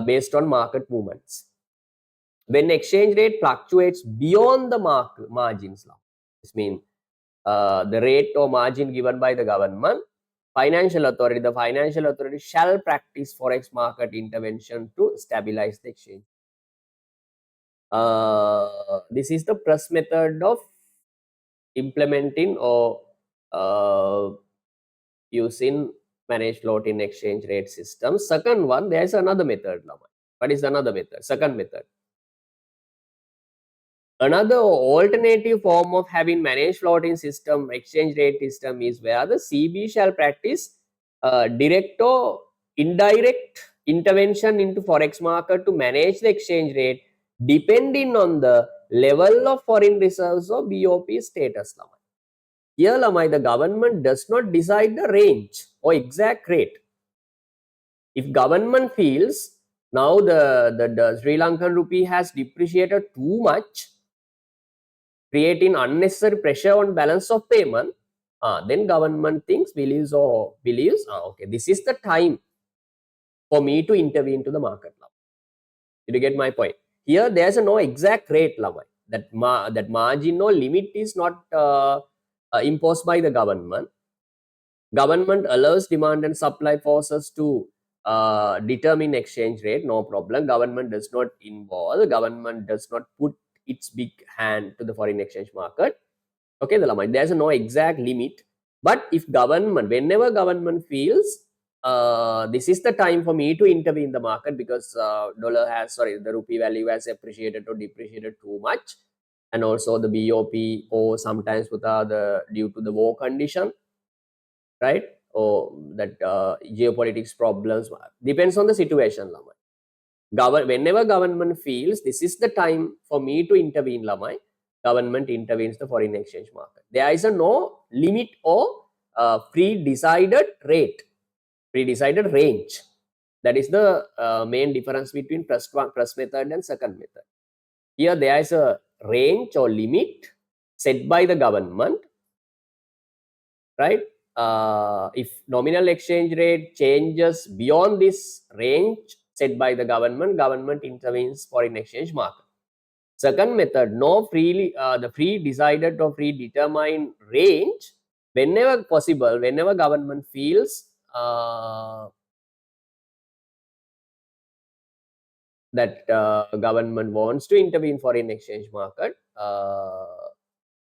based on market movements. When exchange rate fluctuates beyond the margins, this means the rate or margin given by the government, the financial authority shall practice forex market intervention to stabilize the exchange. This is the first method of implementing or using managed lot in exchange rate system. Second one, there is another method. What is another method? Second method. Another alternative form of having managed floating system, exchange rate system is where the CB shall practice direct or indirect intervention into forex market to manage the exchange rate depending on the level of foreign reserves or BOP status. Here, the government does not decide the range or exact rate. If government feels now the Sri Lankan rupee has depreciated too much, creating unnecessary pressure on balance of payment, then government believes, okay, this is the time for me to intervene to the market. Did you get my point? Here, there's no exact rate. That margin or limit is not imposed by the government. Government allows demand and supply forces to determine exchange rate, no problem. Government does not involve, government does not put its big hand to the foreign exchange market. Okay, there's no exact limit. But if whenever government feels this is the time for me to intervene in the market because the rupee value has appreciated or depreciated too much, and also the BOP or sometimes with due to the war condition, right? Or that geopolitics problems, depends on the situation. Whenever government feels this is the time for me to intervene, government intervenes the foreign exchange market. There is no limit or pre-decided rate, pre-decided range. That is the main difference between first method and second method. Here there is a range or limit set by the government, right? If nominal exchange rate changes beyond this range set by the government intervenes foreign exchange market. Second method, no the pre-decided or predetermined range. Whenever possible, whenever government feels that government wants to intervene foreign exchange market,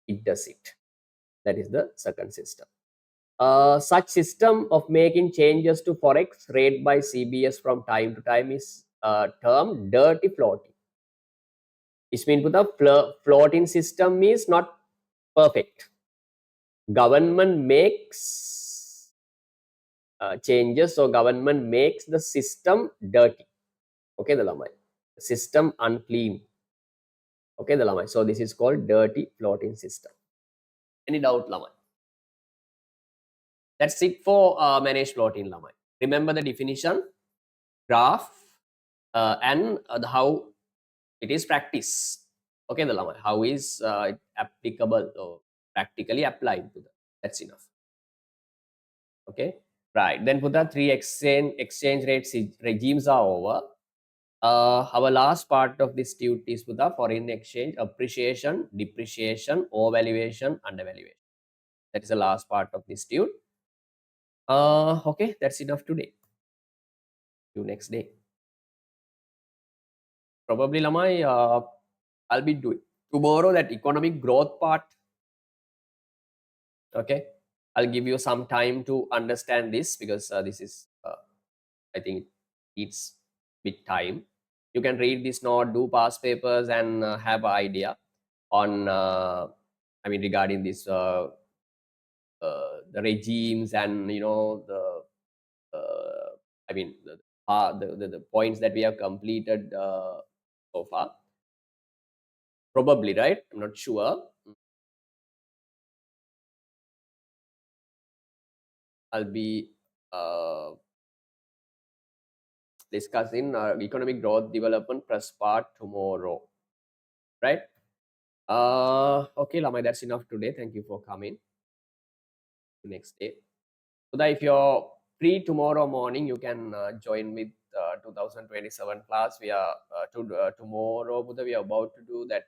it does it. That is the second system. Such system of making changes to forex rate by CBS from time to time is termed dirty floating. It means the floating system is not perfect. Government makes changes, so government makes the system dirty. Okay, the lamai. System unclean. Okay, the lamai. So this is called dirty floating system. Any doubt, lamai? That's it for managed floating lamai. Remember the definition, graph, and how it is practiced. Okay, the lamai. How is it applicable or practically applied to that? That's enough. Okay, right. Then put the three exchange rates regimes are over. Our last part of this tute is with the foreign exchange appreciation, depreciation, overvaluation, undervaluation. That is the last part of this tute. Okay, that's enough today. See you next day. Probably Lamai, I'll be doing tomorrow that economic growth part. Okay, I'll give you some time to understand this because this is I think it's bit time. You can read this note, do past papers, and have an idea on I mean regarding this the regimes and the I mean the points that we have completed so far. Probably, right? I'm not sure. I'll be discussing economic growth development press part tomorrow, right? Okay, Lamai, that's enough today. Thank you for coming. Next day. So that if you're free tomorrow morning, you can join with 2027 class. We are tomorrow, Buddha, we are about to do that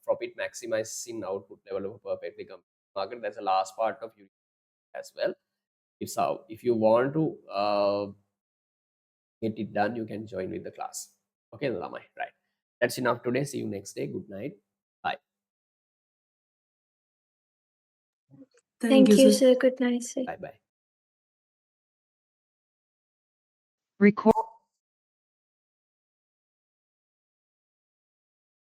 profit maximizing output level of perfectly complete market. That's the last part of you as well. If you want to get it done, you can join with the class. Okay, Lamai, right? That's enough today. See you next day. Good night. Bye. Thank you, sir. sir. Good night, sir. Bye. Bye. Record.